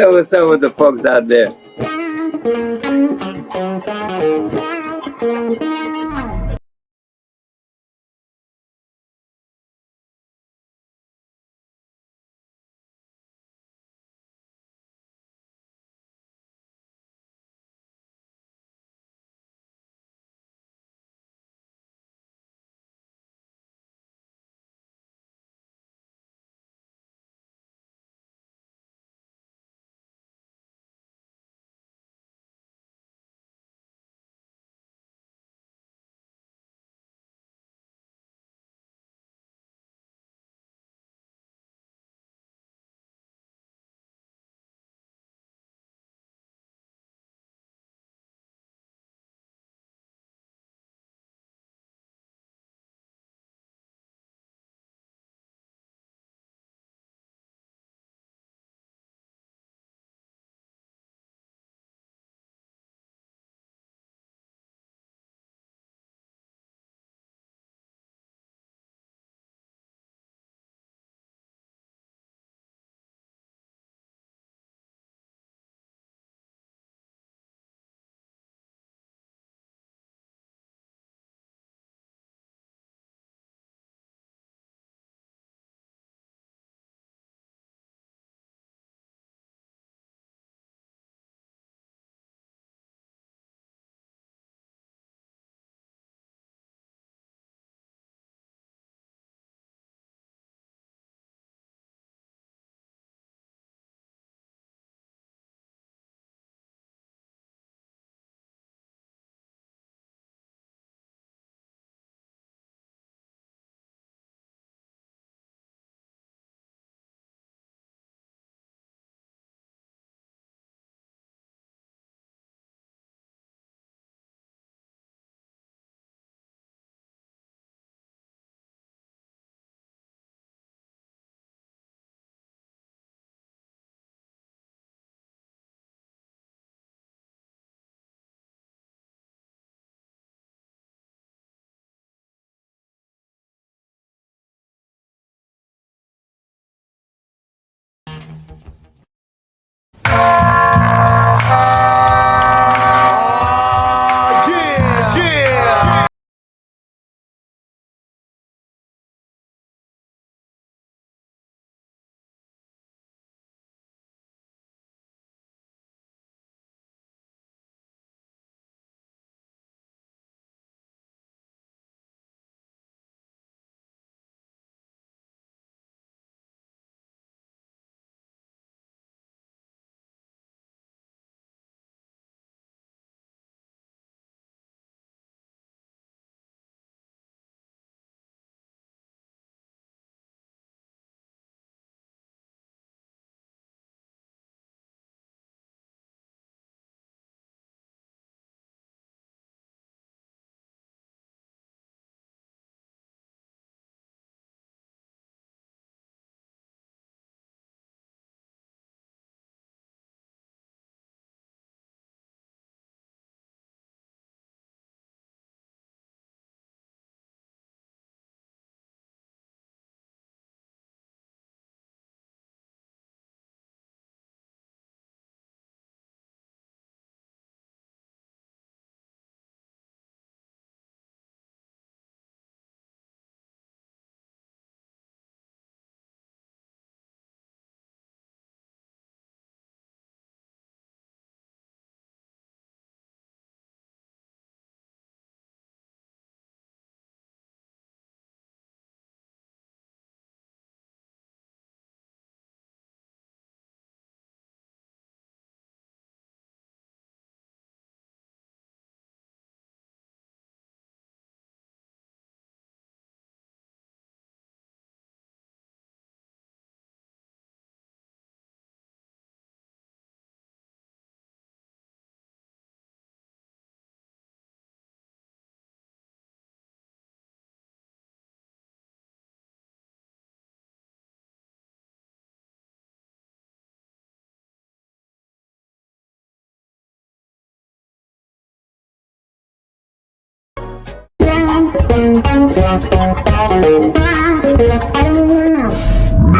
what's up with the folks out there.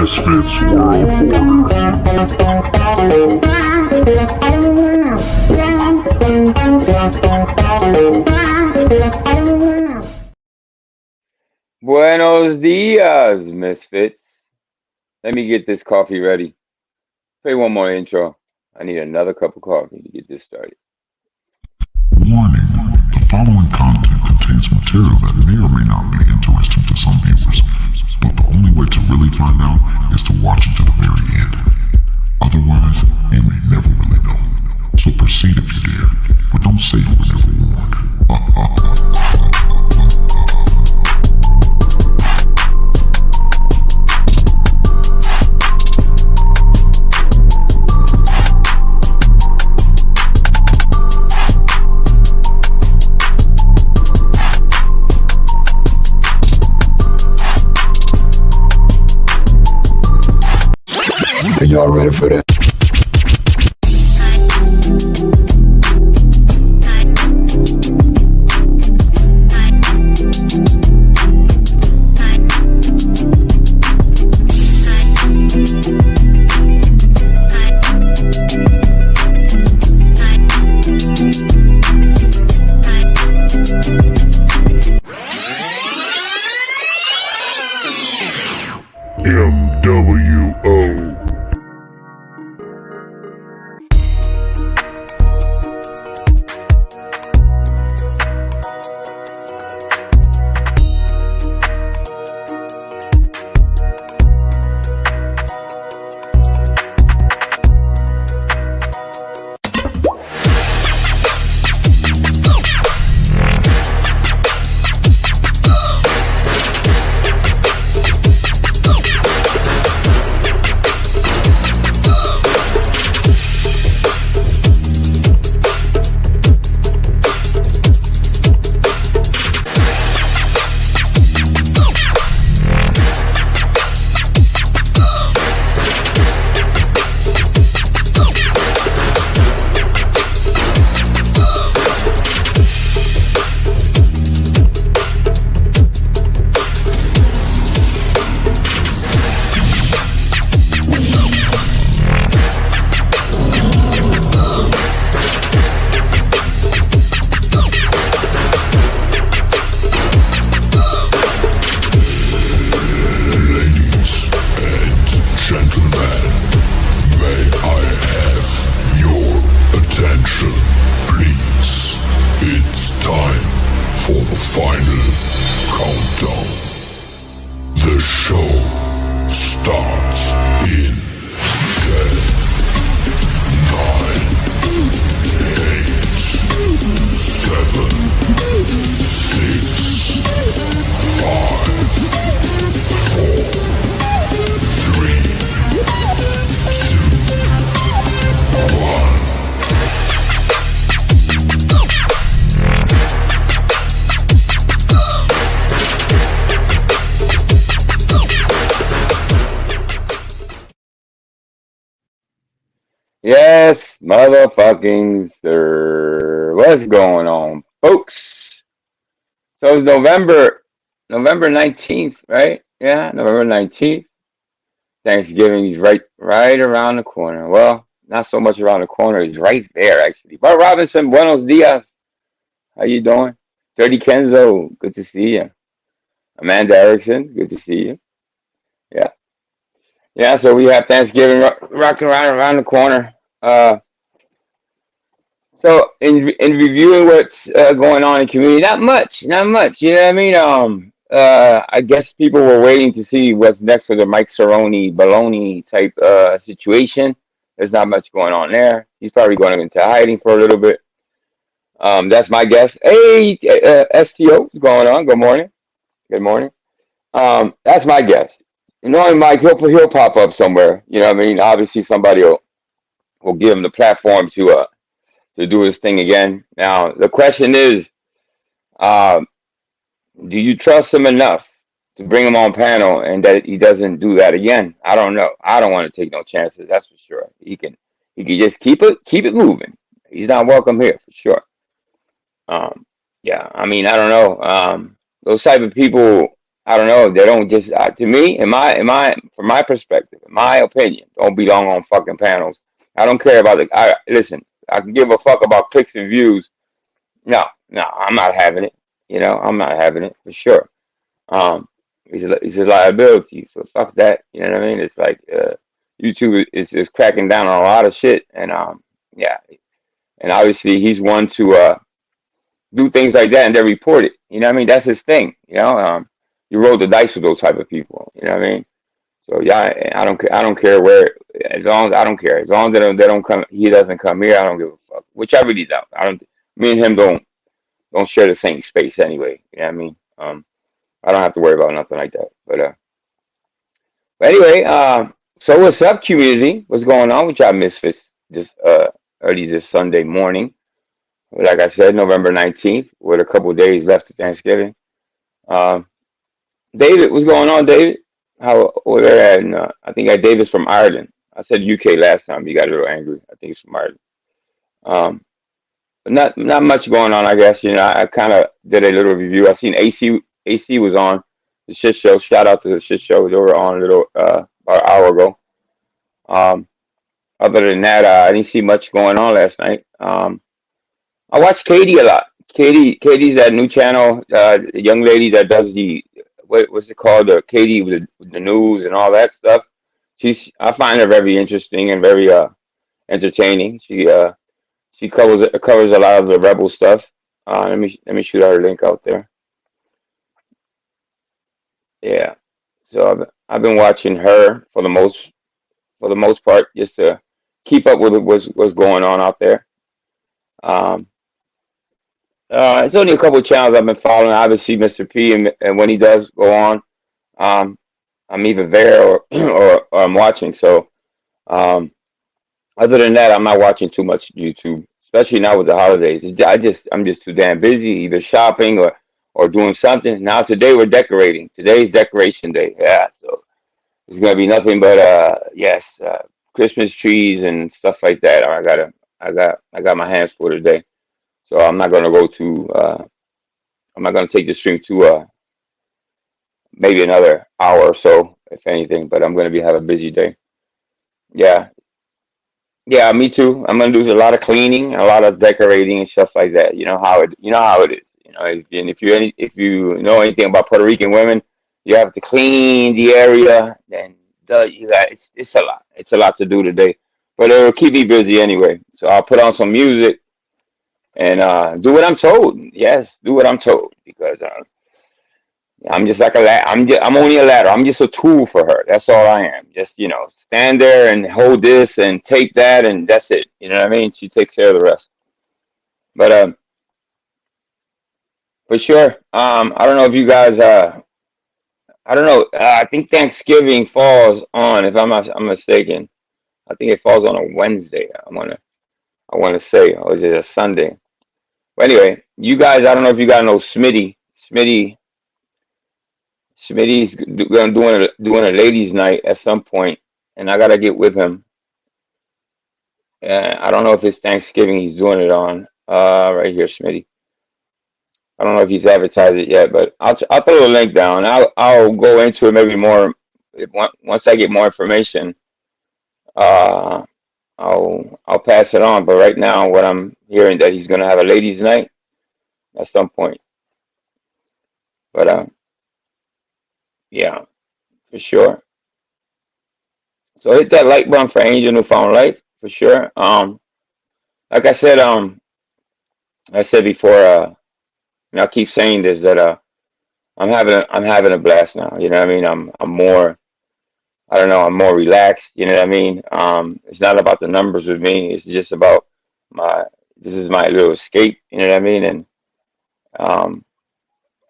Misfits World Order. Buenos dias, Misfits. Let me get this coffee ready. Play one more intro. I need another cup of coffee to get this started. Warning. The following content contains material that may or may not be interesting to some viewers, but the only way to really find out is to watch it to the very end. Otherwise, you may never really know. So proceed if you dare, but don't say you were never warned. Y'all ready for that? mWo. Yes, motherfucking sir. What's going on, folks? So it's November 19th, right? Yeah, November 19th. Thanksgiving is right around the corner. Well, not so much around the corner, it's right there actually. But Robinson, buenos dias. How you doing? Dirty Kenzo, good to see you. Amanda Erickson, good to see you. Yeah. Yeah, so we have Thanksgiving rocking around the corner. So in reviewing what's going on in the community, not much. You know what I mean? I guess people were waiting to see what's next with the Mike Cerrone baloney type situation. There's not much going on there. He's probably going into hiding for a little bit. That's my guess. Hey, STO, what's going on? Good morning. Good morning. That's my guess. Knowing Mike, he'll pop up somewhere. You know what I mean? Obviously, somebody will give him the platform to do his thing again. Now, the question is, uh, do you trust him enough to bring him on panel and that he doesn't do that again? I don't know. I don't want to take no chances. That's for sure. He can just keep it moving. He's not welcome here for sure. Yeah, I mean, I don't know. Those type of people, I don't know. They don't just to me, from my perspective, in my opinion, don't belong on fucking panels. I don't care about the. I listen. I can give a fuck about clicks and views. No, no, I'm not having it. I'm not having it for sure. Um, it's a liability. So fuck that. You know what I mean? It's like YouTube is cracking down on a lot of shit, and yeah, and obviously he's one to do things like that and then report it. You know what I mean? That's his thing. You roll the dice with those type of people. You know what I mean? So yeah, I don't care. I don't care where. As long as I don't care. As long as they don't come, he doesn't come here. I don't give a fuck. Which I really don't. I don't. Me and him don't share the same space anyway. You know what I mean? I don't have to worry about nothing like that. But anyway, so what's up, community? What's going on with y'all misfits this early this Sunday morning? Like I said, November 19th, with a couple of days left to Thanksgiving. Um, David, what's going on, David? How over there at? I think David's from Ireland. I said UK last time. He got a little angry. I think he's from Ireland. Um, but not much going on, I guess. I kind of did a little review. I seen AC was on the shit show. Shout out to the shit show. They were on a little about an hour ago. Um, Other than that, I didn't see much going on last night. I watch Katie a lot. Katie's that new channel, the young lady that does what's it called? Katie with the news and all that stuff. I find her very interesting and very entertaining. She covers a lot of the rebel stuff. Let me shoot her link out there. Yeah. So I've been watching her for the most part, just to keep up with what's going on out there. Um, it's only a couple of channels I've been following. Obviously, Mr. P, and when he does go on, um, I'm either there or I'm watching. So, um, other than that, I'm not watching too much YouTube, especially now with the holidays. I'm just too damn busy, either shopping or doing something. Now today we're decorating. Today's decoration day. Yeah, so it's gonna be nothing but yes, Christmas trees and stuff like that. I got my hands full today. So I'm not gonna take the stream to maybe another hour or so, if anything. But I'm gonna have a busy day. Yeah, yeah, me too. I'm gonna do a lot of cleaning, a lot of decorating and stuff like that. You know how it is. If you know anything about Puerto Rican women, you have to clean the area. Then you got it's a lot. It's a lot to do today, but it'll keep me busy anyway. So I'll put on some music and do what I'm told. Yes, do what I'm told because I'm just like I'm only a ladder. I'm just a tool for her. That's all I am. Just stand there and hold this and tape that, and that's it. You know what I mean? She takes care of the rest. But for sure. I don't know if you guys. I don't know. I think Thanksgiving falls on, if I'm mistaken. I think it falls on a Wednesday. I wanna say, or is it a Sunday? But anyway, you guys. I don't know if you guys know Smitty. Smitty's doing a ladies' night at some point, and I gotta get with him. I don't know if it's Thanksgiving he's doing it on. Right here, Smitty. I don't know if he's advertised it yet, but I'll throw the link down. I'll go into it maybe more once I get more information. Uh, I'll pass it on. But right now, what I'm hearing that he's gonna have a ladies' night at some point. But yeah, for sure. So hit that like button for Angel Newfound Life for sure. Like I said before, and I keep saying this that I'm having a blast now. You know what I mean? I'm more I don't know, I'm more relaxed. You know what I mean? It's not about the numbers with me. It's just about my this is my little escape. You know what I mean? Um,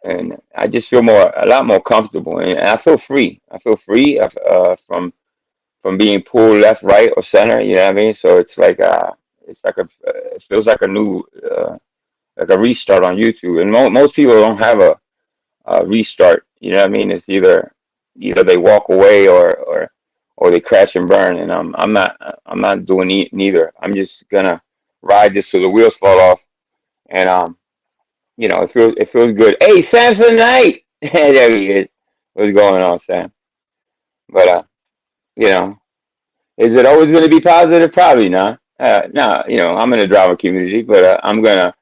and I just feel a lot more comfortable, and I feel free. I feel free from being pulled left, right, or center. You know what I mean? So it feels like a new like a restart on YouTube. And most people don't have a restart. You know what I mean? It's either they walk away or they crash and burn. And I'm not doing neither. I'm just gonna ride this till the wheels fall off. And it feels good. Hey, Samson Knight, there he is. What's going on, Sam? But you know, is it always going to be positive? Probably not. No, I'm in the drama community, but I'm gonna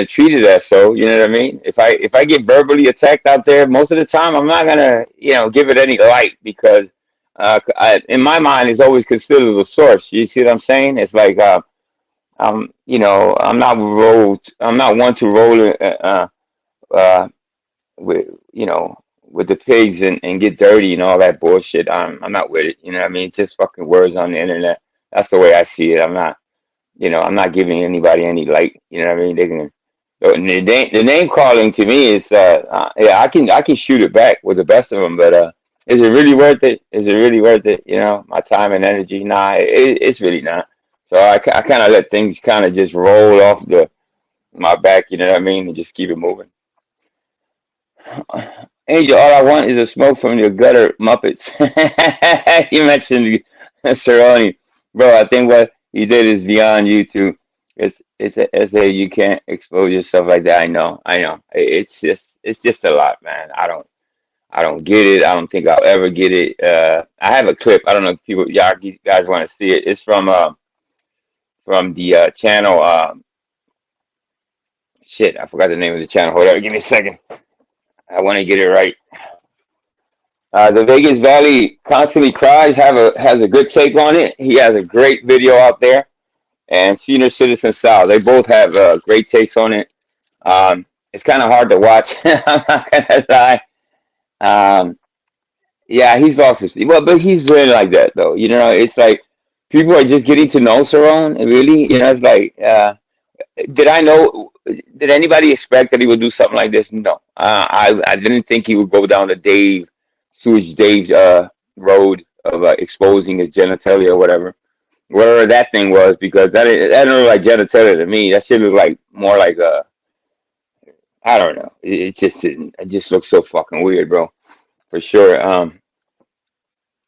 treat it as so. You know what I mean? If I get verbally attacked out there, most of the time I'm not gonna give it any light because in my mind it's always considered the source. You see what I'm saying? It's like I'm not one to roll uh, with with the pigs and get dirty and all that bullshit. I'm not with it. You know what I mean? It's just fucking words on the internet. That's the way I see it. I'm not giving anybody any light. You know what I mean? They can. The name calling to me is yeah, I can shoot it back with the best of them, but is it really worth it? Is it really worth it? My time and energy. Nah, it's really not. So I kind of let things kind of just roll off my back. You know what I mean? And just keep it moving. Angel, all I want is a smoke from your gutter Muppets. You mentioned Cerrone. Bro, I think what he did is beyond YouTube. It's a essay. You can't expose yourself like that. I know. It's just a lot, man. I don't get it. I don't think I'll ever get it. I have a clip. I don't know if y'all you guys want to see it. It's from the channel. Shit, I forgot the name of the channel. Hold on, give me a second. I want to get it right. The Vegas Valley constantly cries has a good take on it. He has a great video out there, and Senior Citizen Sal. They both have great takes on it. It's kind of hard to watch. I'm not gonna lie. Um, yeah, he's lost his well, but he's really like that though. It's like people are just getting to know Cerrone. Really, it's like did I know? Did anybody expect that he would do something like this? No, I didn't think he would go down the sewage Dave road of exposing his genitalia or whatever that thing was, because that don't look like genitalia to me. That shit look like more like I don't know. It just looks so fucking weird, bro. For sure.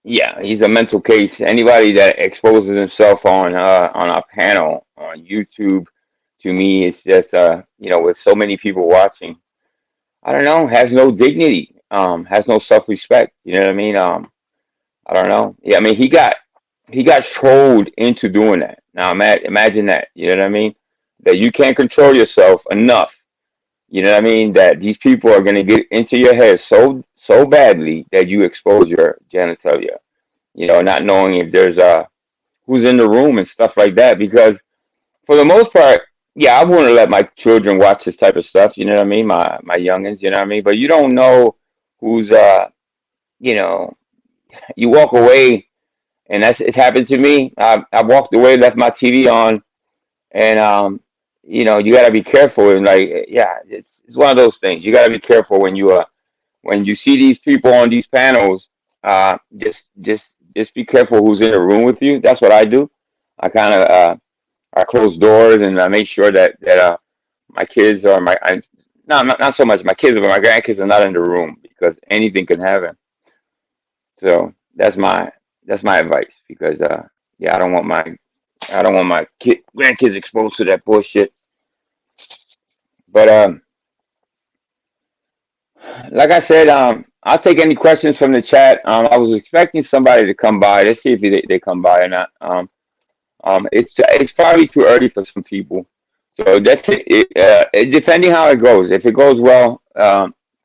Yeah, he's a mental case. Anybody that exposes himself on a panel on YouTube, to me, it's just with so many people watching, I don't know, has no dignity, has no self respect. You know what I mean? I don't know. Yeah, I mean he got trolled into doing that. Now imagine that. You know what I mean? That you can't control yourself enough. You know what I mean? That these people are gonna get into your head so badly that you expose your genitalia. Not knowing if there's who's in the room and stuff like that. Because for the most part, yeah, I wouldn't let my children watch this type of stuff. You know what I mean? My youngins. You know what I mean? But you don't know who's you know. You walk away, and it's happened to me. I walked away, left my TV on, and you got to be careful. And like, yeah, it's one of those things. You got to be careful when you see these people on these panels. Just be careful who's in the room with you. That's what I do. I kind of I close doors, and I make sure that my kids or no, not so much my kids, but my grandkids are not in the room, because anything can happen. So that's my advice, because yeah, I don't want my grandkids exposed to that bullshit. But like I said, I'll take any questions from the chat. I was expecting somebody to come by. Let's see if they come by or not. It's probably too early for some people, so that's it. Depending how it goes. If it goes well,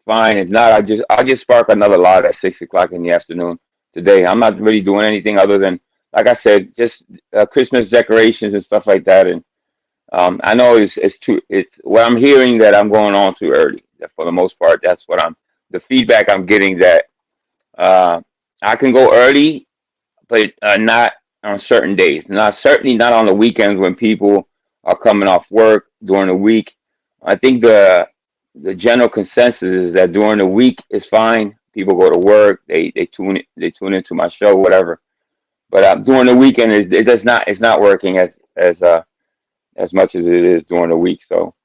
fine. If not, I'll just spark another live at 6 o'clock in the afternoon today. I'm not really doing anything other than, like I said, just Christmas decorations and stuff like that. And I know it's what I'm hearing, that I'm going on too early. That for the most part, that's what the feedback I'm getting, that uh, I can go early, but not on certain days. Not certainly not on the weekends when people are coming off work during the week. I think the general consensus is that during the week is fine. People go to work, they tune into my show, whatever. But during the weekend, it's not working as much as it is during the week. So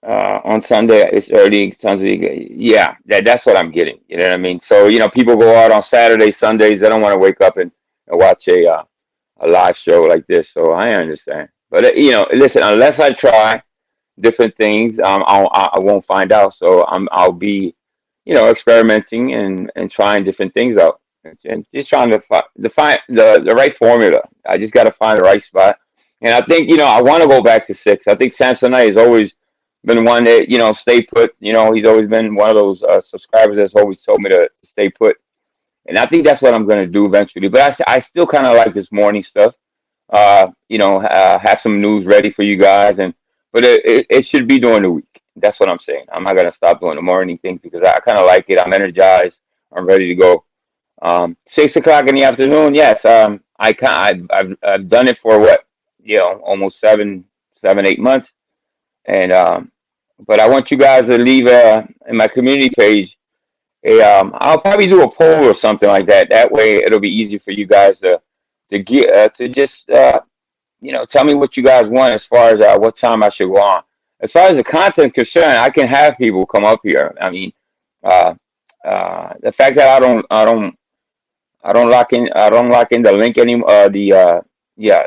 on Sunday it's early. Sunday, yeah, that's what I'm getting. You know what I mean? So people go out on Saturdays, Sundays. They don't want to wake up and watch a live show like this. So I understand. But listen, unless I try, different things. I won't find out, so I'll be, experimenting and trying different things out, and just trying to find the right formula. I just got to find the right spot, and I think I want to go back to six. I think Samsonite has always been one that stay put. He's always been one of those subscribers that's always told me to stay put, and I think that's what I'm going to do eventually. But I still kind of like this morning stuff. Have some news ready for you guys, but it should be during the week. That's what I'm saying. I'm not gonna stop doing the morning thing because I kind of like it. I'm energized. I'm ready to go. 6 o'clock in the afternoon. Yes. I've done it for what, almost 8 months, and but I want you guys to leave in my community page. I'll probably do a poll or something like that. That way, it'll be easy for you guys to get to just tell me what you guys want as far as what time I should go on. As far as the content concerned, I can have people come up here. I mean, uh, the fact that I don't lock in the link anymore. Yeah,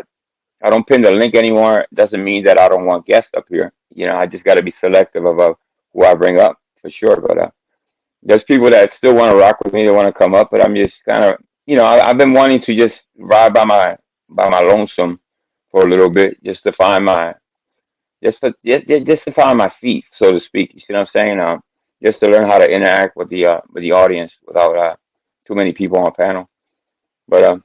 I don't pin the link anymore. Doesn't mean that I don't want guests up here. I just got to be selective about who I bring up for sure. But there's people that still want to rock with me. They want to come up, but I'm just kind of, I've been wanting to just ride by my lonesome for a little bit, just to find my just to find my feet, so to speak. You see what I'm saying? Just to learn how to interact with the audience without too many people on panel. But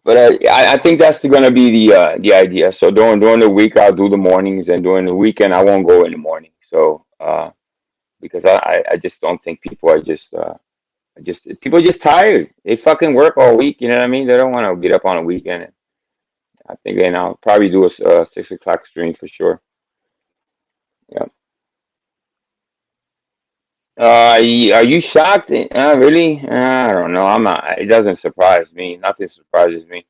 I think that's going to be the idea. So during the week I'll do the mornings, and during the weekend I won't go in the morning. So because I just don't think people are just people are just tired. They fucking work all week. You know what I mean? They don't want to get up on a weekend. I think, and I'll probably do a 6 o'clock stream for sure. Yeah. Are you shocked? Really? I don't know. I'm not. It doesn't surprise me. Nothing surprises me.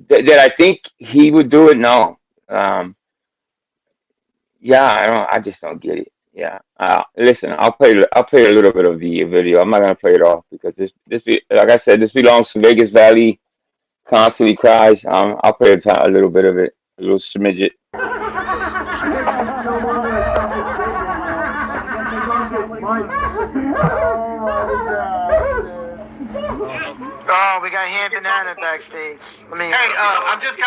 Did I think he would do it? No. Um, yeah, I don't. I just don't get it. Yeah. Listen, I'll play a little bit of the video. I'm not gonna play it all because like I said, this belongs to Vegas Valley. Constantly cries. I'll play a little bit of it, a little smidget. Oh, we got Ham Banana backstage. Hey, I'm just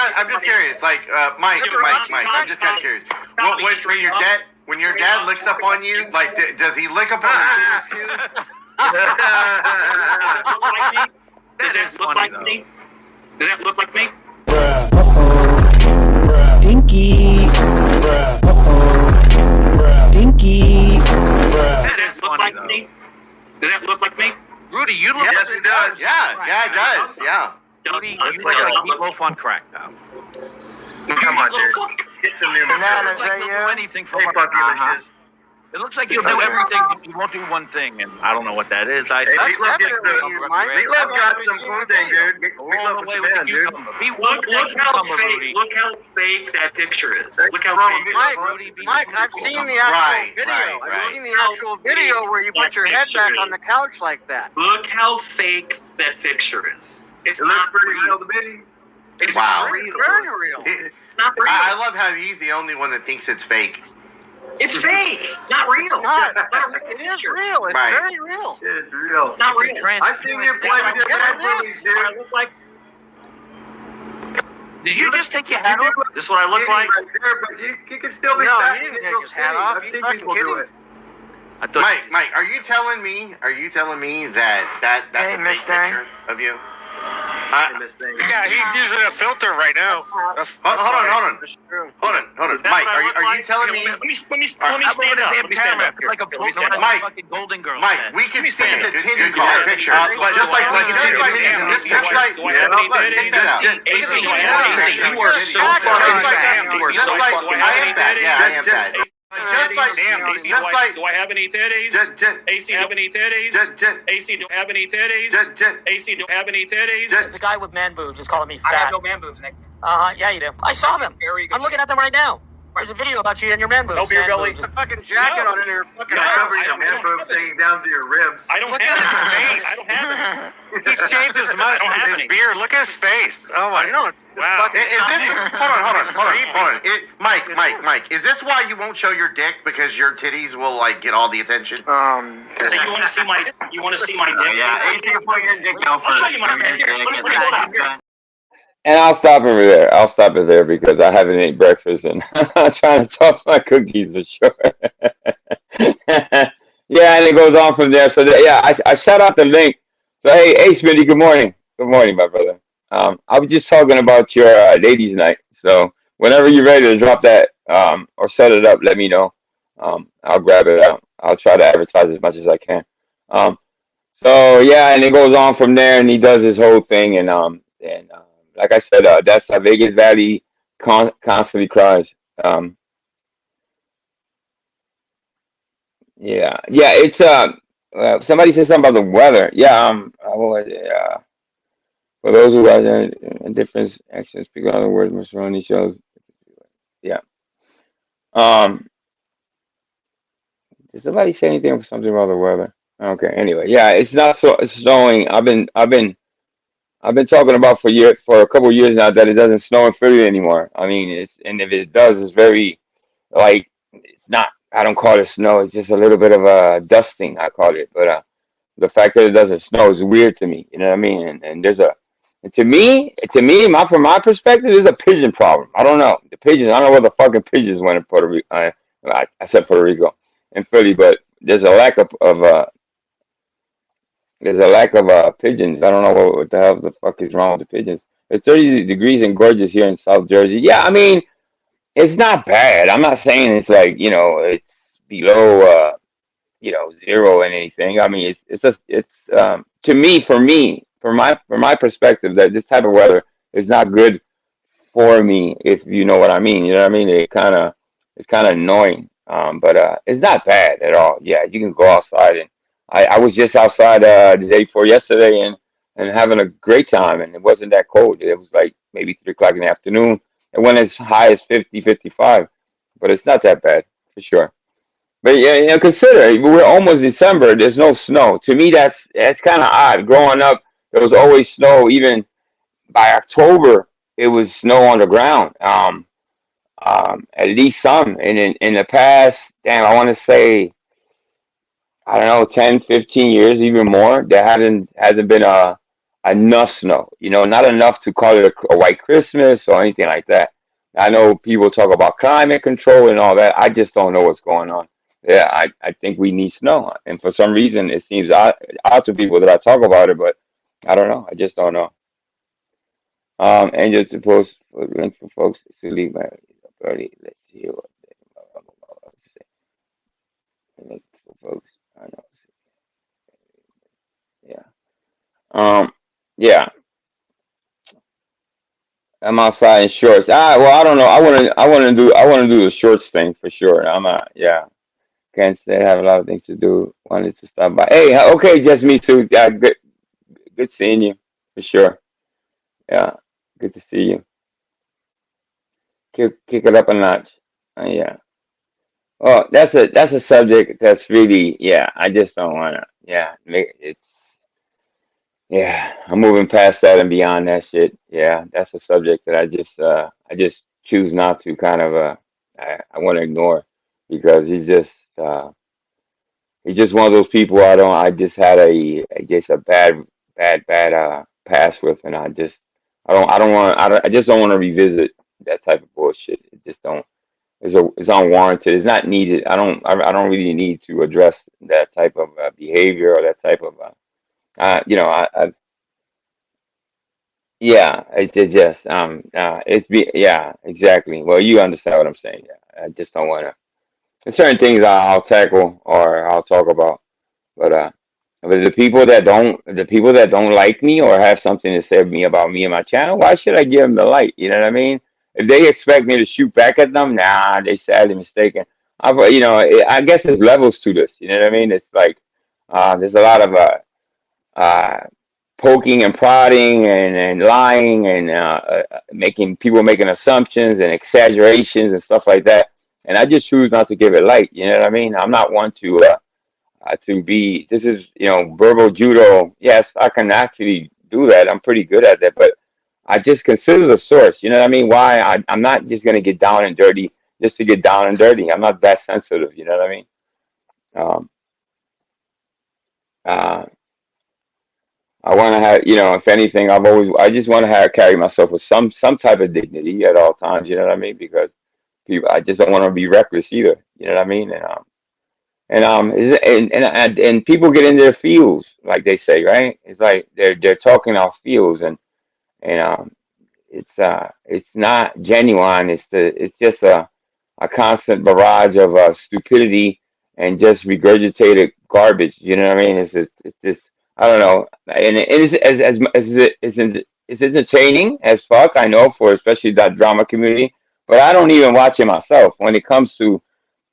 curious. Like, Mike, I'm just kind of curious. When your dad licks up on you, like, does he lick up on your penis too? Does it look like me? Does that look like me? Stinky. Stinky. Does that look like me? Does that look like me? Rudy, you look Yes, like it does. Yeah, it does. Yeah. Rudy, you look like meatloaf on crack now. Come on, dude. Get some new Banana, is Like that you'll do you? anything for Hey, one. Bucky, delicious. It looks like you'll do everything, but you won't do one thing, and I don't know what that is. Hey, That's Meatloaf gets definitely you, Mike. Meatloaf got some cool thing, dude. All Meatloaf the way was with the the man, dude. cucumber. Look how fake. Look how fake that picture is. Look how fake. Mike, I've seen the actual video. I've seen the actual video where you put your head back on the couch like that. Look how fake that picture is. It's It looks not pretty real. real to me. It's Wow. not real. Very real. It's not real. I love how he's the only one that thinks it's fake. It's fake. It's not real. It's not. It's not a real It is picture. real. It's Right. very real. It's real. It's not real. I've seen you play with your Yeah, bad it movies, is. What I dude. look like. Did you just take your hat off? This is what I look like. Right there, but you can still be No, fat he and didn't get take real his hat skinny. off. I've You seen fucking people do kidding? it. I thought Mike, are you telling me that's Hey, a fake Mustang. picture of you? Yeah, he's using a filter right now. Hold on. It's true. Hold on. That's Mike, what I look are you like. telling Here, me? Let me All right, stand up. Let me stand up. like a Let me stand up. Mike. fucking Golden Girl. Mike, said. we can see stand the up. titties in that picture. But just like we can see the titties in this picture. Do I have any Look, check that out. titties? Look at the Do I titties have in any that titties? picture. You are so Just like far. I am fat. Yeah, I am fat. Just like Do I have any titties? AC, do I have any titties? AC, do I have any titties? AC, do I have any titties? The guy with man boobs is calling me I have fat. no man boobs, Nick. Yeah, you do. I saw them. Very good. I'm looking at them right now. Where's the video about you and your man boobs? No beer belly. Just a fucking jacket on in your fucking Cover your man boobs hanging down to your ribs. I don't Look have at his it. face. I don't have it. He shaved his mustache, his beard. Look at his face. Oh my. Wow. Is this? Hold on. Mike. Is this why you won't show your dick because your titties will like get all the attention? So you want to see my? You want to see my dick? Yeah, you can put your dick out I'll for show you my dick. Let me go down here. And I'll stop over there. I'll stop it there because I haven't ate breakfast and I'm trying to toss my cookies for sure. Yeah, and it goes on from there. So I shut out the link. So hey, Smitty, good morning. Good morning, my brother. I was just talking about your ladies' night. So whenever you're ready to drop that or set it up, let me know. I'll grab it out. I'll try to advertise as much as I can. So yeah, and it goes on from there, and he does his whole thing, and like I said, that's how Vegas Valley constantly cries. Yeah, it's somebody said something about the weather. Yeah, what was it? For those who are a difference, actually speak other words, Mr. shows. Yeah. Um, did somebody say anything or something about the weather? Okay. Anyway, yeah, it's not so it's snowing. I've been talking about for a couple of years now that it doesn't snow in Philly anymore. I mean, and if it does, it's very like it's not. I don't call it snow. It's just a little bit of a dusting. I call it, but the fact that it doesn't snow is weird to me. You know what I mean? And there's a and from my perspective, there's a pigeon problem. I don't know the pigeons. I don't know where the fucking pigeons went in Puerto Rico. I said Puerto Rico in Philly, but there's a lack of pigeons. I don't know what the hell the fuck is wrong with the pigeons. It's 30 degrees and gorgeous here in South Jersey. Yeah, I mean, it's not bad. I'm not saying it's like, it's below, zero and anything. I mean, it's just, it's, to me, from my perspective, that this type of weather is not good for me, if you know what I mean. You know what I mean? It's kind of annoying. But it's not bad at all. Yeah, you can go outside and I was just outside the day before yesterday and having a great time, and it wasn't that cold. It was like maybe 3 o'clock in the afternoon. It went as high as 50, 55, but it's not that bad for sure. But yeah, consider we're almost December. There's no snow. To me, that's kind of odd. Growing up, there was always snow. Even by October, it was snow on the ground. At least some. And in the past, damn, I want to say, I don't know, 10, 15 years, even more, there hasn't been enough snow. Not enough to call it a white Christmas or anything like that. I know people talk about climate control and all that. I just don't know what's going on. Yeah, I think we need snow. And for some reason, it seems odd to people that I talk about it, but I don't know. I just don't know. And just to post link for folks to leave early. Let's see what link for folks. I know. Yeah. Yeah. I'm outside in shorts. Well, I don't know. I want to do the shorts thing for sure. I'm not. Yeah. Can't say I have a lot of things to do. Wanted to stop by. Hey, okay, just me too. Yeah, good seeing you for sure. Yeah, good to see you. Kick it up a notch. Yeah. Oh, that's a subject that's really, yeah. I just don't wanna. Yeah, yeah. I'm moving past that and beyond that shit. Yeah, that's a subject that I just choose not to kind of I want to ignore because he's just one of those people I just had a bad past with, and I just don't want to revisit that type of bullshit. It just don't it's unwarranted. It's not needed. I don't really need to address that type of behavior or that type of yeah, it's just yeah, exactly. Well, you understand what I'm saying. Yeah, I just don't want to. There's certain things I'll tackle or I'll talk about, but the people that don't like me or have something to say to me about me and my channel, why should I give them the light? You know what I mean? If they expect me to shoot back at them, nah, they sadly mistaken. I guess there's levels to this. You know what I mean? It's like there's a lot of uh, poking and prodding and lying and making assumptions and exaggerations and stuff like that. And I just choose not to give it light. You know what I mean? I'm not one to be. This is verbal judo. Yes, I can actually do that. I'm pretty good at that, but I just consider the source. You know what I mean? Why I'm not just gonna get down and dirty just to get down and dirty. I'm not that sensitive. You know what I mean? Um, uh, I want to have, if anything, I just want to have carry myself with some type of dignity at all times. You know what I mean? Because I just don't want to be reckless either. You know what I mean? And people get in their feels, like they say, right? It's like they're talking off feels, and it's not genuine. It's just a constant barrage of stupidity and just regurgitated garbage. You know what I mean? It's just, I don't know, and it is it's entertaining as fuck. I know, for especially that drama community, but I don't even watch it myself when it comes to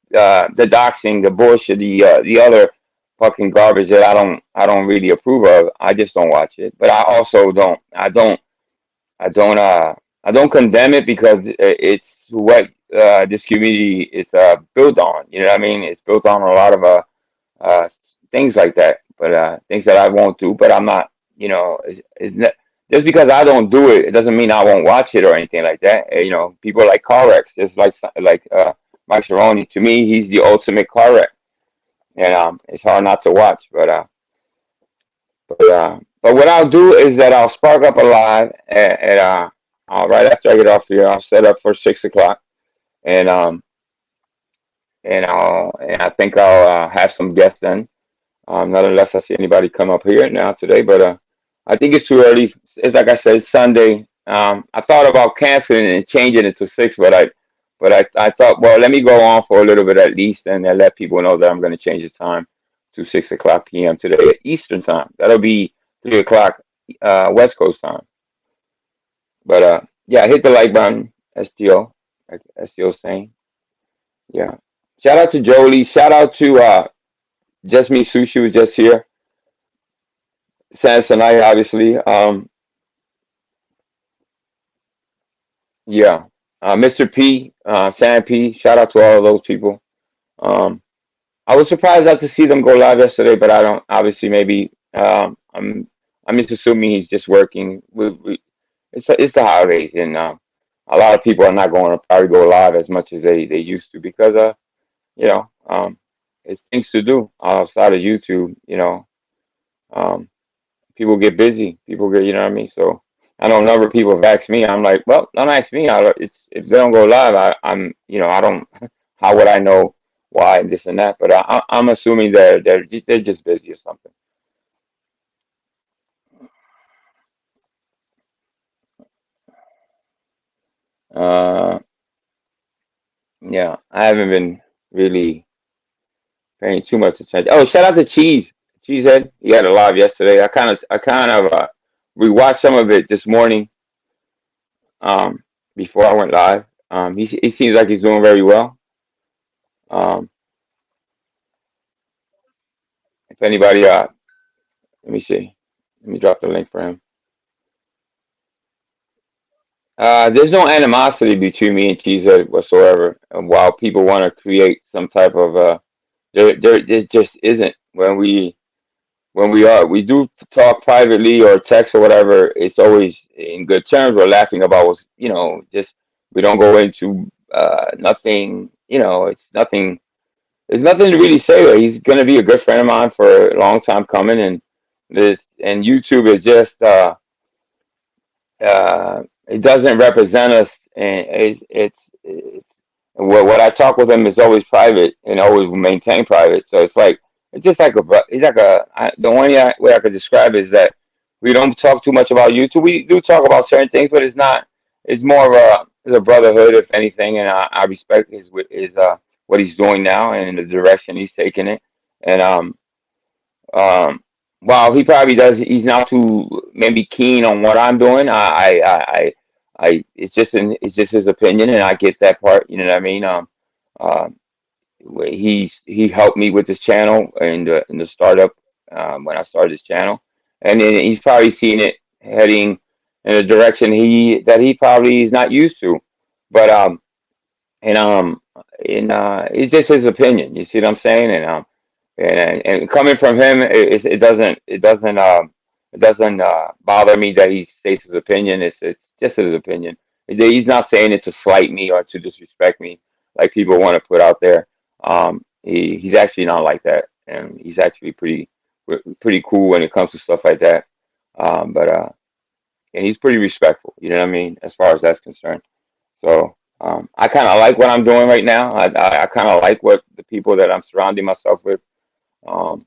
the doxing, the bullshit, the other fucking garbage that I don't really approve of. I just don't watch it. But I also I don't I don't condemn it because it's what this community is built on. You know what I mean? It's built on a lot of uh, things like that, but things that I won't do. But I'm not, it's not, just because I don't do it, it doesn't mean I won't watch it or anything like that. People like car wrecks, just like Mike Cerrone. To me, he's the ultimate car wreck, and it's hard not to watch. But what I'll do is that I'll spark up a live right after I get off here. I'll set up for 6 o'clock, and and I think I'll have some guests then. Not unless I see anybody come up here now today, but I think it's too early. It's like I said, it's Sunday. I thought about canceling and changing it to 6, but I thought, well, let me go on for a little bit at least, and then let people know that I'm going to change the time to 6 o'clock p.m. today at Eastern time. That'll be 3 o'clock West Coast time. But yeah, hit the like button, STO, like STO saying. Yeah. Shout out to Jolie. Shout out to Just Me Sushi was just here. Samsonite, obviously. Yeah. Mr. P, Sam P. Shout out to all of those people. Um, I was surprised not to see them go live yesterday, but I don't. Obviously, maybe I'm just assuming he's just working. It's the holidays, and a lot of people are not going to probably go live as much as they used to because you know it's things to do outside of YouTube. Um, People get busy. People get, you know what I mean. So I know a number of people have asked me. I'm like, well, don't ask me. It's if they don't go live, I don't. How would I know why this and that? But I'm assuming they're just busy or something. Uh, yeah, I haven't been really paying too much attention. Oh, shout out to Cheesehead. He had a live yesterday. I kind of rewatched some of it this morning. Um, Before I went live. He seems like he's doing very well. Um, if anybody, let me see. Let me drop the link for him. There's no animosity between me and Cheesehead whatsoever. And while people want to create some type of, there just isn't. We do talk privately or text or whatever, it's always in good terms. We're laughing about what's, just we don't go into nothing. It's nothing. There's nothing to really say. He's going to be a good friend of mine for a long time coming, and YouTube is just it doesn't represent us, and it's what I talk with him is always private and always maintain private. So it's just like he's like the only way I could describe it is that we don't talk too much about YouTube. We do talk about certain things, but it's not. It's more of a brotherhood, if anything, and I respect his what he's doing now and the direction he's taking it. And um, while he probably does, he's not too maybe keen on what I'm doing. It's just his opinion, and I get that part. You know what I mean? Uh, he helped me with this channel in the startup when I started this channel, and then he's probably seen it heading in a direction he probably is not used to. But and it's just his opinion. You see what I'm saying? And coming from him, it doesn't bother me that he states his opinion. It's just his opinion. He's not saying it to slight me or to disrespect me like people want to put out there. He's actually not like that, and he's actually pretty cool when it comes to stuff like that. But and he's pretty respectful. You know what I mean, as far as that's concerned. So I kind of like what I'm doing right now. I kind of like what the people that I'm surrounding myself with. Um,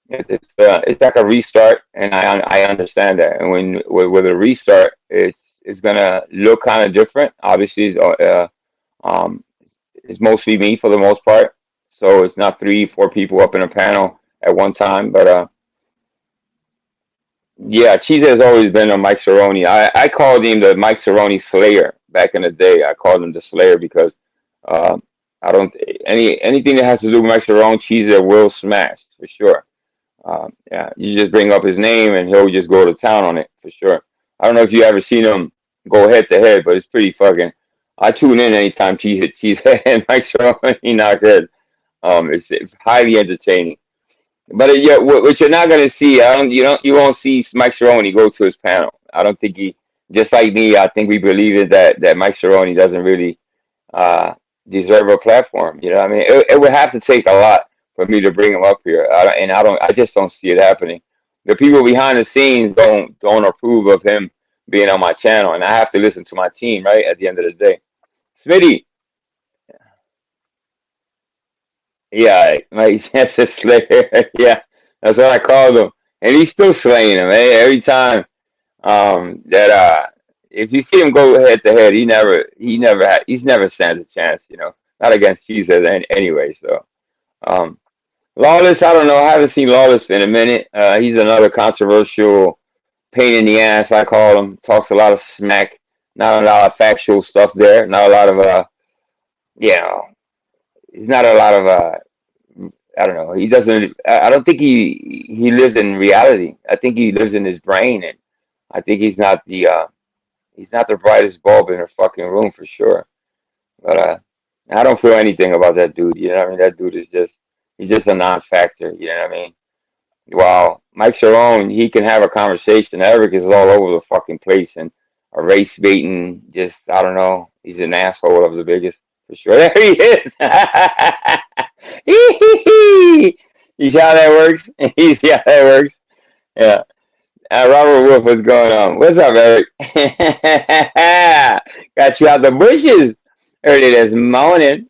it's like a restart, and I understand that. And with a restart, it's gonna look kind of different. Obviously, um, it's mostly me for the most part, so it's not three, four people up in a panel at one time. But yeah, Cheese has always been a Mike Cerrone. I called him the Mike Cerrone Slayer back in the day. I called him the Slayer because uh, I don't anything that has to do with Mike Cerrone, Cheese will smash for sure. Yeah, you just bring up his name and he'll just go to town on it for sure. I don't know if you ever seen him go head to head, but it's pretty fucking. I tune in anytime Cheese and Mike Cerrone knock head. It's highly entertaining. But yeah, what you're not gonna see, you won't see Mike Cerrone go to his panel. I don't think he, just like me, I think we believe it that Mike Cerrone doesn't really uh, deserve a platform. You know, what I mean, it would have to take a lot for me to bring him up here, I just don't see it happening. The people behind the scenes don't approve of him being on my channel, and I have to listen to my team, right? At the end of the day, Smitty, yeah, Mike, that's a slayer. Yeah, that's what I called him, and he's still slaying him. Every time that if you see him go head to head, he's never stands a chance. You know, not against Jesus anyway. So um, Lawless, I don't know. I haven't seen Lawless in a minute. He's another controversial pain in the ass. I call him. Talks a lot of smack. Not a lot of factual stuff there. Not a lot of you know. He's not a lot of I don't know. He doesn't. I don't think he lives in reality. I think he lives in his brain, and I think he's not the brightest bulb in the fucking room for sure. But I don't feel anything about that dude. You know what I mean? That dude is just he's just a non-factor. You know what I mean? While Mike Cerrone, he can have a conversation. Eric is all over the fucking place and a race baiting. Just I don't know. He's an asshole of the biggest for sure. There he is. You see how that works? You see how that works? Yeah. Robert Wolf, what's going on? What's up, Eric? Got you out the bushes early this morning.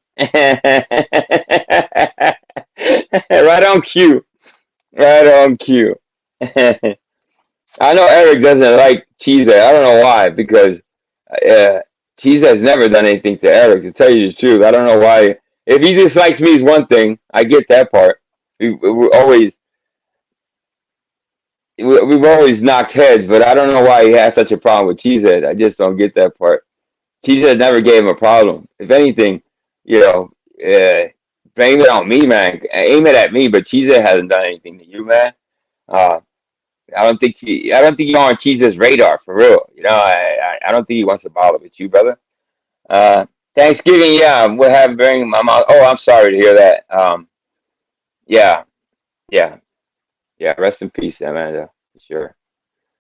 Right on cue. Right on cue. I know Eric doesn't like Cheese. I don't know why, because uh, Cheese has never done anything to Eric, to tell you the truth. I don't know why. If he dislikes me is one thing. I get that part. We always we've always knocked heads, but I don't know why he has such a problem with Cheesehead. I just don't get that part. Cheesehead never gave him a problem. If anything, you know, blame it on me, man. Aim it at me, but Cheesehead hasn't done anything to you, man. Uh, I don't think you're on Cheesehead's radar for real. You know, I don't think he wants to bother with you, brother. Uh, Thanksgiving, yeah, we'll have bring my mom. Oh, I'm sorry to hear that. Yeah, yeah, yeah. Rest in peace, Amanda, for sure.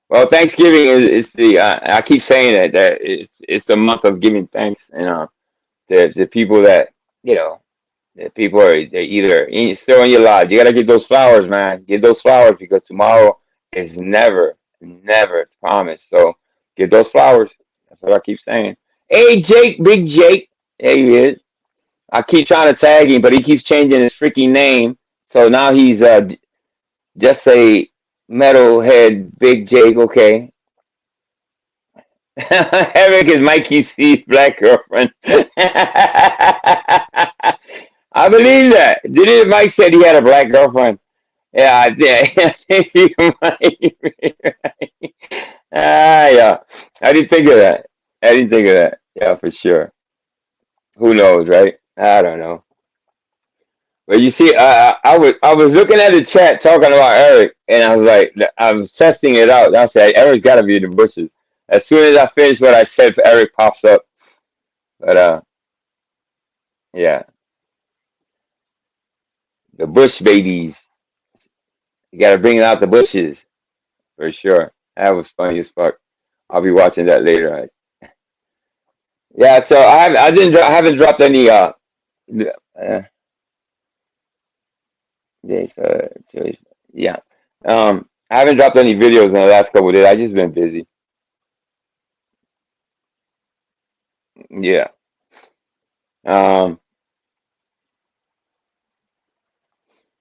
Well, Thanksgiving is the I keep saying that it's the month of giving thanks, and the people that you know the people they either still in your life. You gotta get those flowers, man. Get those flowers because tomorrow is never promised. So get those flowers. That's what I keep saying. Hey, Jake, Big Jake, there he is. I keep trying to tag him, but he keeps changing his freaking name. So now he's just a metalhead, Big Jake. Okay. Eric is Mikey C's black girlfriend. I believe that. Didn't Mike said he had a black girlfriend? Yeah, I did. I think you might be right. Yeah. I didn't think of that. I didn't think of that. Yeah, for sure. Who knows, right? I don't know. But you see, I was looking at the chat talking about Eric, and I was like, I was testing it out. I said, Eric's got to be in the bushes. As soon as I finish what I said, Eric pops up. But yeah, the bush babies. You got to bring out the bushes for sure. That was funny as fuck. I'll be watching that later. Yeah, so I haven't dropped any uh days, yeah. I haven't dropped any videos in the last couple of days. I just been busy. Yeah. Um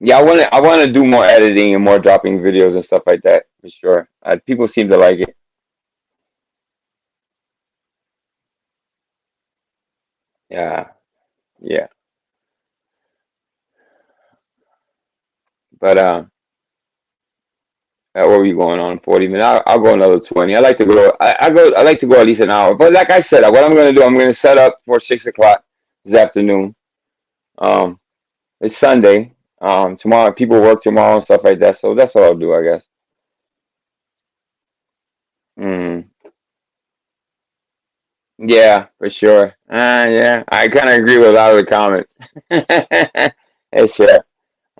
yeah, I want to do more editing and more dropping videos and stuff like that for sure. People seem to like it. Yeah. Yeah. But what were we going on? 40 minutes. I'll go another 20. I like to go. I like to go at least an hour. But like I said, what I'm gonna do, I'm gonna set up for 6 o'clock this afternoon. Um, it's Sunday. Tomorrow people work tomorrow and stuff like that. So that's what I'll do, I guess. Mm, yeah, for sure. Yeah, I kind of agree with a lot of the comments. Yeah, sure.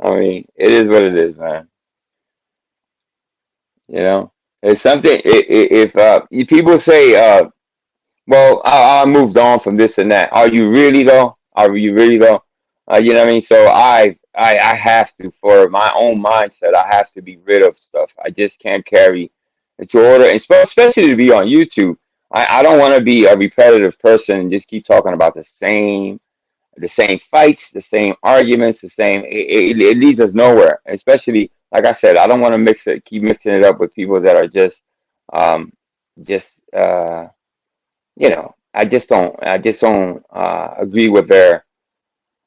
I mean, it is what it is, man. You know, it's something. If people say, well, I moved on from this and that. Are you really though? Are you really though? You know what I mean? So I have to, for my own mindset, I have to be rid of stuff. I just can't carry it to order, and especially to be on YouTube. I don't want to be a repetitive person and just keep talking about the same fights, the same arguments, the same. It leads us nowhere. Especially, like I said, I don't want to keep mixing it up with people that are um, just. I just don't agree with their.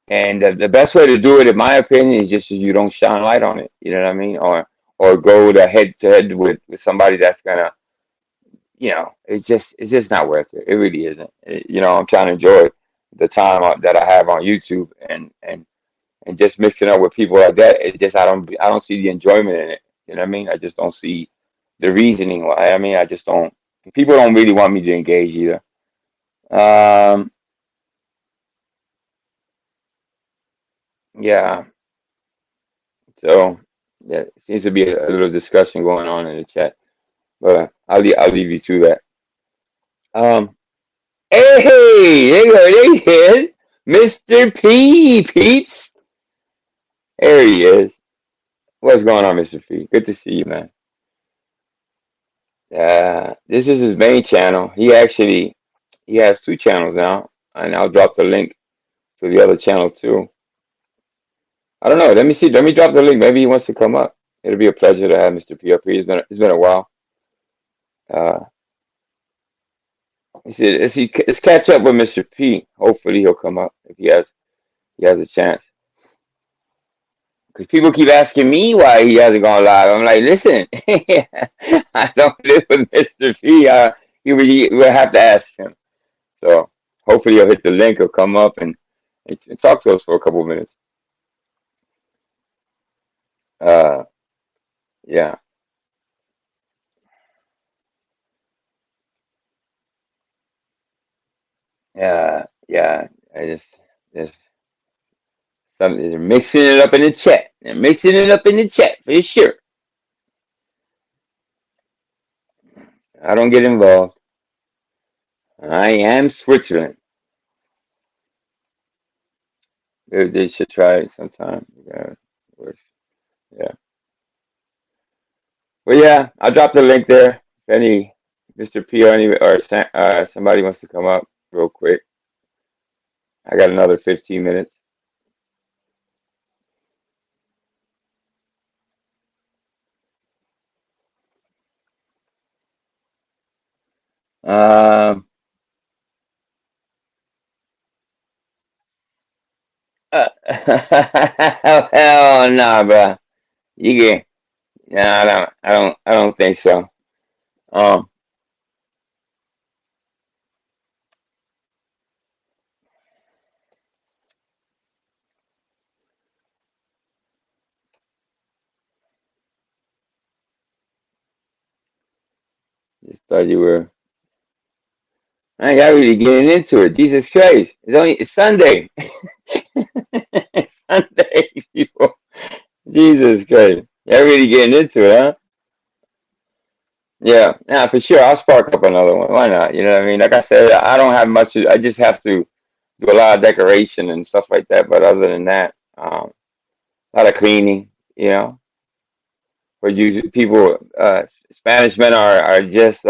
And the best way to do it, in my opinion, is just you don't shine light on it. You know what I mean? Or go to head with somebody that's gonna, it's just not worth it. It really isn't. I'm trying to enjoy the time that I have on YouTube, and just mixing up with people like that. It just I don't see the enjoyment in it. You know what I mean? I just don't see the reasoning why. I mean, I just don't. People don't really want me to engage either. Um, yeah. So yeah, seems to be a little discussion going on in the chat, but I'll leave you to that. Um, hey, there he is, Mr. P, peeps. There he is. What's going on, Mr. P? Good to see you, man. This is his main channel. He has two channels now, and I'll drop the link to the other channel too. I don't know. Let me see. Let me drop the link. Maybe he wants to come up. It'll be a pleasure to have Mr. P up here. It's been a while. Uh, let's catch up with Mr. P. Hopefully he'll come up if he has a chance. Because people keep asking me why he hasn't gone live. I'm like, listen, I don't live with Mr. P. You will have to ask him. So hopefully he'll hit the link. He'll come up and talk to us for a couple of minutes. Uh, yeah, yeah, yeah. I just they're mixing it up in the chat. They're mixing it up in the chat for sure. I don't get involved. I am Switzerland. They should try it sometime. Yeah, it works. Yeah. Well, yeah, I'll drop the link there. If any Mr. P or somebody wants to come up real quick, I got another 15 minutes. Um, hell no, bro. You get no, I don't think so. Um, Just thought you were. I ain't got really getting into it. Jesus Christ! It's Sunday. It's Sunday, people. Jesus Christ! Y'all really getting into it, huh? Yeah, yeah, for sure. I'll spark up another one. Why not? You know what I mean? Like I said, I don't have much. I just have to do a lot of decoration and stuff like that. But other than that, a lot of cleaning. You know, where you people, Spanish men are just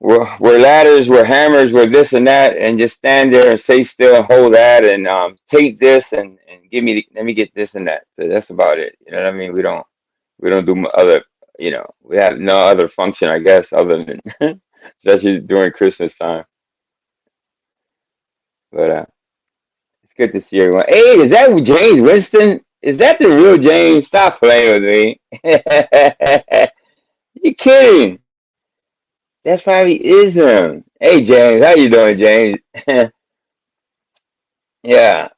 we're ladders, we're hammers, we're this and that, and just stand there and say still and hold that and take this and let me get this and that. So that's about it. You know what I mean? We don't do other. You know, we have no other function, I guess, other than especially during Christmas time. But it's good to see everyone. Hey, is that James Winston? Is that the real James? Stop playing with me. You kidding? That's probably is him. Hey, James, how you doing, James? Yeah,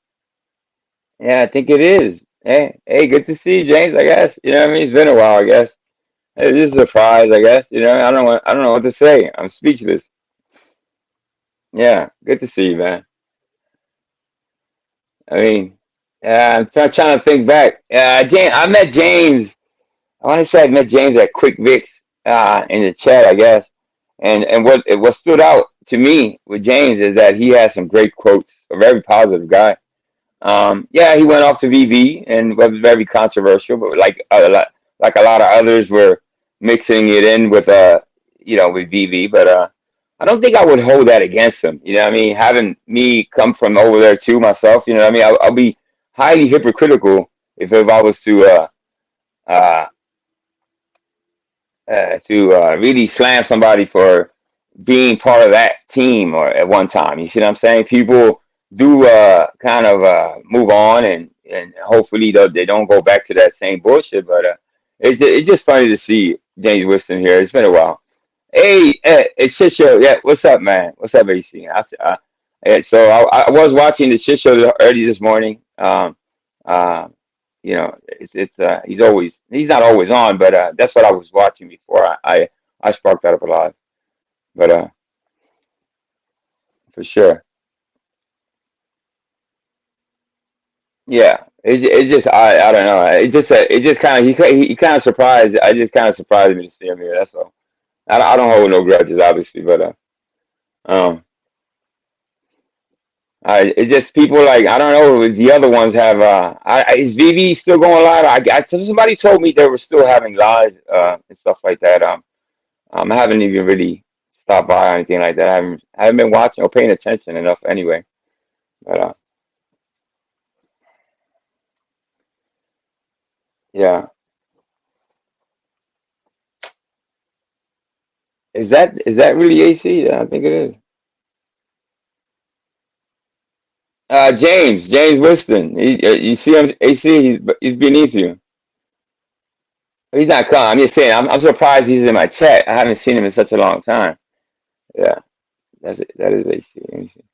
yeah, I think it is. Hey, good to see you, James. I guess you know what I mean. It's been a while, I guess. Hey, this is a surprise, I guess. You know, I don't know what to say. I'm speechless. Yeah, good to see you, man. I mean, I'm trying to think back. James, I met James. I want to say I met James at Quick Vicks in the chat, I guess. And what stood out to me with James is that he has some great quotes. A very positive guy. Yeah, he went off to VV and was very controversial, but like a lot of others were mixing it in with with VV. But I don't think I would hold that against him. You know what I mean? Having me come from over there too myself, you know what I mean? I'll be highly hypocritical if I was uh, to really slam somebody for being part of that team or at one time. You see what I'm saying? People do kind of move on and hopefully they don't go back to that same bullshit. But it's just funny to see James Winston here. It's been a while. Hey, it's shit show. Yeah, what's up, man? What's up, AC? Yeah, so I was watching the shit show early this morning. Uh, it's he's not always on, but that's what I was watching before I sparked that up a lot. But for sure, yeah, it's just I don't know. It just kind of he kind of surprised. I just kind of surprised me to see him here. That's all. I don't hold no grudges, obviously, but um. It's just people like I don't know. The other ones have. Is VV still going live? Somebody told me they were still having live and stuff like that. I haven't even really stopped by or anything like that. I haven't been watching or paying attention enough anyway. But yeah, is that really AC? Yeah, I think it is. James Winston. You see him? AC. He's beneath you. He's not calm. I'm just saying. I'm surprised he's in my chat. I haven't seen him in such a long time. Yeah, that's it. That is AC. Let me see.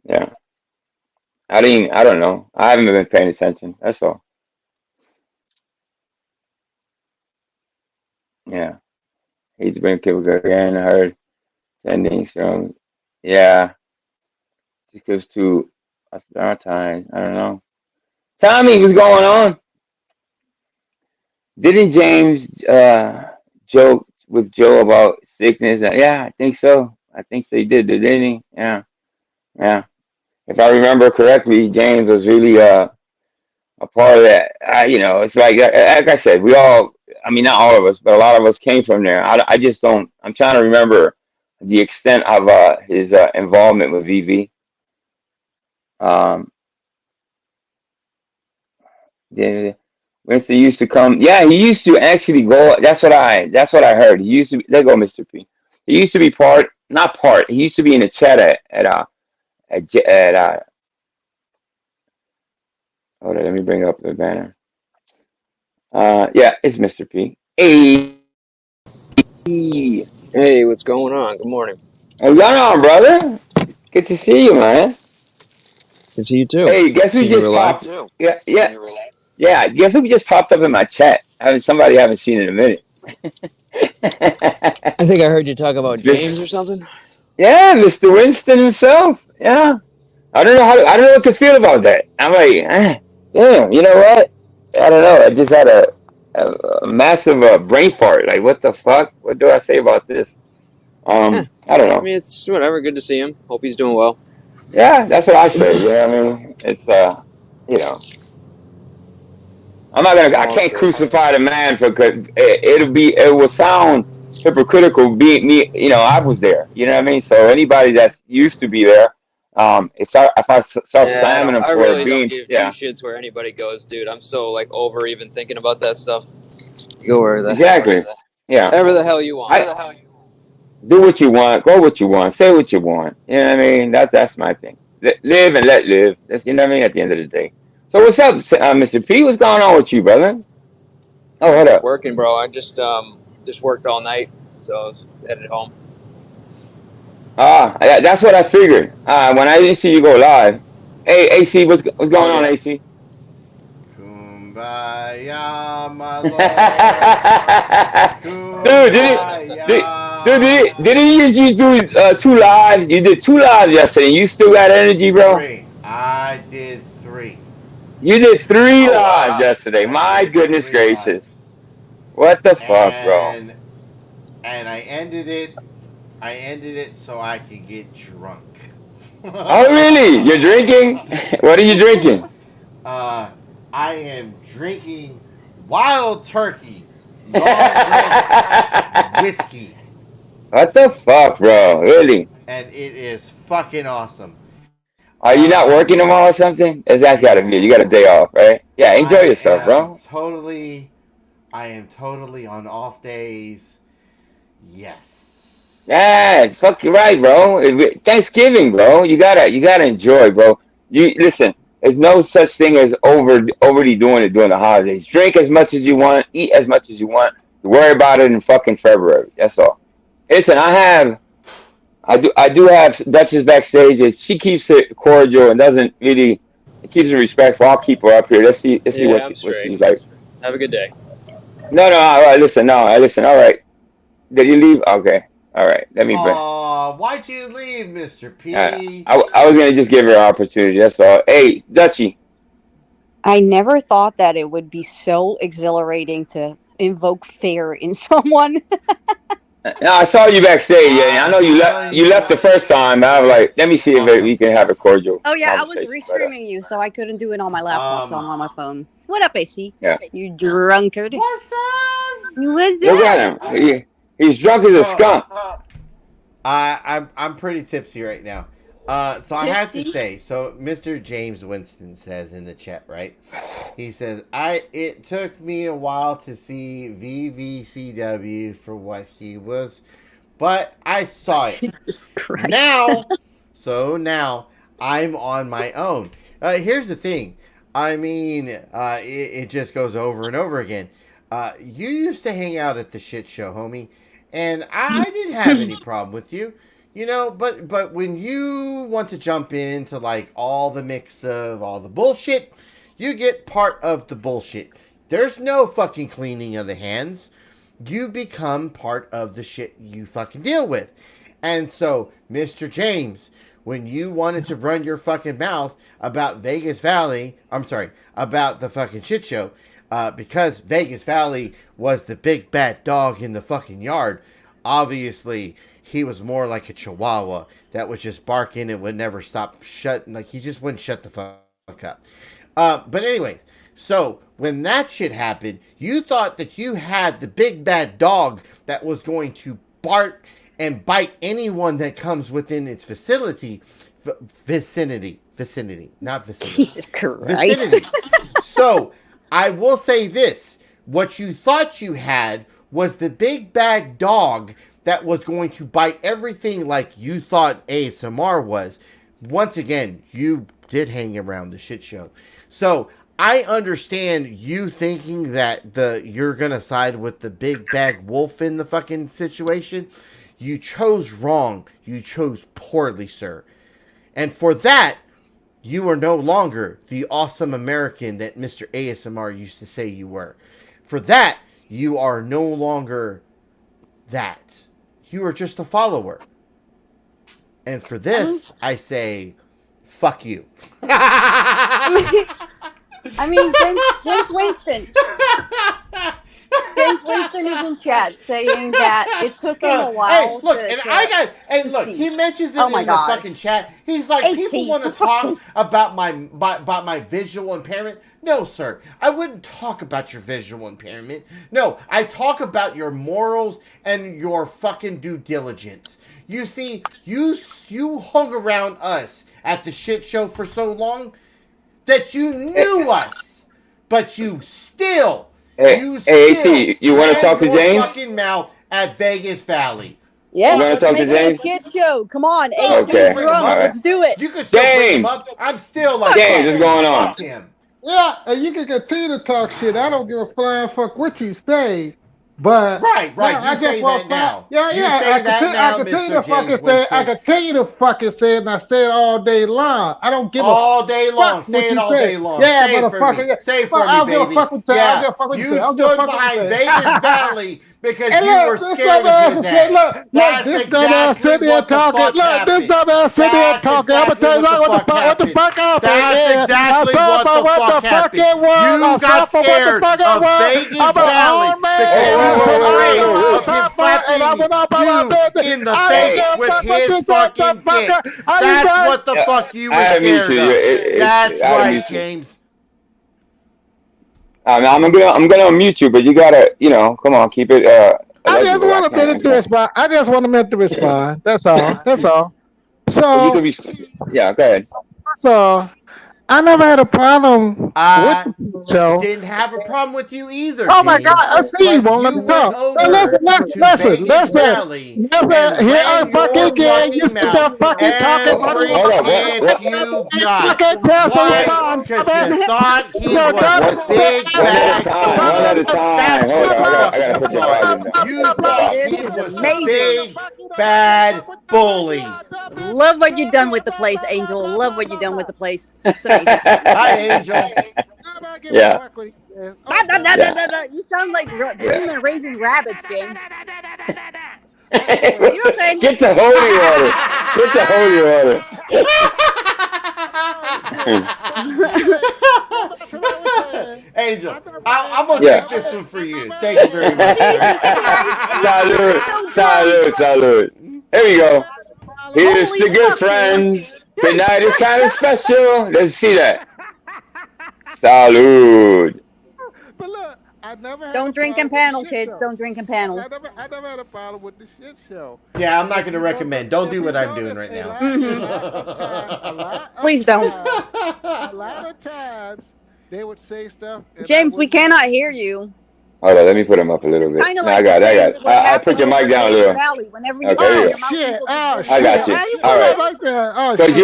Yeah. I don't know. I haven't been paying attention. That's all. Yeah. He's been people again. I heard sendings from. Yeah. It goes to our time. I don't know. Tommy, what's going on? Didn't James joke with Joe about sickness? Yeah, I think so. I think so. He didn't he? Yeah. Yeah. If I remember correctly, James was really a part of that. It's like I said, we all. I mean, not all of us, but a lot of us came from there. I just don't. I'm trying to remember the extent of his involvement with VV. Um, yeah, Winston used to come. Yeah, he used to actually go. That's what I heard. He used to. There go Mr. P. He used to be part, not part. He used to be in the chat at. Hold on, let me bring up the banner. Yeah, it's Mr. P. Hey, Hey, what's going on? Good morning. what's going on, brother? Good to see you, man. Good to see you too. Hey, guess who Seen you just were live. popped? Yeah, yeah, yeah. Guess who just popped up in my chat? Somebody I haven't seen in a minute. I think I heard you talk about This, James or something. yeah, Mr. Winston himself. Yeah. I don't know what to feel about that. I'm like, damn, you know what? I don't know. I just had a massive brain fart. Like, what the fuck? What do I say about this? Eh, I don't I know. mean, it's whatever. Good to see him. Hope he's doing well. Yeah, that's what I say. You know what I mean? It's you know, I All can't good. crucify the man for cause it will sound hypocritical being me. You know, I was there. You know what I mean? So anybody that's used to be there, if I start Yeah, slamming them I for really don't being, give two yeah, shits where anybody goes, dude. I'm so like over even thinking about that stuff. Go exactly, yeah. wherever the hell you want. I do what you want, go what you want, say what you want. You know what I mean? That's my thing. Live and let live. That's you know what I mean. At the end of the day. So what's up, Mr. P? What's going on with you, brother? Oh, I'm hold just up. working, bro. I just worked all night, so I was headed home. That's what I figured. When I didn't see you go live. Hey, AC, what's Oh going on, yeah. AC? Kumbaya, my lord. Dude, did he usually do 2 lives? You did 2 lives yesterday. You still got energy, bro? Three. I did three. You did three Oh lives wow. yesterday. I My did goodness 3 lives. gracious. What the fuck, bro? And I ended it. I ended it so I could get drunk. Oh, really? You're drinking? What are you drinking? I am drinking Wild Turkey Long Red Whiskey, What the fuck, bro? Really? and it is fucking awesome. Are you not working tomorrow or something? That's gotta be it. You got a day off, right? Yeah, enjoy I yourself, am bro. totally, I am totally on off days. Yeah, Yes. fuck you right, bro. Thanksgiving, bro. You gotta enjoy, bro. You listen. There's no such thing as overly doing it during the holidays. Drink as much as you want, eat as much as you want. You worry about it in fucking February. That's all. Listen, I do have Duchess backstage. And she keeps it cordial and doesn't really. It keeps it respectful. I'll keep her up here. Let's see Yeah, I'm what straight. she's like. Have a good day. No, no. All right, listen. No, listen. All right. Did you leave? Okay. All right. Let me bring. Aw, why'd you leave, Mr. Uh, P? I was gonna just give her an opportunity. That's all. Hey, Dutchy. I never thought that it would be so exhilarating to invoke fear in someone. No, I saw you backstage. Yeah, I I'm know you left. telling You left the you, first time. I was like, let me it's see if we awesome. can have a cordial Oh yeah, I was conversation. But restreaming you, so I couldn't do it on my laptop, so I'm Um, on my phone. What up, AC? yeah, You drunkard. what's up? What's look up? at him. He's drunk as a So, skunk. I'm pretty tipsy right now. So I have to Tipsy? say, so Mr. James Winston says in the chat, right? He says, it took me a while to see VVCW for what he was, but I saw it. Jesus Christ. Now I'm on my own. Here's the thing. I mean, it just goes over and over again. You used to hang out at the shit show, homie, and I didn't have any problem with you, you know. But when you want to jump into like all the mix of all the bullshit, you get part of the bullshit. There's no fucking cleaning of the hands. You become part of the shit you fucking deal with. And so, Mr. James, when you wanted to run your fucking mouth about Vegas Valley, I'm sorry, about the fucking shit show, because Vegas Valley was the big bad dog in the fucking yard, obviously he was more like a chihuahua that was just barking and would never stop shutting, like he just wouldn't shut the fuck up. But anyway, so when that shit happened, you thought that you had the big bad dog that was going to bark and bite anyone that comes within its vicinity, not vicinity. Jesus Christ. Vicinity. So, I will say this. What you thought you had was the big bad dog that was going to bite everything like you thought ASMR was. Once again, you did hang around the shit show. So, I understand you thinking that you're going to side with the big bad wolf in the fucking situation. You chose wrong. You chose poorly, sir. And for that, you are no longer the awesome American that Mr. ASMR used to say you were. For that, you are no longer that. You are just a follower. And for this, I say, fuck you. I mean, James Winston. James Winston is in chat saying that it took him a while. He mentions it in the fucking chat. He's like, AC, people want to talk about my visual impairment. No, sir. I wouldn't talk about your visual impairment. No, I talk about your morals and your fucking due diligence. You see, you hung around us at the shit show for so long that you knew us, but you still. Hey, AC, you want to talk to James? Fucking mouth at Vegas Valley. Yeah, let's make it a shit show. Come on, AC, okay. Let's do it. You can still bring him up. I'm still like, James, what's going on? Fuck him. Yeah, and you can continue to talk shit. I don't give a flying fuck what you say. But right, you say that now. Yeah, I continue to fucking say it. I continue to fucking say it, and I say it all day long. I don't give all day long. Say it all day long. Yeah, say motherfucker. Say it for me, baby. You stood behind Vegas Valley because you were scared of his ass. Look, this dumbass sitting here talking. Look, this dumbass sitting here talking. I'm gonna tell you what the fuck happened. That's exactly what the fuck happened. You got scared of Vegas Valley because you were afraid of him slapping you in the face with his fucking dick. That's what the fuck you were scared of. That's right, James. I'm gonna unmute you, but you gotta, come on, keep it. I just want a minute to respond. That's all. So, you could be, yeah, go ahead. So, I never had a problem with the show. Didn't have a problem with you either. Oh my God! I see you won't let me talk. Listen. Here I fucking get. You sit there fucking talking. You got. Because you thought he was a big bad. One at a time. Hold on. I gotta put your volume down. You thought he was a big bad bully. Love what you've done with the place, Angel. Love what you've done with the place. It's amazing. Hi, Angel. Yeah. You sound like raving rabbits, James. Get the holy water. Get the holy water. Angel, I'm going to take this one for you. Thank you very much. Salud. Here we go. Here's the good friends. Tonight is kind of special. Let's see that. Salud. But look, I never had Don't drink and panel, kids. Don't drink and panel. I never had a problem with the shit show. Yeah, I'm not going to recommend. Don't do what I'm doing right now. Please don't. A lot of times, they would say stuff. James, we cannot hear you. Hold on, let me put him up a little bit. I got it. I put your mic down a little. Okay, I got you. All right. Because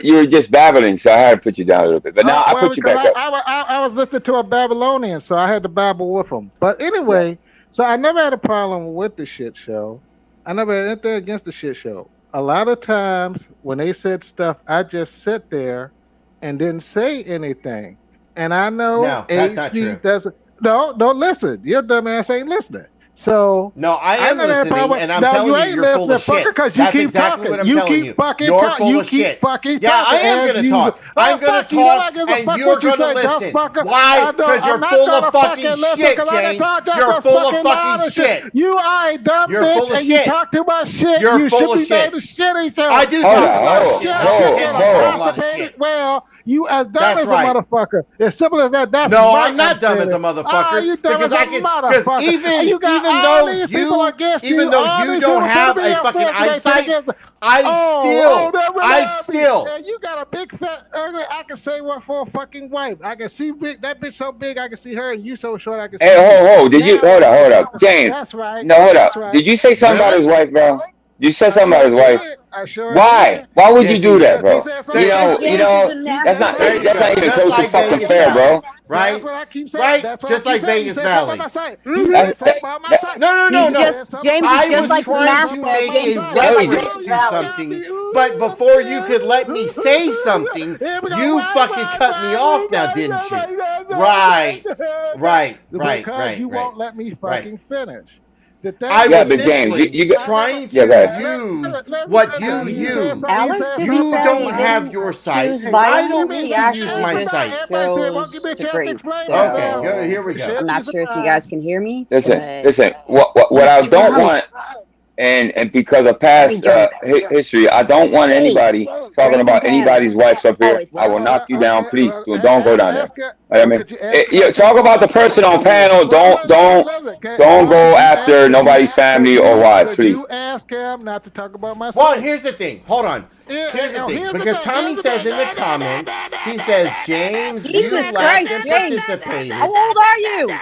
you were just babbling, so I had to put you down a little bit. But now I put you back up. I was listening to a Babylonian, so I had to babble with him. But anyway, so I never had a problem with the shit show. I never had anything against the shit show. A lot of times when they said stuff, I just sit there and didn't say anything. And I know AC doesn't. No, don't listen. Your dumb ass ain't listening. So no, I am listening, and I'm telling you, you're full of shit. That's exactly what I'm telling you. You're full of shit. Yeah, I am going to talk. I'm going to talk, and you're going to listen. Why? Because you're full of fucking shit, James. You're full of fucking shit. You are a dumb bitch, and you talk too much shit. You're full of shit. I do talk a lot of shit. I talk a lot of shit. Well, you as dumb as a motherfucker. As simple as that. That's no, I'm not dumb as a motherfucker. You dumb as a motherfucker. Because even though you don't have a fucking eyesight, I still. You got a big fat. I can say what for a fucking wife. I can see that bitch so big. I can see her, and you so short. I can see. Hey, did you hold up, James? That's right. No, hold up. Did you say something about his wife, bro? You said something about his wife. Why? Why would you do that, bro? You know, that's not even close to fucking fair, bro. right? That's what I keep saying. Right? That's what Just I like keep saying. Vegas You said Valley. something about my site. Mhm. You said something about my site. James I is just was like the trying to mascot. make James a is just like reference Vegas to Valley. something, but before you could let me say something, you fucking cut me off now, didn't you? Right. Because you won't let me fucking finish. The thing I Yeah, was but James, simply you got. trying Yeah, to go ahead. use what you use. Alex, to be You fair, don't he have didn't your site. choose I don't violence. need He to use actually my just site. chose to drink. Okay, here So we go. I'm not sure if you guys can hear me, Listen, but listen. What he's I don't drunk. want, and because of Very past drunk. history, I don't want Hey, anybody talking Breaking about Bad. anybody's wife up here. Always I will knock you down. Okay, Please well, don't go down there. ask it. I Well, mean, could you ask it? talk about the person on panel. Don't Well, go could you after nobody's family or wives, could please. you ask him not to talk about my Well, site? here's the thing. Hold on. Here's the thing. Here's the Because thing. Tommy Here's the says thing. in the comments, he says, James, Jesus you laughed Christ, and James. participated. How old are you? Because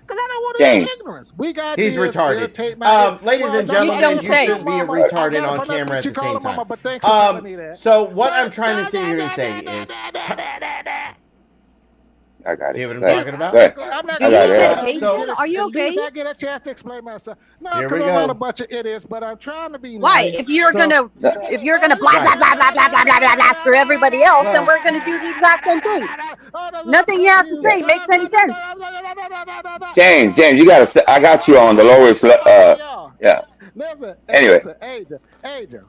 I don't want James. to ignorance. We got He's this retarded. irritate my Ladies and You gentlemen, don't you say. shouldn't be a mama. I retarded got on it, but that's camera what at you the call same her, mama, time. but thanks for telling me that. So what I'm trying to sit here and say is, I got it. see what I'm Go ahead. talking about? Go ahead. I'm not Do you got need it. medication? Are you At least okay? I get a chance to explain myself. No, Here because we I'm not go. a bunch of idiots, but I'm trying to be Why? nice. If you're So- gonna blah blah blah blah blah blah blah blah blah for everybody else, then we're gonna do the exact same thing. Nothing you have to say makes any sense. James, you got to. I got you on the lowest. Yeah. Listen, Anyway. Angel.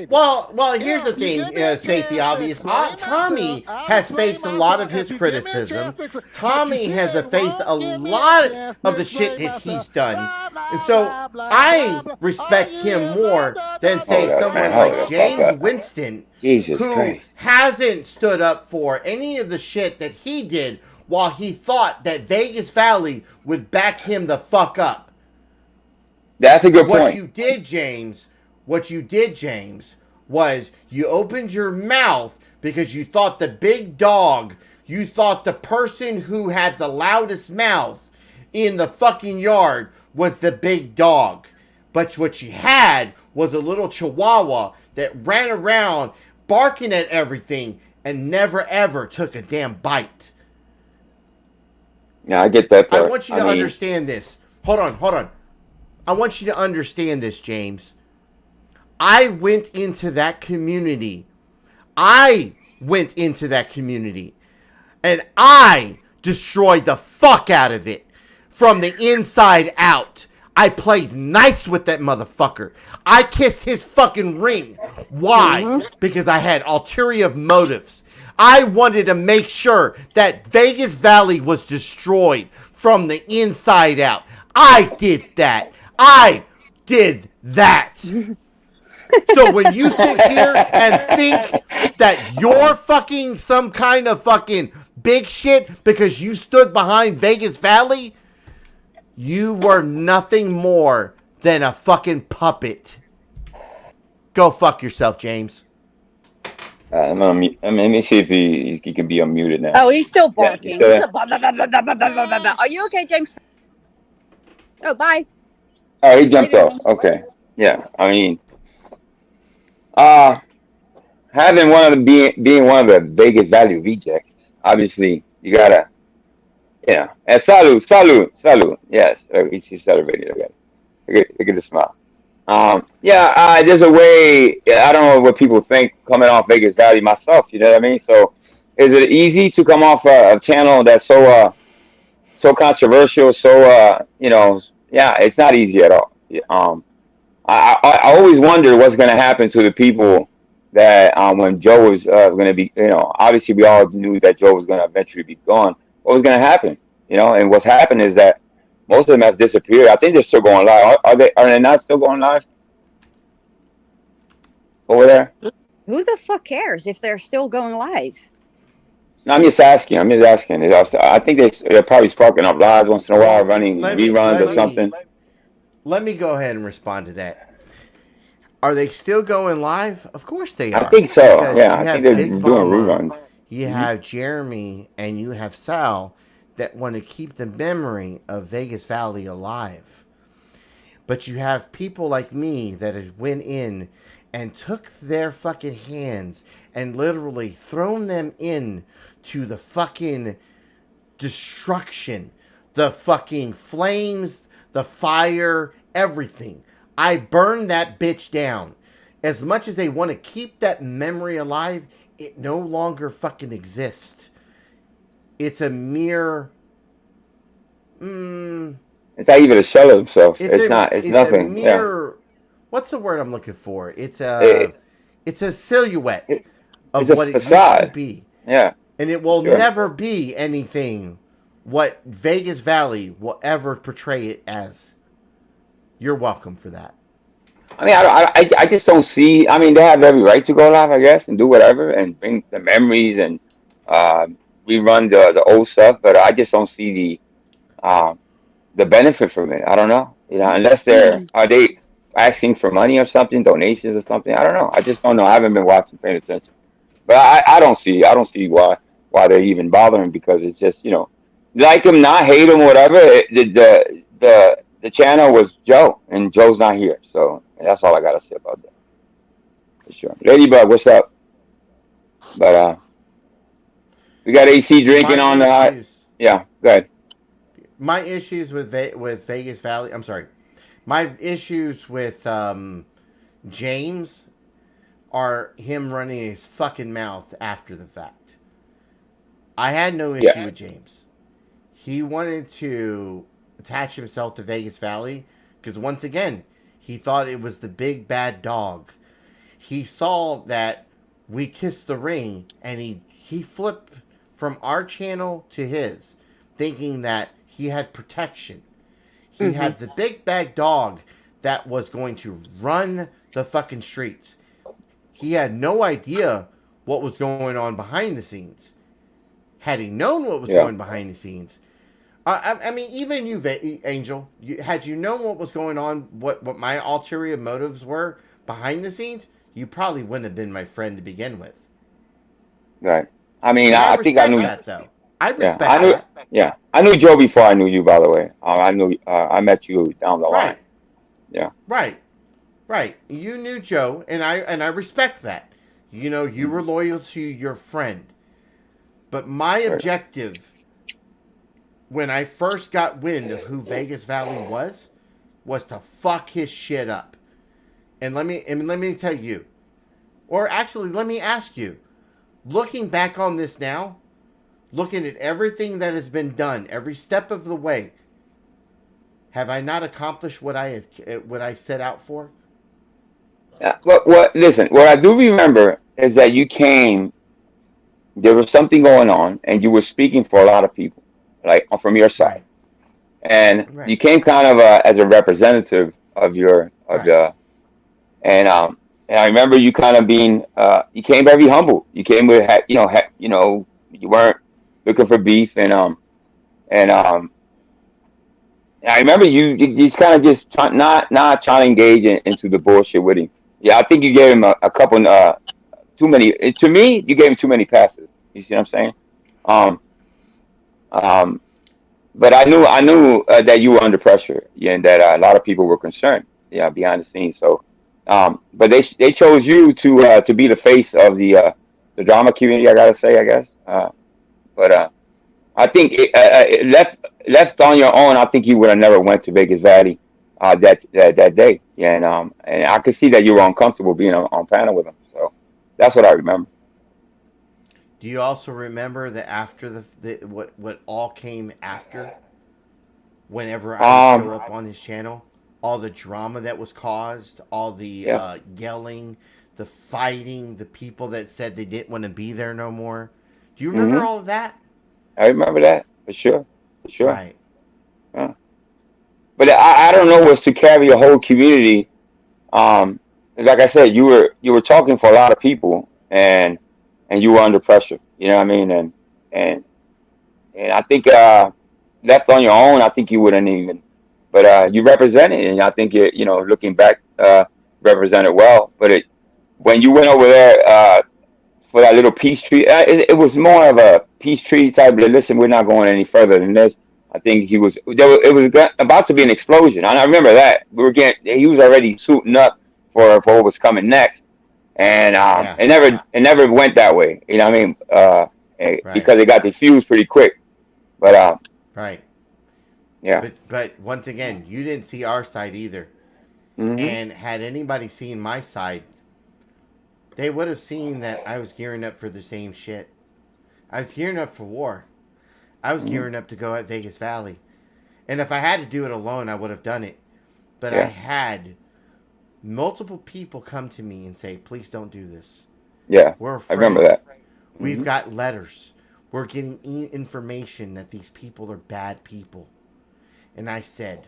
Well, here's the thing, state the obvious. Tommy has faced a lot of his criticism. Tommy has faced a lot of the shit that he's done. And so I respect him more than, say, someone like James Winston, who hasn't stood up for any of the shit that he did while he thought that Vegas Valley would back him the fuck up. That's a good point. What you did, James, was you opened your mouth because you thought the big dog, you thought the person who had the loudest mouth in the fucking yard was the big dog. But what you had was a little chihuahua that ran around barking at everything and never ever took a damn bite. Yeah, I get that part. I want you to understand this. Hold on. I want you to understand this, James. I went into that community. And I destroyed the fuck out of it from the inside out. I played nice with that motherfucker. I kissed his fucking ring. Why? Because I had ulterior motives. I wanted to make sure that Vegas Valley was destroyed from the inside out. I did that. So when you sit here and think that you're fucking some kind of fucking big shit because you stood behind Vegas Valley, you were nothing more than a fucking puppet. Go fuck yourself, James. Let me see if he can be unmuted now. Oh, he's still barking. Yeah, Are you okay, James? Oh, bye. Oh, he jumped off. Okay. Yeah. I mean, having one of the being one of the Vegas Valley rejects, obviously you gotta, and salute. Yes, he's celebrating. Okay. Look at the smile. There's a way. I don't know what people think coming off Vegas Valley myself. You know what I mean? So, is it easy to come off a channel that's so controversial? It's not easy at all. I always wonder what's going to happen to the people that when Joe was going to be. Obviously we all knew that Joe was going to eventually be gone. What was going to happen? And what's happened is that most of them have disappeared. I think they're still going live. Are they not still going live over there? Who the fuck cares if they're still going live? No, I'm just asking. I think they're probably sparking up lives once in a while, running reruns or something. Let me go ahead and respond to that. Are they still going live? Of course they are. I think so. Because I think they're doing reruns. You have Jeremy and you have Sal that want to keep the memory of Vegas Valley alive. But you have people like me that have went in and took their fucking hands and literally thrown them in to the fucking destruction, the fucking flames, the fire, everything. I burned that bitch down. As much as they want to keep that memory alive, it no longer fucking exists. It's a mere... it's not even a shell of itself. It's not. It's nothing. A mere, what's the word I'm looking for? It's a silhouette of what it used to be. Yeah. And it will never be anything what Vegas Valley will ever portray it as. You're welcome for that. I mean, I just don't see. I mean, they have every right to go live, I guess, and do whatever and bring the memories and rerun the old stuff. But I just don't see the benefit from it. I don't know. Unless are they asking for money or something, donations or something? I don't know. I just don't know. I haven't been watching, paying attention. But I don't see why they're even bothering, because it's just, like him, not hate him, whatever. The channel was Joe, and Joe's not here, so that's all I gotta say about that. For sure. Ladybug, what's up? But we got AC drinking on the. Yeah, go ahead. My issues with Vegas Valley. I'm sorry. My issues with James are him running his fucking mouth after the fact. I had no issue with James. He wanted to attach himself to Vegas Valley because, once again, he thought it was the big bad dog. He saw that we kissed the ring, and he flipped from our channel to his, thinking that he had protection. He had the big bad dog that was going to run the fucking streets. He had no idea what was going on behind the scenes. Had he known what was going behind the scenes, I mean, even you, Angel, had you known what was going on, what my ulterior motives were behind the scenes, you probably wouldn't have been my friend to begin with. Right. I mean, I think I knew that, though. I respect that. Yeah, I knew Joe before I knew you. By the way, I met you down the line. Yeah. Right. You knew Joe, and I respect that. You were loyal to your friend. But my objective, when I first got wind of who Vegas Valley was to fuck his shit up. And let me tell you, or actually, let me ask you, looking back on this now, looking at everything that has been done, every step of the way, have I not accomplished what I set out for? Listen, what I do remember is that you came. There was something going on, and you were speaking for a lot of people, like from your side, and you came kind of as a representative of the, and I remember you kind of being, you came very humble. You came with, you weren't looking for beef, and I remember you just kind of just not trying to engage into the bullshit with him. Yeah, I think you gave him a couple. Too many. To me, you gave him too many passes. You see what I'm saying? But I knew that you were under pressure, and that a lot of people were concerned, behind the scenes. So, but they chose you to be the face of the drama community. I gotta say, I guess. But I think left on your own, I think you would have never went to Vegas Valley that day. Yeah, and I could see that you were uncomfortable being on panel with him. So that's what I remember. Do you also remember that after what all came after? Whenever I would show up on his channel, all the drama that was caused, all the yelling, the fighting, the people that said they didn't want to be there no more. Do you remember all of that? I remember that for sure. Right. Yeah. But I don't know what's to carry a whole community. Like I said, you were talking for a lot of people, and you were under pressure. You know what I mean? And I think left on your own, I think you wouldn't even. But you represented, and I think looking back, represented well. But when you went over there for that little peace treaty, it was more of a peace treaty type. But listen, we're not going any further than this. I think it was about to be an explosion. I remember that he was already suiting up for what was coming next. and Yeah. it never went that way. You know what I mean? Right. Because it got diffused pretty quick. But Right. yeah. But once again, you didn't see our side either. Hmm. And had anybody seen my side, they would have seen that I was gearing up for the same shit. I was gearing up for war. I was gearing up to go at Vegas Valley. And if I had to do it alone, I would have done it. But I Yeah. had multiple people come to me and say, please don't do this. Yeah. We're I remember afraid. that. We've Hmm. got letters. We're getting information that these people are bad people. And I said,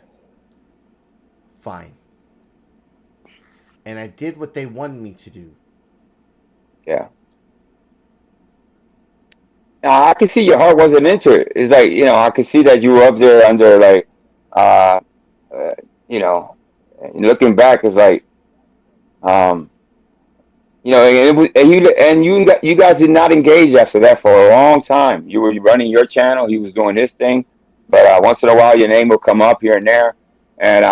fine. And I did what they wanted me to do. Yeah. Now, I can see your heart wasn't into it. It's like, I can see that you were up there under like, uh, uh you know, and looking back, it's like, um, and it was, you guys did not engage after that for a long time. You were running your channel. He was doing his thing, but once in a while, your name will come up here and there, and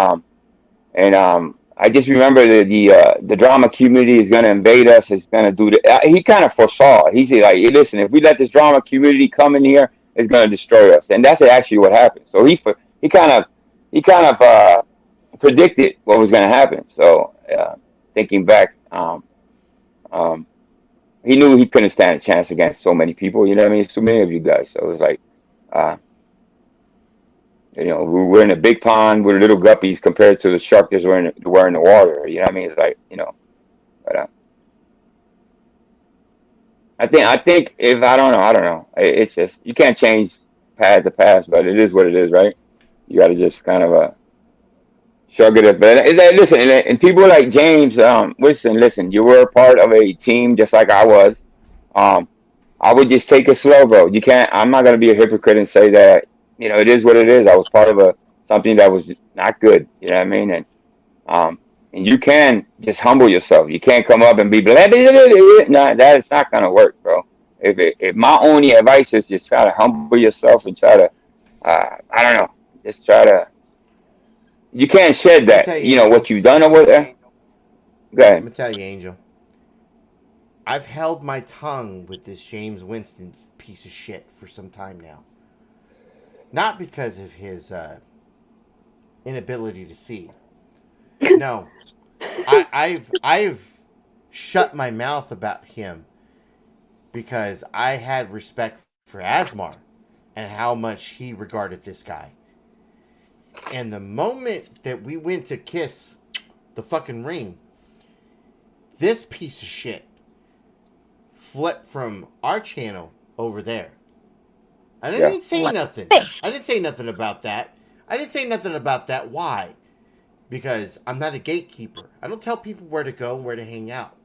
I just remember the drama community is going to invade us. It's going to do the. He kind of foresaw. He said, like, hey, listen, if we let this drama community come in here, it's going to destroy us, and that's actually what happened. So he kind of he kind of predicted what was going to happen. So thinking back, um, he knew he couldn't stand a chance against so many people. You know what I mean? So many of you guys. So it was like, uh, we're in a big pond. We're little guppies compared to the shark that were in the water. You know what I mean? It's like, but I think if I don't know. It's just you can't change past the past, but it is what it is, right? You got to just kind of shrug it up. But listen, and people like James, listen. You were a part of a team just like I was. Um, I would just take it slow, bro. You can't. I'm not gonna be a hypocrite and say that it is what it is. I was part of something that was not good. You know what I mean? Um, and you can just humble yourself. You can't come up and be blah, blah, blah, blah, blah. No, that is not gonna work, bro. If my only advice is just try to humble yourself and try to, I don't know, just try to. You can't shed Let me that. tell you, Angel. What you've done over there. Go Let ahead. me tell you, Angel. I've held my tongue with this James Winston piece of shit for some time now. Not because of his inability to see. No, I've shut my mouth about him because I had respect for Asmar and how much he regarded this guy. And the moment that we went to kiss the fucking ring, this piece of shit flipped from our channel over there. I didn't say nothing. I didn't say nothing about that. I didn't say nothing about that. Why? Because I'm not a gatekeeper. I don't tell people where to go and where to hang out.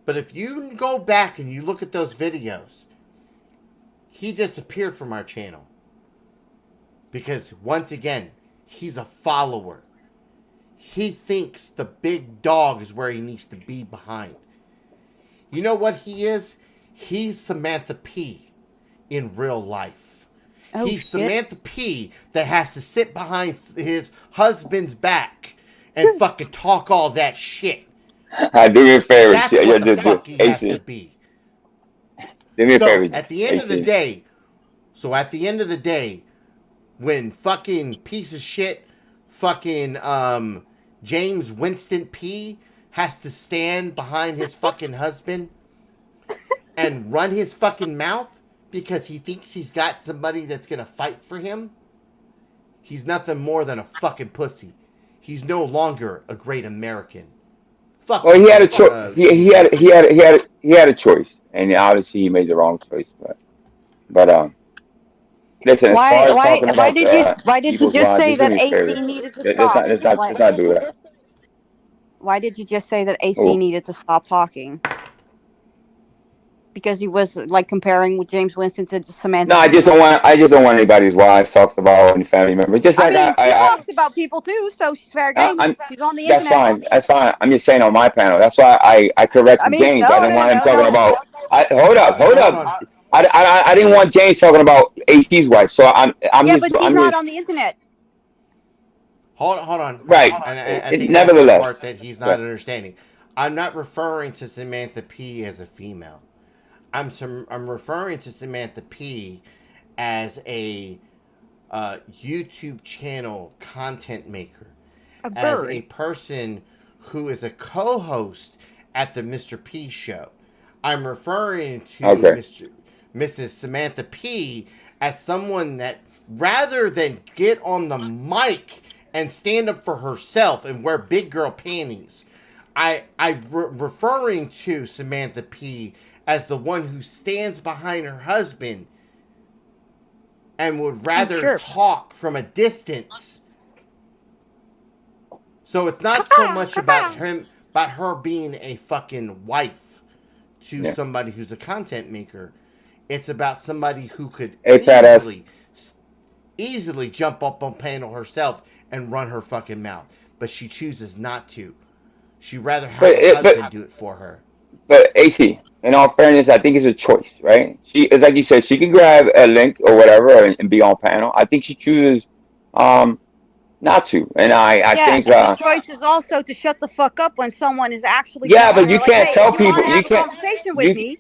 But if you go back and you look at those videos, he disappeared from our channel. Because, once again, he's a follower. He thinks the big dog is where he needs to be behind. You know what he is? He's Samantha P. in real life. He's shit. Samantha P. that has to sit behind his husband's back and fucking talk all that shit. Do me a favor. That's what the fuck he has to be. Do me a favor. At the end of the day, when fucking piece of shit, fucking James Winston P. has to stand behind his fucking husband and run his fucking mouth because he thinks he's got somebody that's gonna fight for him, he's nothing more than a fucking pussy. He's no longer a great American. Fuck. Well, he had a choice. He had a choice, and obviously he made the wrong choice. But listen. Why did you just say that AC needed to stop? Let's not do that. Why did you just say that AC needed to stop talking? Because he was like comparing with James Winston to Samantha. No, I just don't want anybody's wives talked about any family member. Just like she talks about people too, so she's fair game. She's on the internet. That's fine. I'm just saying on my panel. That's why I corrected James. I didn't want him talking about. Hold up. I didn't want James talking about AC's wife. So I'm. Yeah, but she's not on the internet. Hold on. Right. And I think nevertheless, that's the part that he's not understanding. I'm not referring to Samantha P as a female. I'm referring to Samantha P as a YouTube channel content maker, as a person who is a co-host at the Mr. P show. I'm referring to Mrs. Samantha P as someone that, rather than get on the mic and stand up for herself and wear big girl panties, I'm referring to Samantha P as the one who stands behind her husband and would rather talk from a distance. So it's not so much about her being a fucking wife to somebody who's a content maker. It's about somebody who could easily jump up on panel herself and run her fucking mouth. But she chooses not to. She'd rather have her husband do it for her. But AC, in all fairness, I think it's a choice, right? It's like you said, she can grab a link or whatever and be on panel. I think she chooses not to, and I think the choice is also to shut the fuck up when someone is actually. But you can't tell people. You can't.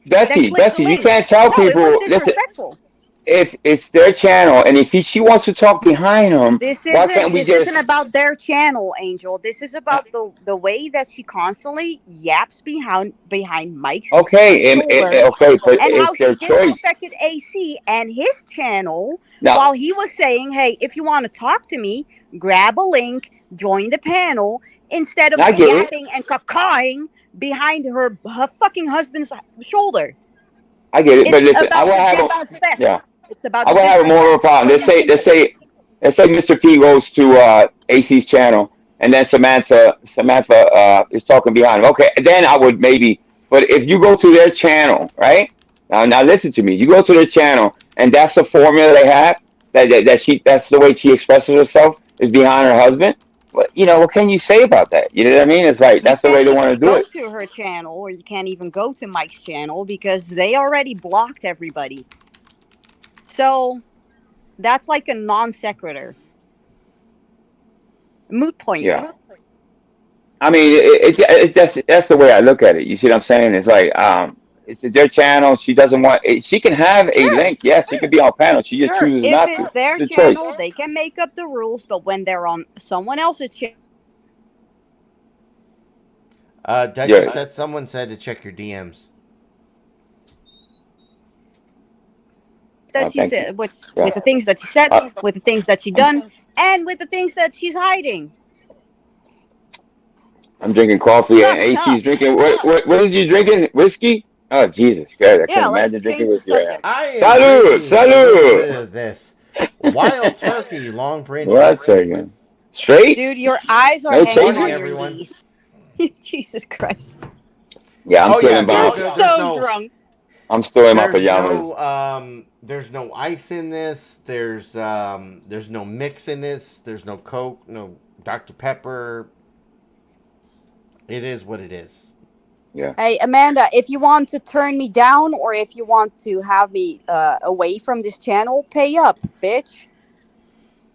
Betsy, you can't tell people. Listen, if it's their channel, and if she wants to talk behind them, this isn't about their channel, Angel. This is about the way that she constantly yaps behind Mike's okay, and but how it's their she choice. disrespected AC and his channel while he was saying, "Hey, if you want to talk to me, grab a link, join the panel," instead of yapping and cawing behind her fucking husband's shoulder. I get it, but listen, I will have It's about. I would have more of a problem. Let's say Mr. P goes to AC's channel, and then Samantha is talking behind him. Okay, then I would maybe. But if you go to their channel, right? Now listen to me. You go to their channel, and that's the formula they have. That's the way she expresses herself is behind her husband. But what can you say about that? You know what I mean? It's like that's the way they want to do it. Go to her channel, or you can't even go to Mike's channel because they already blocked everybody. So that's like a non sequitur. Moot point. Yeah. I mean, that's the way I look at it. You see what I'm saying? It's like it's their channel. She doesn't want. She can have a link. Yes, she can be on panel. She just chooses not to. If it's their channel, they can make up the rules. But when they're on someone else's channel, said someone said to check your DMs. That she said, with the things that she said, with the things that she done, and with the things that she's hiding. I'm drinking coffee, and AC's drinking. What is you drinking? Whiskey? Oh Jesus Christ! I can't imagine drinking whiskey. Salud! This wild turkey, long range. What's again? Straight? Dude, your eyes are hanging on your knees. Jesus Christ! Yeah, I'm still in drunk. I'm still in my pajamas. There's no ice in this. There's no mix in this. There's no Coke, no Dr. Pepper. It is what it is. Yeah. Hey, Amanda, if you want to turn me down or if you want to have me away from this channel, pay up, bitch.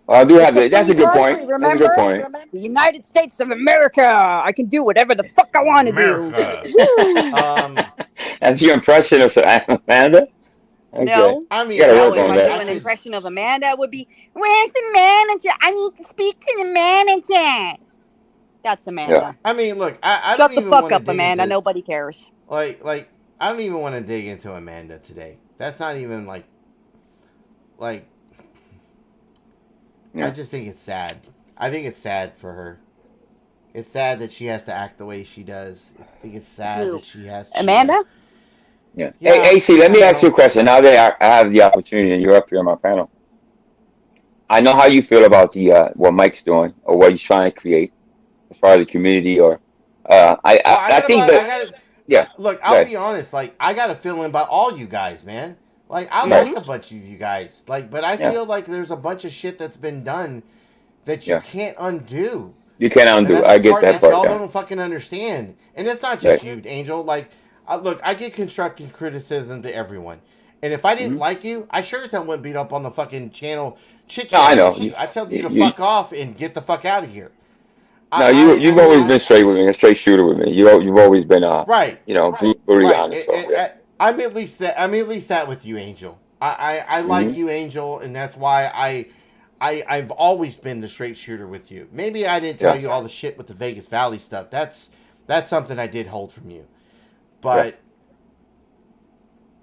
I do have that. That's a good point. Remember, that's a good point. The United States of America. I can do whatever the fuck I want to do. That's your impression of Amanda? Okay. No. I mean, if I do an impression of Amanda, it would be, "Where's the manager? I need to speak to the manager." That's Amanda. Yeah. I mean, look, I shut don't the even fuck up, Amanda. Nobody cares. Like, I don't even want to dig into Amanda today. That's not even like. Yeah. I just think it's sad. I think it's sad for her. It's sad that she has to act the way she does. I think it's sad that she has to. Amanda? Yeah. Hey, AC, let me ask you a question. Now that I have the opportunity and you're up here on my panel, I know how you feel about the what Mike's doing or what he's trying to create as far as the community or I think that look, I'll be honest, like I got a feeling about all you guys, man. Like I like a bunch of you guys. Like, but I feel like there's a bunch of shit that's been done that you can't undo. You can't undo. I get that part. Y'all don't fucking understand. And it's not just you, Angel. Like look, I get constructive criticism to everyone. And if I didn't like you, I sure as hell wouldn't beat up on the fucking channel chit chat. No, I know. I tell you to fuck off and get the fuck out of here. No, you've always been straight with me, a straight shooter with me. You've always been right, brutally honest. So, yeah. I'm at least that with you, Angel. I like you, Angel, and that's why I've always been the straight shooter with you. Maybe I didn't tell you all the shit with the Vegas Valley stuff. That's something I did hold from you. But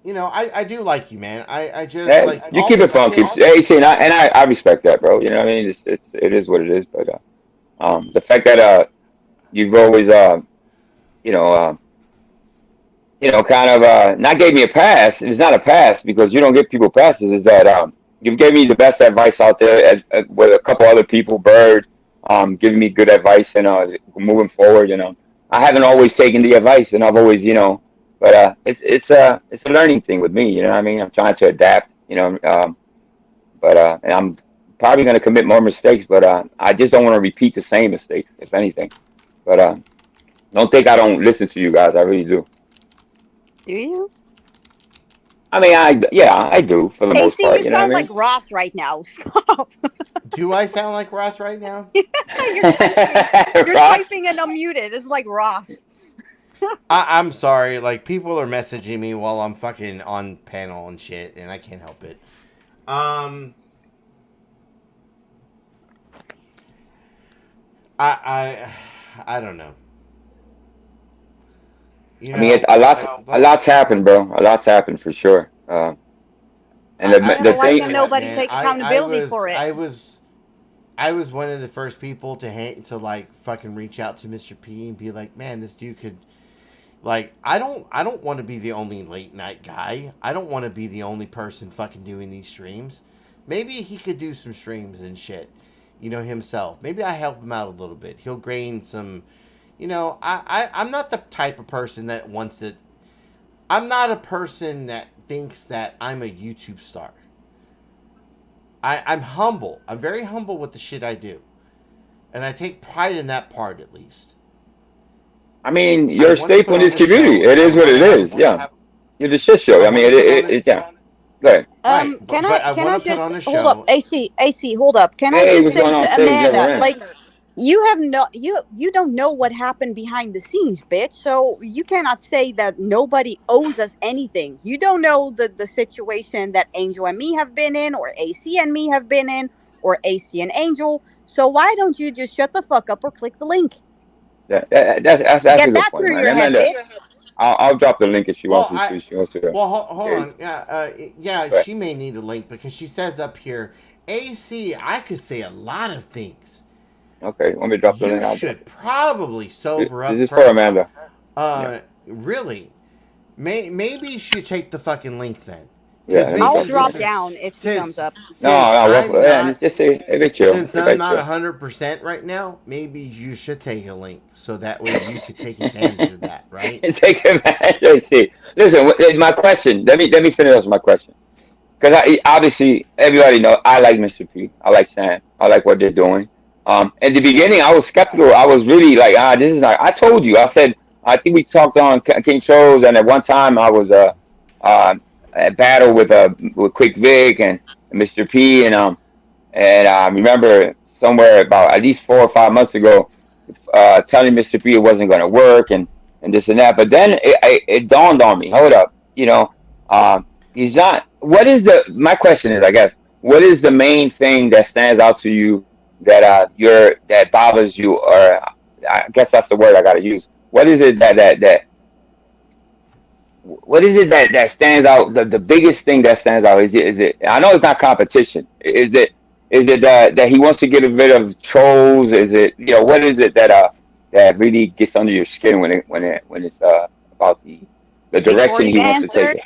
I do like you, man. I just like you keep it funky. Hey, see, and I respect that, bro. You know what I mean? It is what it is. But the fact that you've always kind of not gave me a pass. It's not a pass because you don't give people passes. Is that you gave me the best advice out there with a couple other people, Bird, giving me good advice and moving forward. I haven't always taken the advice, and I've always, but it's a learning thing with me. You know what I mean? I'm trying to adapt. And I'm probably going to commit more mistakes, but I just don't want to repeat the same mistakes, if anything. But don't think I don't listen to you guys. I really do. Do you? I mean, I do for the most part. You sound like Ross right now. Stop. Do I sound like Ross right now? You're typing and unmuted. It's like Ross. I'm sorry. Like, people are messaging me while I'm fucking on panel and shit, and I can't help it. I don't know. I mean, a lot's happened, bro. A lot's happened for sure. And the thing, nobody take accountability for it. I was one of the first people to like fucking reach out to Mr. P and be like, man, this dude could, like, I don't want to be the only late night guy. I don't want to be the only person fucking doing these streams. Maybe he could do some streams and shit, himself. Maybe I help him out a little bit. He'll gain some. I'm not the type of person that wants it. I'm not a person that thinks that I'm a YouTube star. I'm humble. I'm very humble with the shit I do. And I take pride in that part, at least. I mean, you're a staple in this community. It is what it is. Yeah. You're the shit show. I mean, yeah. Go ahead. Can I just hold up? AC, hold up. Can I just say to Amanda, like, you don't know what happened behind the scenes, bitch. So you cannot say that nobody owes us anything. You don't know the situation that Angel and me have been in, or AC and me have been in, or AC and Angel. So why don't you just shut the fuck up or click the link? That's Get that point, through your head, bitch. I'll drop the link if she wants to. Well, hold on. Yeah, she may need a link because she says up here, AC, I could say a lot of things. Okay, let me drop the link. You should probably sober up. This is for Amanda. Really? Maybe you should take the fucking link then. Yeah, I'll drop down if she comes up. Just say Since I'm not 100% right now, maybe you should take a link so that way you could take advantage of that, right? Take advantage. I see. Listen, my question. Let me finish with my question. Because obviously everybody knows I like Mr. P. I like Sam. I like what they're doing. In the beginning, I was skeptical. I was really like, this is not. I told you. I said, I think we talked on King shows, and at one time I was at battle with Quick Vic and Mr. P, and I remember somewhere about at least 4 or 5 months ago, telling Mr. P it wasn't going to work and this and that. But then it dawned on me. Hold up, he's not. What is my question is, I guess, what is the main thing that stands out to you? That bothers you, or I guess that's the word I gotta use. What is it what is it that stands out? The biggest thing that stands out is it? I know it's not competition. Is it that he wants to get rid of trolls? Is it what is it that really gets under your skin when it's about the direction he wants to take it?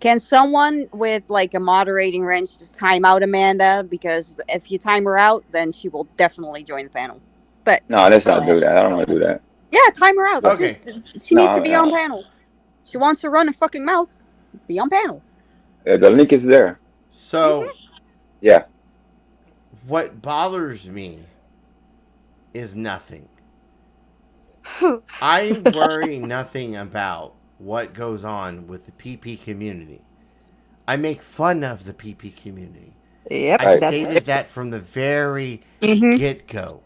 Can someone with like a moderating wrench just time out Amanda? Because if you time her out, then she will definitely join the panel. But no, let's not do that. I don't want to do that. Yeah, time her out. Okay. She needs to be on panel. She wants to run a fucking mouth. Be on panel. The link is there. So, yeah. What bothers me is nothing. I worry nothing about what goes on with the PP community. I make fun of the PP community. Yep, I stated that from the very get-go.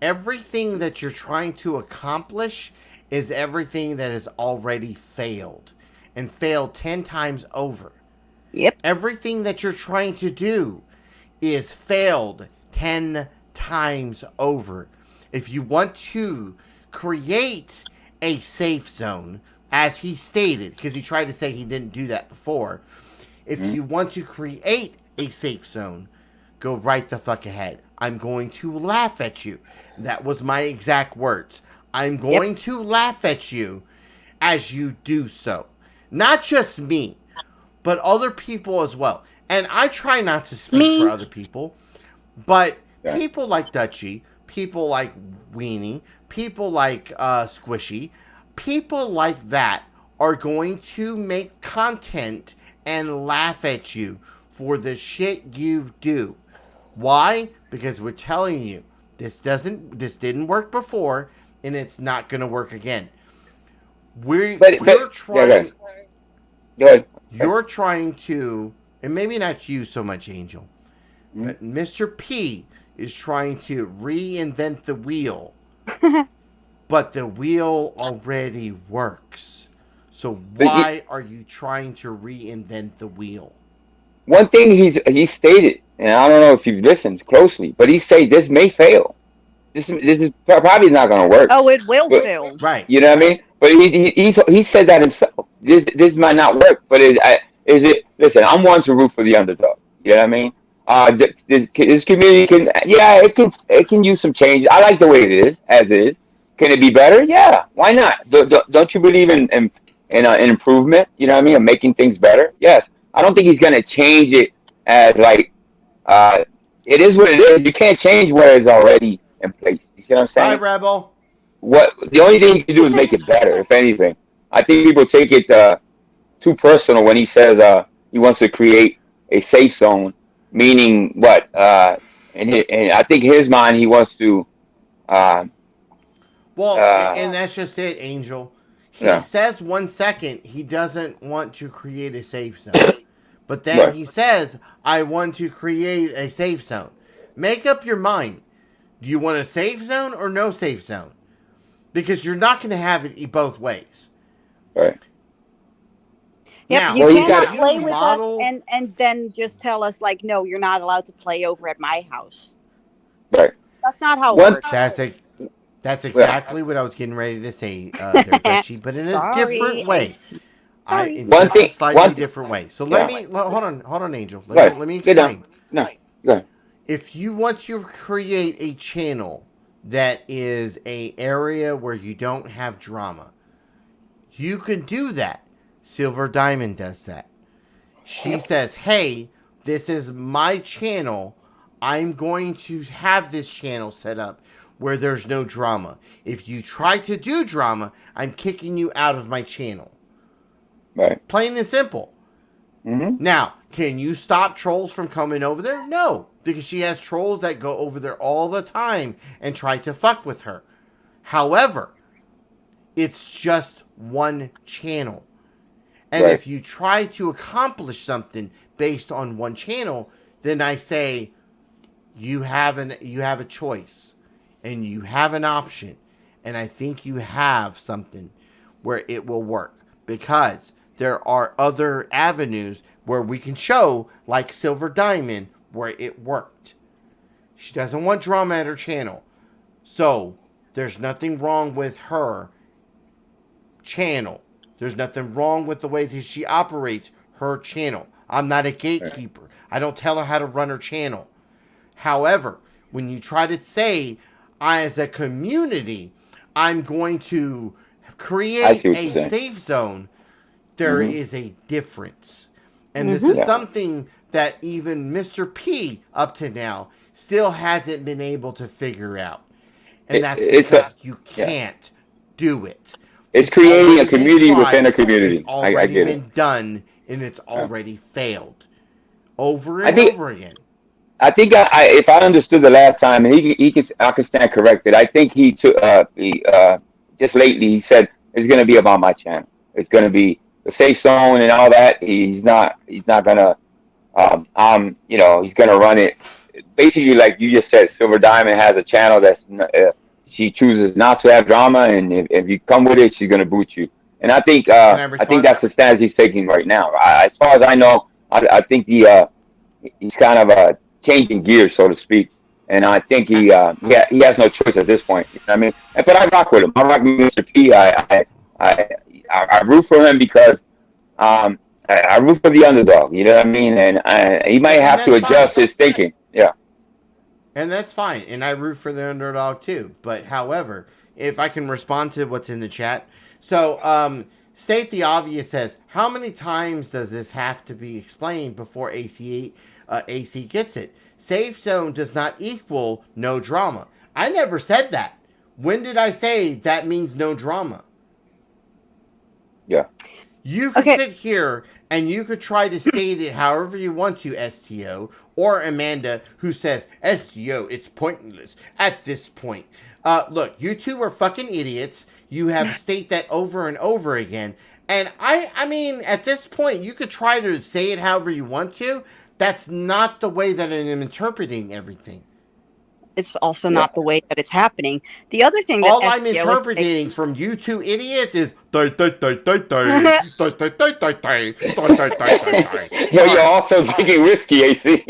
everything that you're trying to accomplish is everything that has already failed and failed 10 times over. Yep. Everything that you're trying to do is failed 10 times over. If you want to create a safe zone, as he stated, because he tried to say he didn't do that before, if you want to create a safe zone, go right the fuck ahead. I'm going to laugh at you. That was my exact words. I'm going to laugh at you as you do so. Not just me, but other people as well. And I try not to speak for other people, but people like Dutchie, people like Weenie, people like Squishy, people like that are going to make content and laugh at you for the shit you do. Why? Because we're telling you this didn't work before, and it's not going to work again. We're trying. Go ahead. You're trying to, and maybe not you so much, Angel, but Mr. P is trying to reinvent the wheel, but the wheel already works. So why are you trying to reinvent the wheel? One thing he stated, and I don't know if you've listened closely, but he said this may fail. This is probably not going to work. Oh, it will fail. Right. You know what I mean? But he said that himself. This might not work, but is it? Listen, I'm one to root for the underdog. You know what I mean? This community it can use some changes. I like the way it is as is. Can it be better? Yeah, why not? Don't you believe in improvement? You know what I mean? Of making things better? Yes. I don't think he's going to change it as like it is what it is. You can't change what is already in place. You see what I'm saying? Hi, Rebel. The only thing you can do is make it better, if anything. I think people take it too personal when he says he wants to create a safe zone, meaning what? And I think in his mind he wants to. And that's just it, Angel. He says 1 second he doesn't want to create a safe zone. But then he says, I want to create a safe zone. Make up your mind. Do you want a safe zone or no safe zone? Because you're not going to have it both ways. Right. Yep, now, you cannot play with us and then just tell us, like, no, you're not allowed to play over at my house. Right. That's not how it works. That's exactly what I was getting ready to say, Dutchie, but in a different way. A slightly different way. So hold on, Angel. Let me explain. No, go ahead. If you want to create a channel that is a area where you don't have drama, you can do that. Silver Diamond does that. She says, hey, this is my channel. I'm going to have this channel set up where there's no drama. If you try to do drama, I'm kicking you out of my channel. Right. Plain and simple. Mm-hmm. Now, can you stop trolls from coming over there? No, because she has trolls that go over there all the time and try to fuck with her. However, it's just one channel. And if you try to accomplish something based on one channel, then I say you have a choice and you have an option. And I think you have something where it will work, because there are other avenues where we can show, like Silver Diamond, where it worked. She doesn't want drama at her channel. So there's nothing wrong with her channel. There's nothing wrong with the way that she operates her channel. I'm not a gatekeeper. I don't tell her how to run her channel. However, when you try to say, as a community, I'm going to create a safe zone, there is a difference. And this is something that even Mr. P, up to now, still hasn't been able to figure out. And that's because you can't do it. It's creating a community within a community. It's already been done, and it's already failed. Over and over again. I think if I understood the last time, and I can stand corrected. I think he took just lately he said it's going to be about my channel. It's going to be the safe zone and all that. He's not gonna he's gonna run it basically, like you just said, Silver Diamond has a channel that's she chooses not to have drama, and if you come with it, she's gonna boot you. And Can I I think respond? that's the stance he's taking right now. As far as I know, I think he's kind of changing gears, so to speak. And I think he has no choice at this point. You know what I mean, but I rock with him. I rock with Mr. P. I, I root for him because I root for the underdog. You know what I mean? And he might And have to that's fine. adjust his thinking. Yeah. And that's fine. And I root for the underdog too. But however, if I can respond to what's in the chat. So, State the Obvious says, how many times does this have to be explained before AC gets it? Safe zone does not equal no drama. I never said that. When did I say that means no drama? Yeah. You could sit here and you could try to state it however you want to, STO, or Amanda, who says, STO, it's pointless at this point. Look, you two are fucking idiots. You have state that over and over again. And I mean, at this point, you could try to say it however you want to. That's not the way that I'm interpreting everything. It's also not the way that it's happening. The other thing that all I'm interpreting from you two idiots is Yo, you're also drinking whiskey, AC.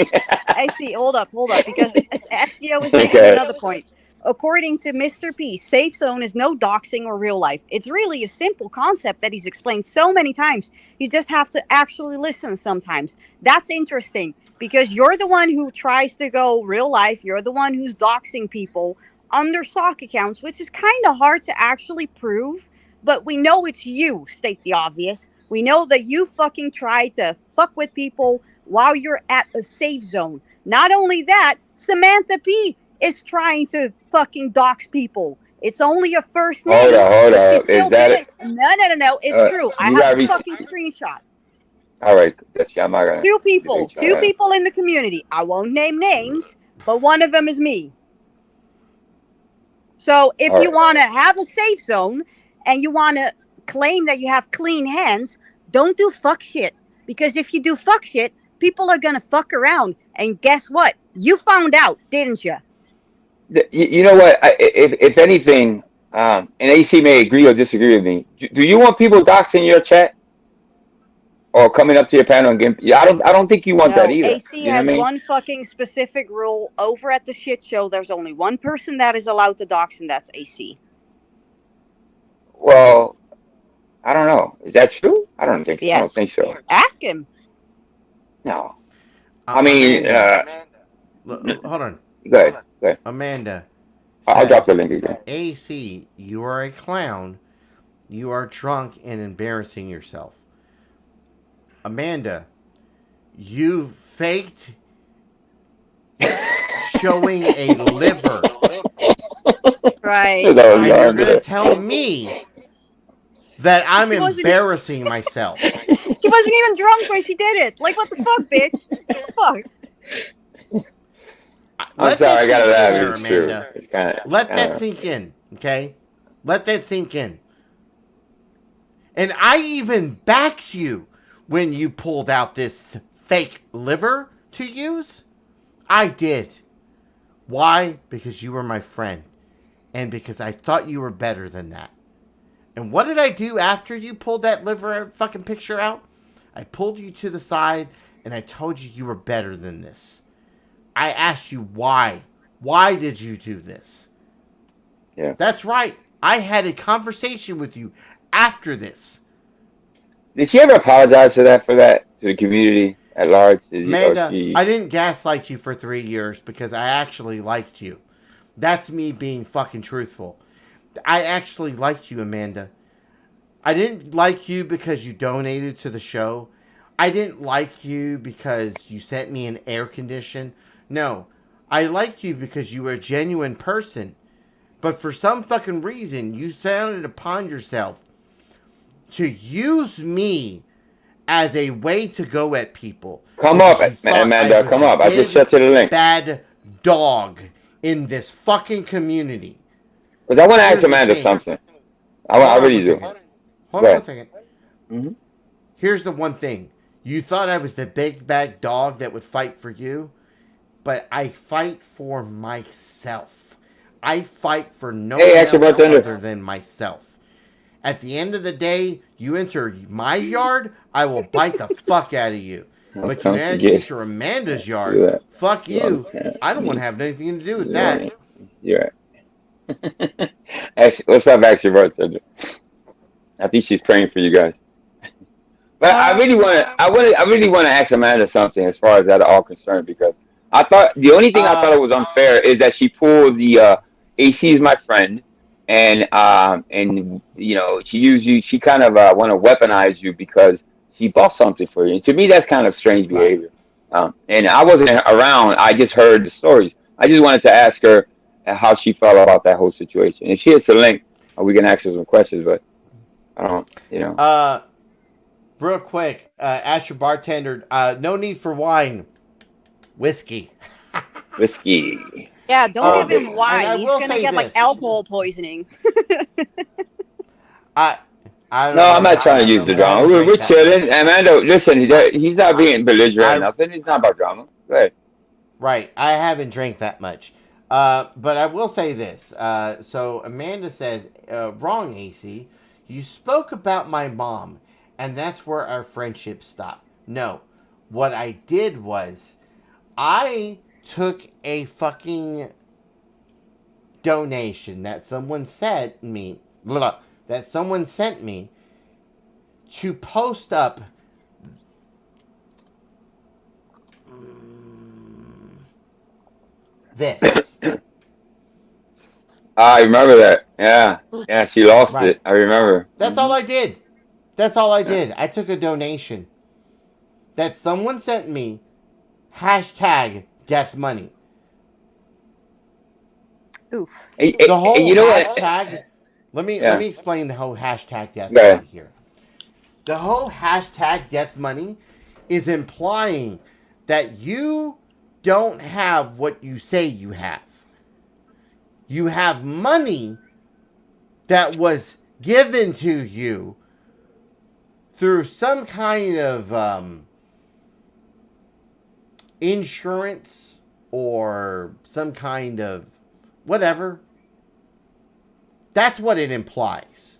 AC, hold up, because SDO is making another point. According to Mr. P, safe zone is no doxing or real life. It's really a simple concept that he's explained so many times. You just have to actually listen sometimes. That's interesting because you're the one who tries to go real life. You're the one who's doxing people under sock accounts, which is kind of hard to actually prove. But we know it's you, state the obvious. We know that you fucking tried to fuck with people while you're at a safe zone. Not only that, Samantha P is trying to fucking dox people. It's only a first name. Hold up. Is that it? No. It's true. I have a fucking screenshot. All right. I'm not gonna. Two people in the community. I won't name names, but one of them is me. So if you want to have a safe zone and you want to claim that you have clean hands, don't do fuck shit. Because if you do fuck shit, people are going to fuck around. And guess what? You found out, didn't you? You know what? If anything, and AC may agree or disagree with me. Do you want people doxing your chat or coming up to your panel and getting? Yeah, I don't think you want that either. AC has one fucking specific rule. Over at the shit show, there's only one person that is allowed to dox, and that's AC. Well, I don't know. Is that true? I don't think so. Yes. I don't think so. Ask him. No. I mean, hold on. Go ahead. Amanda. I'll drop the link again. AC, you are a clown. You are drunk and embarrassing yourself. Amanda, you faked showing a liver. Right. And you're going to tell me that I'm embarrassing myself. She wasn't even drunk when she did it. Like, what the fuck, bitch? What the fuck? I'm sorry, I gotta laugh. Amanda. Let that sink in, okay? Let that sink in. And I even backed you when you pulled out this fake liver to use. I did. Why? Because you were my friend. And because I thought you were better than that. And what did I do after you pulled that liver fucking picture out? I pulled you to the side and I told you were better than this. I asked you why. Why did you do this? Yeah. That's right. I had a conversation with you after this. Did she ever apologize for that to the community at large? Amanda, I didn't gaslight you for 3 years because I actually liked you. That's me being fucking truthful. I actually liked you, Amanda. I didn't like you because you donated to the show. I didn't like you because you sent me an air condition. No, I liked you because you were a genuine person. But for some fucking reason, you found it upon yourself to use me as a way to go at people. Come up, Amanda, come up. I just sent you the link. Bad dog in this fucking community. Because I want to ask Amanda something. I really do. Hold on a second. Mm-hmm. Here's the one thing. You thought I was the big bad dog that would fight for you? but I fight for myself. I fight for no Hey, one ask your else bartender. other than myself. At the end of the day, you enter my yard, I will bite the fuck out of you. But you enter Amanda's yard, fuck you. I don't want to have anything to do with that. You're right. What's up, ask your bartender? I think she's praying for you guys. But I really want to ask Amanda something as far as that are all concerned, because I thought the only thing I thought it was unfair is that she pulled the AC is my friend, and you know, she used you. She kind of want to weaponize you because she bought something for you. And to me, that's kind of strange behavior. And I wasn't around. I just heard the stories. I just wanted to ask her how she felt about that whole situation. And she hits a link. We can ask her some questions, but I don't, you know. Real quick, ask your bartender. No need for wine. Whiskey. Whiskey. Yeah, don't give him wine. He's gonna get like this. alcohol poisoning. I don't No, know. I'm not trying to use the drama. We're chilling. Amanda, listen, he's not being belligerent or nothing. It's not about drama. Go ahead. Right. I haven't drank that much. But I will say this. So Amanda says, wrong, AC. You spoke about my mom, and that's where our friendship stopped. No. What I did was, I took a fucking donation that someone sent me, to post up this. I remember that. Yeah, she lost it. I remember. That's all I did. I took a donation that someone sent me. Hashtag death money. Oof. The whole hashtag. Let me explain the whole hashtag death money here. The whole hashtag death money is implying that you don't have what you say you have. You have money that was given to you through some kind of insurance or some kind of whatever. That's what it implies.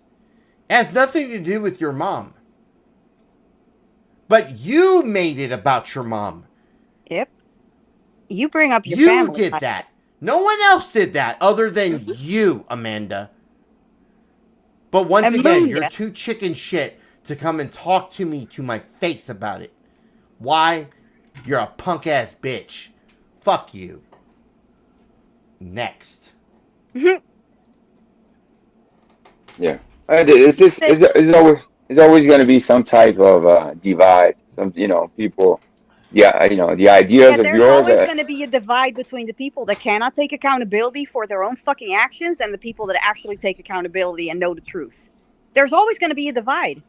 It has nothing to do with your mom. But you made it about your mom. Yep. You bring up your family. You did that. No one else did that other than you, Amanda. But once again, you're too chicken shit to come and talk to me to my face about it. Why? You're a punk ass bitch. Fuck you. Next. Yeah. It's always going to be some type of divide. Some, you know, people. Yeah, you know, the ideas of yours. There's always going to be a divide between the people that cannot take accountability for their own fucking actions and the people that actually take accountability and know the truth. There's always going to be a divide.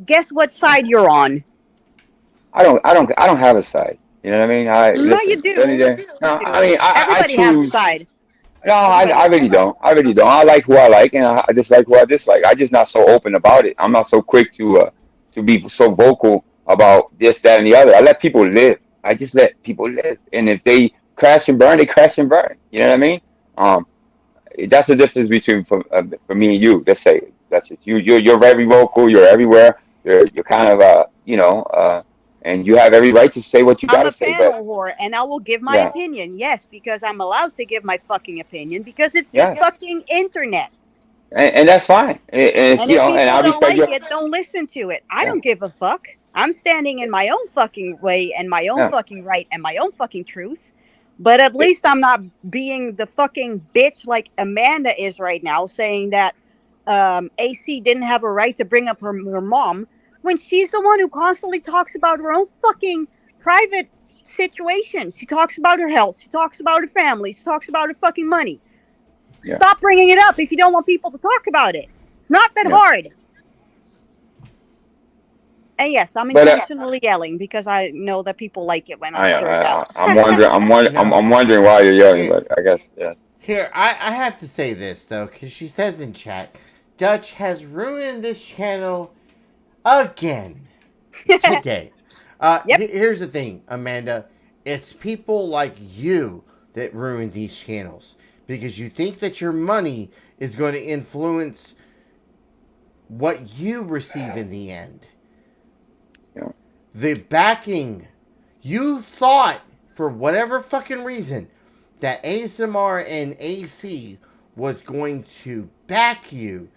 Guess what side you're on? I don't have a side. You know what I mean? No, you do. No, I mean, everybody has a side. No, I really don't. I like who I like, and I dislike who I dislike. I'm just not so open about it. I'm not so quick to be so vocal about this, that, and the other. I let people live. I just let people live, and if they crash and burn, they crash and burn. You know what I mean? That's the difference between for me and you. Let's say that's just you. You're very vocal. You're everywhere. You're kind of and you have every right to say what you got to say. I'm a panel whore, and I will give my opinion. Yes, because I'm allowed to give my fucking opinion because it's the fucking internet. And that's fine. And if people don't like it, don't listen to it. I don't give a fuck. I'm standing in my own fucking way and my own fucking right and my own fucking truth. But at least I'm not being the fucking bitch like Amanda is right now, saying that AC didn't have a right to bring up her mom when she's the one who constantly talks about her own fucking private situation. She talks about her health. She talks about her family. She talks about her fucking money. Yeah. Stop bringing it up if you don't want people to talk about it. It's not that hard. And yes, I'm intentionally yelling because I know that people like it when I stir it out. I'm wondering why you're yelling, but I guess yes. Here, I have to say this though, because she says in chat, Dutch has ruined this channel again today. Here's the thing, Amanda. It's people like you that ruin these channels because you think that your money is going to influence what you receive in the end. Yeah. The backing, you thought for whatever fucking reason that ASMR and AC was going to back you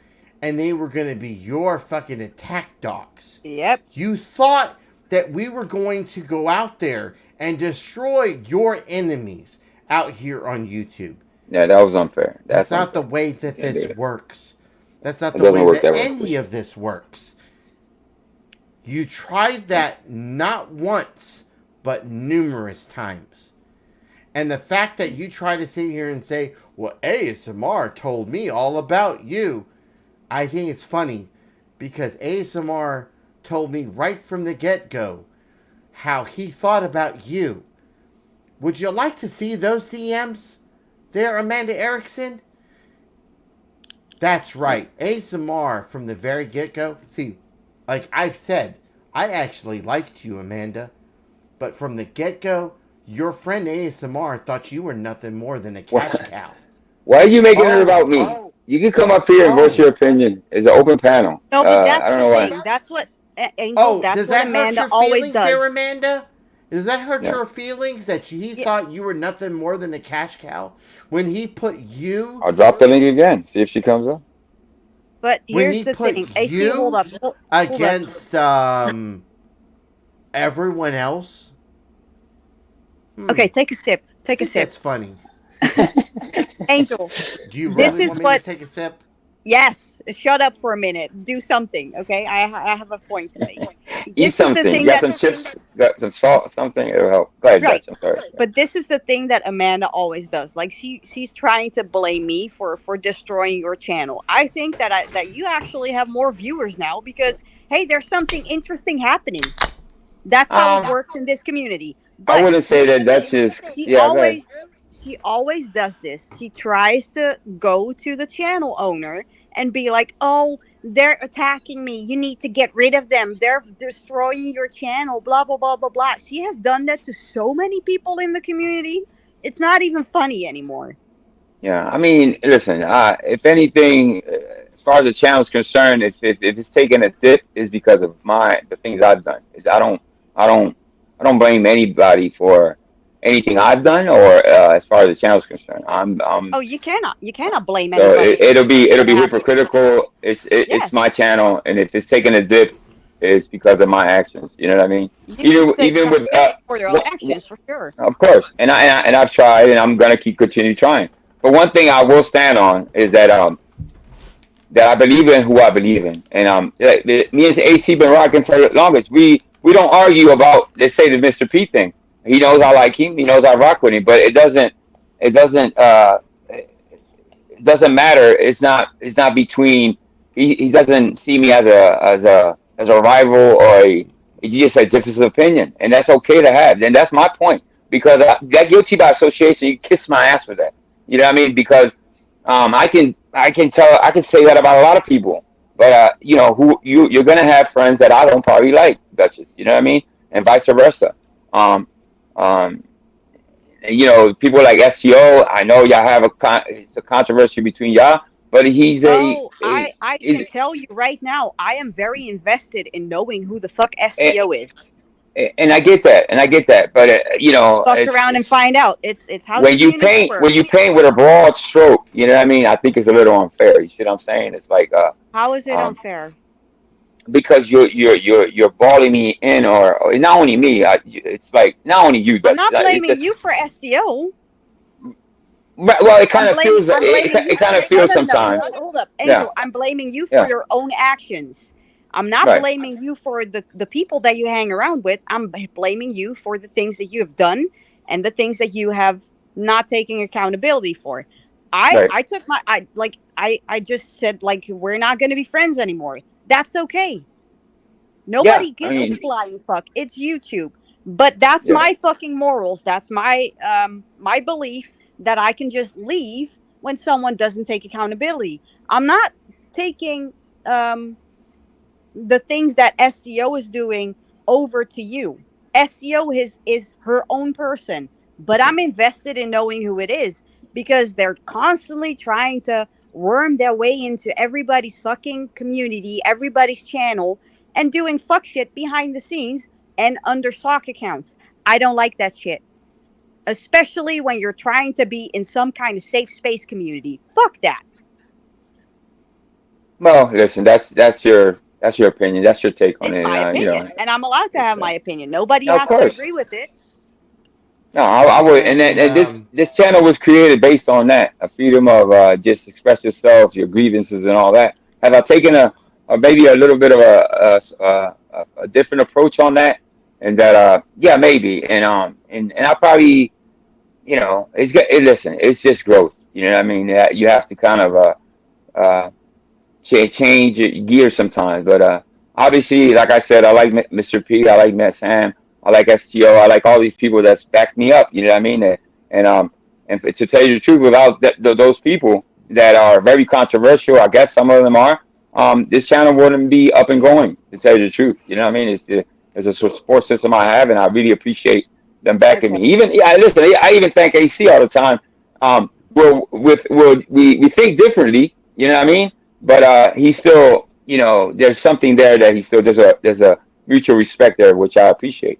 and they were going to be your fucking attack dogs. Yep. You thought that we were going to go out there and destroy your enemies out here on YouTube. Yeah, that was unfair. That's Unfair. not the way that this works. That's not It the doesn't way work that that way. any of this works. You tried that not once, but numerous times. And the fact that you try to sit here and say, well, ASMR told me all about you, I think it's funny because ASMR told me right from the get-go how he thought about you. Would you like to see those DMs there, Amanda Erickson? That's right. ASMR from the very get-go. See, like I've said, I actually liked you, Amanda. But from the get-go, your friend ASMR thought you were nothing more than a cash cow. Why are you making it about me? You can come up here and voice your opinion. It's an open panel. No, but that's I don't the know why. thing. That's what Angel. That's does what that Amanda hurt your always feelings there, does. Amanda? Does that hurt your feelings that he thought you were nothing more than a cash cow? When he put you... I'll drop the link again. See if she comes up. But when here's he the put thing. AC, you hold up. Hold against everyone else... Okay, take a sip. Take a sip. That's funny. Angel, do you this really is want me what... to take a sip? Yes. Shut up for a minute. Do something, okay? I have a point to make. Eat something. You got some chips, got some salt, something. It'll help. Go ahead, Right. Dutch. I'm sorry. But this is the thing that Amanda always does. Like she's trying to blame me for destroying your channel. I think that you actually have more viewers now because hey, there's something interesting happening. That's how it works in this community. But I wouldn't say that. That's just she always does this. She tries to go to the channel owner and be like, "Oh, they're attacking me. You need to get rid of them. They're destroying your channel, blah, blah, blah, blah, blah." She has done that to so many people in the community. It's not even funny anymore. Yeah, I mean, listen. If anything, as far as the channel's concerned, if it's taking a dip, is because of the things I've done. I don't I don't blame anybody for anything I've done or as far as the channel's concerned. Oh, you cannot blame So anybody. it'll be hypocritical. It's my channel, and if it's taking a dip, it's because of my actions. You know what I mean? Even with for your own actions, for sure. of course, and I've tried, and I'm gonna continue trying. But one thing I will stand on is that I believe in who I believe in, and me and AC been rocking for the longest. We don't argue about, let's say, the Mr. P thing. He knows I like him. He knows I rock with him, but it doesn't matter. It's not between. He doesn't see me as a rival or just a difference of opinion, and that's okay to have. And that's my point, because that guilty by association. You kiss my ass for that. You know what I mean? Because I can say that about a lot of people, but you're gonna have friends that I don't probably like, Duchess. You know what I mean? And vice versa. Um, um, people like SEO. I know y'all have it's a controversy between y'all, but I can tell you right now, I am very invested in knowing who the fuck SEO is. And I get that, but fuck around and find out. It's how when you paint with a broad stroke. You know what I mean? I think it's a little unfair. You see what I'm saying? It's like how is it unfair? Because you're balling me in, or not only me. It's like not only you. I'm not blaming you for SEO. Well, it kind of feels. It kind of feels sometimes. Hold up, Angel. Yeah. I'm blaming you for your own actions. I'm not blaming you for the people that you hang around with. I'm blaming you for the things that you have done and the things that you have not taken accountability for. I took I just said, like, we're not going to be friends anymore. That's okay. Nobody gives a flying fuck. It's YouTube. But that's my fucking morals. That's my my belief that I can just leave when someone doesn't take accountability. I'm not taking the things that SEO is doing over to you. SEO is her own person, but I'm invested in knowing who it is because they're constantly trying to worm their way into everybody's fucking community, everybody's channel, and doing fuck shit behind the scenes and under sock accounts. I don't like that shit. Especially when you're trying to be in some kind of safe space community. Fuck that. Well, listen, that's your opinion. That's your take on It's it. my opinion, and I'm allowed to have my opinion. Nobody No, of has to course. agree with it. No, I would, and this channel was created based on that, a freedom of just express yourself, your grievances, and all that. Have I taken a maybe a little bit of a different approach on that? And that yeah, maybe, and I probably, listen, it's just growth. You know what I mean? You have to kind of uh change your gear sometimes. But obviously, like I said, I like Mr. P, I like Matt Sam, I like STO, I like all these people that's backed me up. You know what I mean? And to tell you the truth, without those people that are very controversial, I guess some of them are. This channel wouldn't be up and going. To tell you the truth, you know what I mean? It's a support system I have, and I really appreciate them backing me. Even yeah, listen, I even thank AC all the time. We think differently. You know what I mean? But he's still, there's something there that he still there's a mutual respect there, which I appreciate.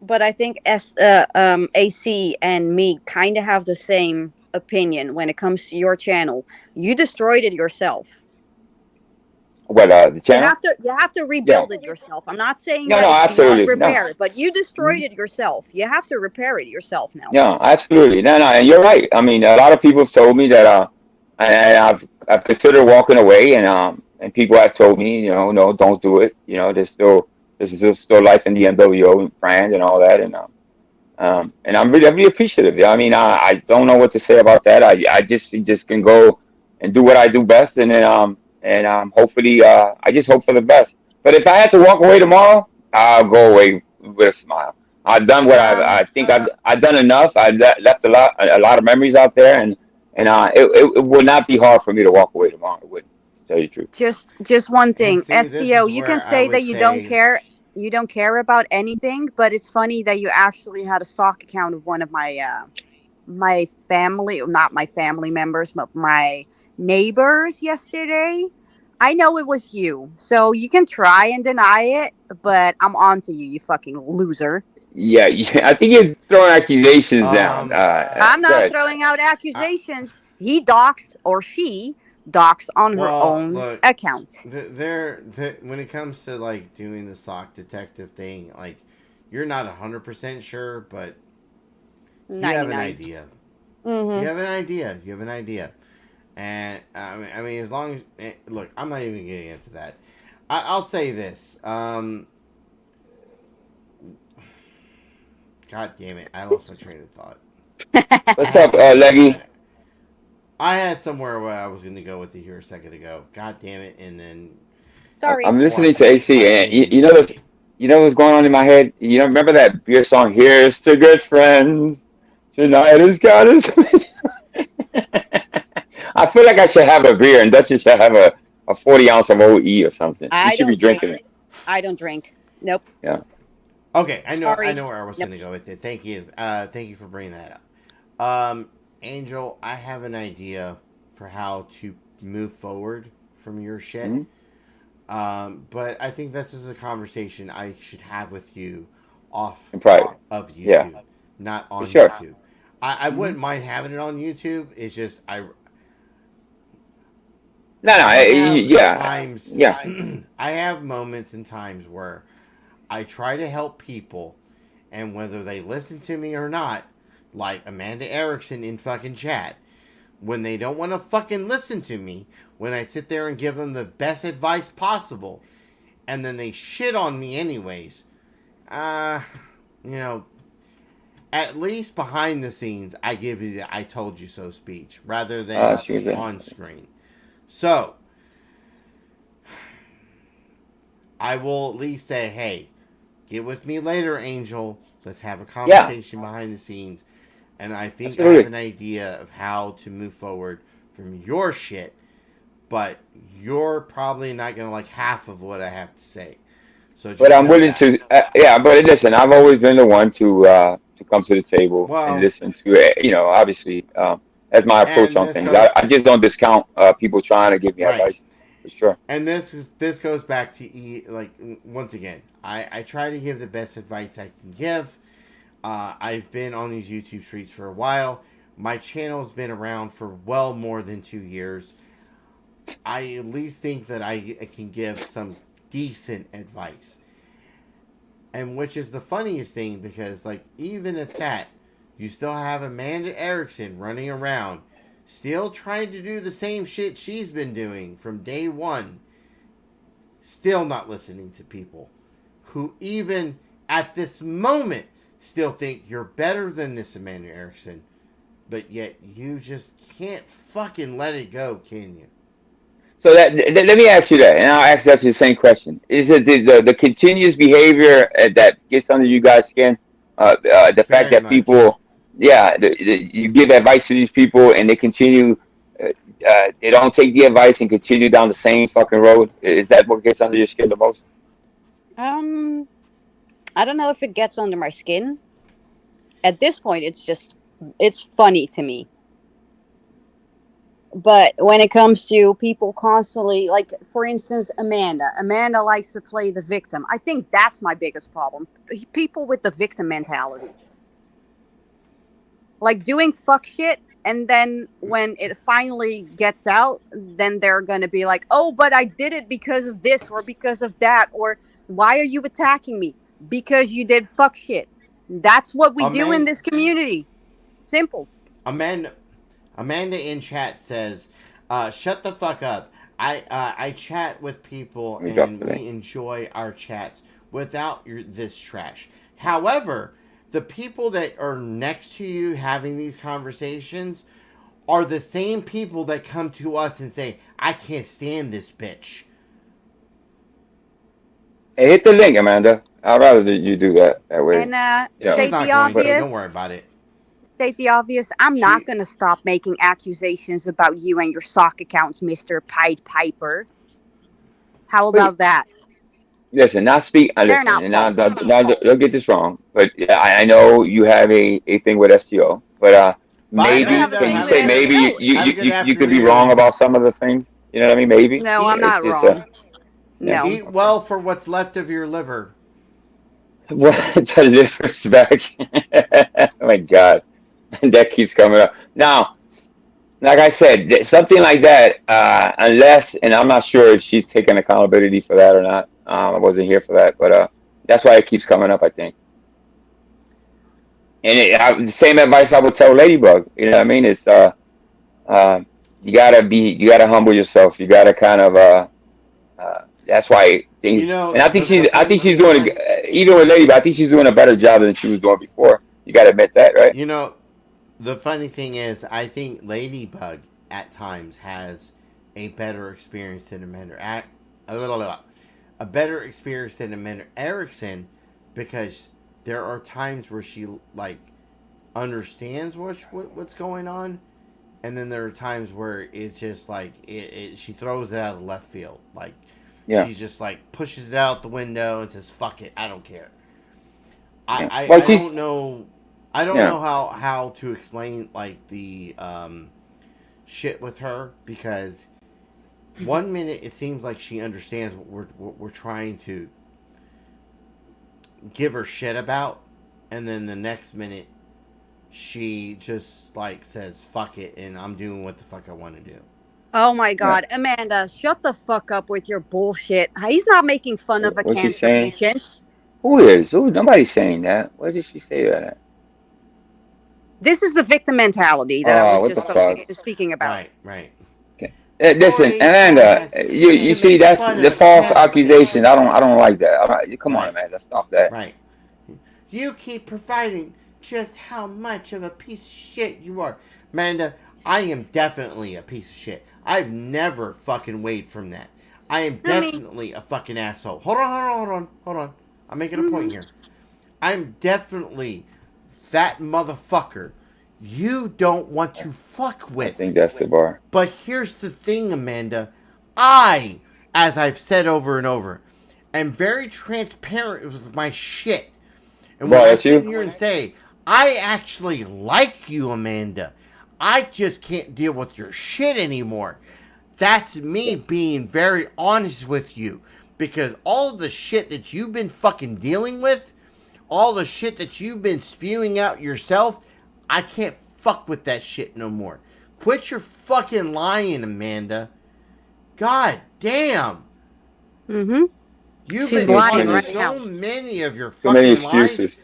But I think AC and me kind of have the same opinion when it comes to your channel. You destroyed it yourself. What the channel? You have to rebuild it yourself. I'm not saying No, that no, you absolutely, cannot repair no. it, but you destroyed it yourself. You have to repair it yourself now. No, absolutely, no, and you're right. I mean, a lot of people have told me that, and I've considered walking away, and people have told me, no, don't do it. There's still life in the mWo brand and all that, and I'm really appreciative. I mean, I don't know what to say about that. I just can go and do what I do best, and hopefully, I just hope for the best. But if I had to walk away tomorrow, I'll go away with a smile. I've done what I think I've done enough. I've left a lot of memories out there, and it would not be hard for me to walk away tomorrow. It wouldn't, to tell you the truth. Just one thing, see, this STO. is You can where I say would that you don't say- care. You don't care about anything, but it's funny that you actually had a stock account of one of my family, not my family members, but my neighbors yesterday. I know it was you, so you can try and deny it, but I'm on to you, you fucking loser. Yeah, yeah. I think you're throwing accusations down. I'm Go not ahead. throwing out accusations. He docs or she docs on her own look, account. When it comes to like doing the sock detective thing, like you're not 100% sure, but you have an 99. idea. Mhm. You have an idea. You have an idea. And I mean, as long as look, I'm not even getting into that. I'll say this. God damn it! I lost my train of thought. What's up, Leggy? I had somewhere where I was going to go with it here a second ago. God damn it! And then Sorry. I'm listening to AC, and what's going on in my head. Remember that beer song? Here's to good friends. Tonight is God is. I feel like I should have a beer, and Duchess should have a 40 ounce of OE or something. You should be drinking it. I don't drink. Nope. Yeah. Okay, I know Sorry. where I was going to go with it. Thank you. Thank you for bringing that up. Angel, I have an idea for how to move forward from your shit. Mm-hmm. But I think this is a conversation I should have with you off In private. of YouTube, Yeah. not on For sure. YouTube. I wouldn't mind having it on YouTube. It's just No, yeah. times, Yeah. I have moments and times where I try to help people, and whether they listen to me or not, like Amanda Erickson in fucking chat, when they don't want to fucking listen to me, when I sit there and give them the best advice possible, and then they shit on me anyways, at least behind the scenes, I give you the "I told you so" speech rather than on screen. So, I will at least say, hey, get with me later, Angel. Let's have a conversation behind the scenes. And I think I have an idea of how to move forward from your shit, but you're probably not going to like half of what I have to say. So But just I'm know willing that. to. Yeah, but listen, I've always been the one to come to the table and Well, listen to it. Obviously, that's my approach and on this things. goes I just don't discount people trying to give me right. advice for sure. And this goes back to once again, I try to give the best advice I can give. I've been on these YouTube streets for a while. My channel's been around for well more than 2 years. I at least think that I can give some decent advice. And which is the funniest thing because, like, even at that, you still have Amanda Erickson running around, still trying to do the same shit she's been doing from day one, still not listening to people who, even at this moment, still think you're better than this Amanda Erickson, but yet you just can't fucking let it go, can you? So let me ask you that, and I'll ask that the same question: is it the continuous behavior that gets under you guys' skin? The fact Very that much. people, yeah, you give advice to these people and they continue, uh, they don't take the advice and continue down the same fucking road. Is that what gets under your skin the most? Um, I don't know if it gets under my skin. At this point, it's funny to me. But when it comes to people constantly, like for instance, Amanda likes to play the victim. I think that's my biggest problem. People with the victim mentality, like doing fuck shit, and then when it finally gets out, then they're gonna be like, "Oh, but I did it because of this or because of that," or "Why are you attacking me? Because you did fuck shit." That's what we do in Amanda, this community. Simple. Amanda, Amanda in chat says, "Shut the fuck up. I chat with people Let me drop and the link. we enjoy our chats without this trash. However, the people that are next to you having these conversations are the same people that come to us and say, I can't stand this bitch." Hey, hit the link, Amanda. I'd rather that you do that. That way, And She's state the not going to. Don't obvious. worry about it. State the obvious. I'm not She going to stop making accusations about you and your sock accounts, Mr. Pied Piper. How Wait, about that? listen, not speak. They're Listen, not and now, false. don't get this wrong, but yeah, I know you have a thing with SEO, but bye, I don't maybe have a Amanda. can you thing Have with a say good maybe SEO. you could be wrong afternoon. about some of the things? You know what I mean? Maybe No, I'm it's not just wrong. yeah. No. Eat Okay. well for what's left of your liver. What's the difference back? Oh my God, that keeps coming up now. Like I said, something like that, unless, and I'm not sure if she's taking accountability for that or not. I wasn't here for that, but that's why it keeps coming up, I think. And the same advice I would tell Ladybug. You know what I mean? It's uh, you gotta humble yourself. You gotta kind of that's why You things. know, And I funny think she's thing doing is, even with Ladybug. I think she's doing a better job than she was doing before. You gotta admit that, right? you know, the funny thing is, I think Ladybug at times has a better experience than a better experience than Amanda Erickson, because there are times where she like understands what's going on, and then there are times where it's just like she throws it out of left field, like Yeah, she's just like pushes it out the window and says, "Fuck it, I don't care." yeah. Well, I she's don't know. I don't yeah. know how to explain like the shit with her, because one minute it seems like she understands what we're trying to give her shit about, and then the next minute she just like says fuck it and I'm doing what the fuck I want to do. Oh my Yeah. God. Amanda, shut the fuck up with your bullshit. He's not making fun of a What's she cancer saying? patient. Who is? Who? Nobody's saying that. What did she say that? This is the victim mentality that I Oh, was what just the fuck? speaking about. Right. Okay. Listen, Corey Amanda, says you to see make that's fun of the a false cancer accusation. patient. I don't like that. Come on, Right. Amanda, stop that. Right. You keep providing just how much of a piece of shit you are. Amanda, I am definitely a piece of shit. I've never fucking weighed from that. I am I mean, definitely a fucking asshole. Hold on. I'm making a point here. I'm definitely that motherfucker you don't want to fuck I with. think that's the bar. But here's the thing, Amanda. I, as I've said over and over, am very transparent with my shit. And Well, when I that's sit you. here and say, I actually like you, Amanda, I just can't deal with your shit anymore. That's me being very honest with you. Because all the shit that you've been fucking dealing with, all the shit that you've been spewing out yourself, I can't fuck with that shit no more. Quit your fucking lying, Amanda. God damn. Mm-hmm. You've She's been lying telling right now. so many of your Too many fucking lies excuses.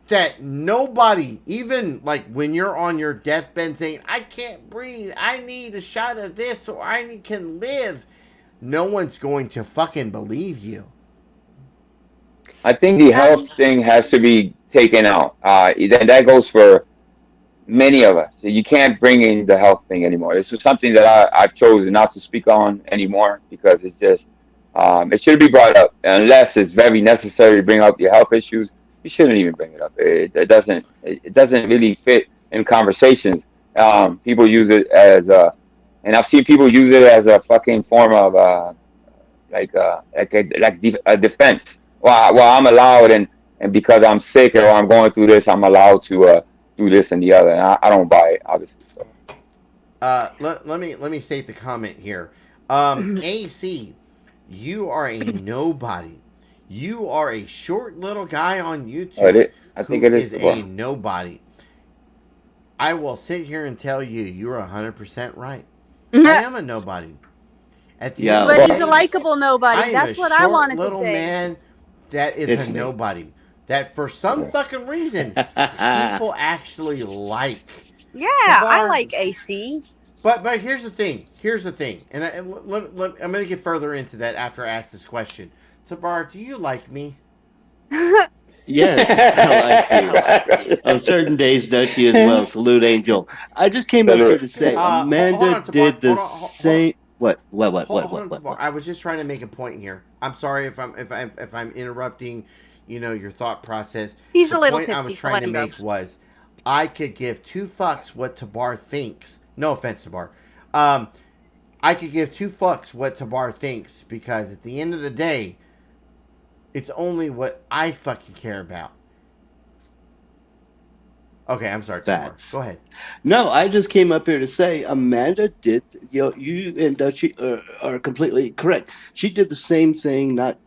that nobody, even like when you're on your deathbed saying, I can't breathe, I need a shot of this so can live, no one's going to fucking believe you. I think the health thing has to be taken out. Then that goes for many of us. You can't bring in the health thing anymore. This was something that I've chosen not to speak on anymore because it's just it should be brought up unless it's very necessary to bring up your health issues. You shouldn't even bring it up. It doesn't really fit in conversations. People use it as a, and I've seen people use it as a fucking form of a defense. Well, I'm allowed, and because I'm sick or I'm going through this, I'm allowed to do this and the other. And I don't buy it, obviously. So Let me state the comment here. AC, you are a nobody. You are a short little guy on YouTube I who think it is. is a nobody. I will sit here and tell you, you're 100% right. I am a nobody. But he's a likable nobody. That's what I wanted to little say. Man that is a nobody. That for some fucking reason, people actually like. Yeah, I like AC. But here's the thing. And I'm going to get further into that after I ask this question. Tabar, do you like me? Yes, I like you. On certain days, don't you as well? Salute, Angel. I just came up here to say Amanda did the same. What? I was just trying to make a point here. I'm sorry if I'm interrupting, your thought process. He's a little tipsy. The point I was trying to make was, I could give two fucks what Tabar thinks. No offense, Tabar. I could give two fucks what Tabar thinks because at the end of the day, it's only what I fucking care about. Okay, I'm sorry, Tabar. Go ahead. No, I just came up here to say Amanda did. You and Dutchie are completely correct. She did the same thing not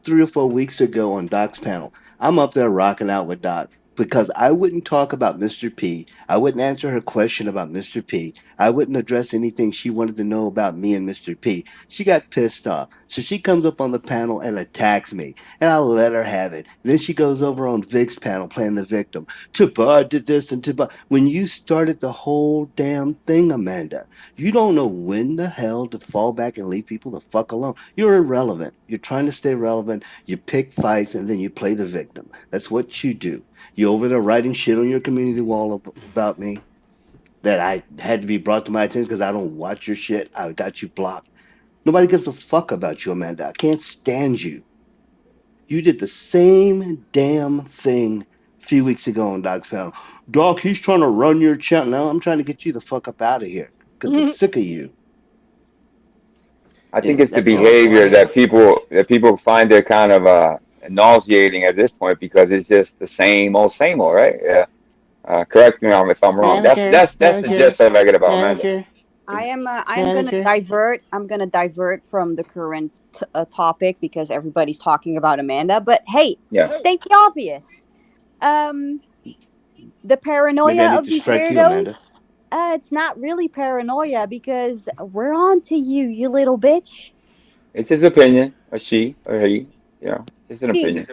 3 or 4 weeks ago on Doc's panel. I'm up there rocking out with Doc because I wouldn't talk about Mr. P. I wouldn't answer her question about Mr. P. I wouldn't address anything she wanted to know about me and Mr. P. She got pissed off. So she comes up on the panel and attacks me. And I'll let her have it. Then she goes over on Vic's panel playing the victim. Tabar did this and Tabar. When you started the whole damn thing, Amanda, you don't know when the hell to fall back and leave people the fuck alone. You're irrelevant. You're trying to stay relevant. You pick fights and then you play the victim. That's what you do. You over there writing shit on your community wall about me that I had to be brought to my attention because I don't watch your shit. I got you blocked. Nobody gives a fuck about you, Amanda. I can't stand you. You did the same damn thing a few weeks ago on Doc's panel. Doc, he's trying to run your channel. No, I'm trying to get you the fuck up out of here because I'm sick of you. I think it's the behavior that people find it kind of nauseating at this point because it's just the same old, right? Yeah. Correct me if I'm wrong. That's the gist that I get about Amanda. I am gonna divert. I'm gonna divert from the current topic because everybody's talking about Amanda. But hey, state the obvious. The paranoia of these weirdos. It's not really paranoia because we're on to you, you little bitch. It's his opinion, or she, or he. It's an opinion.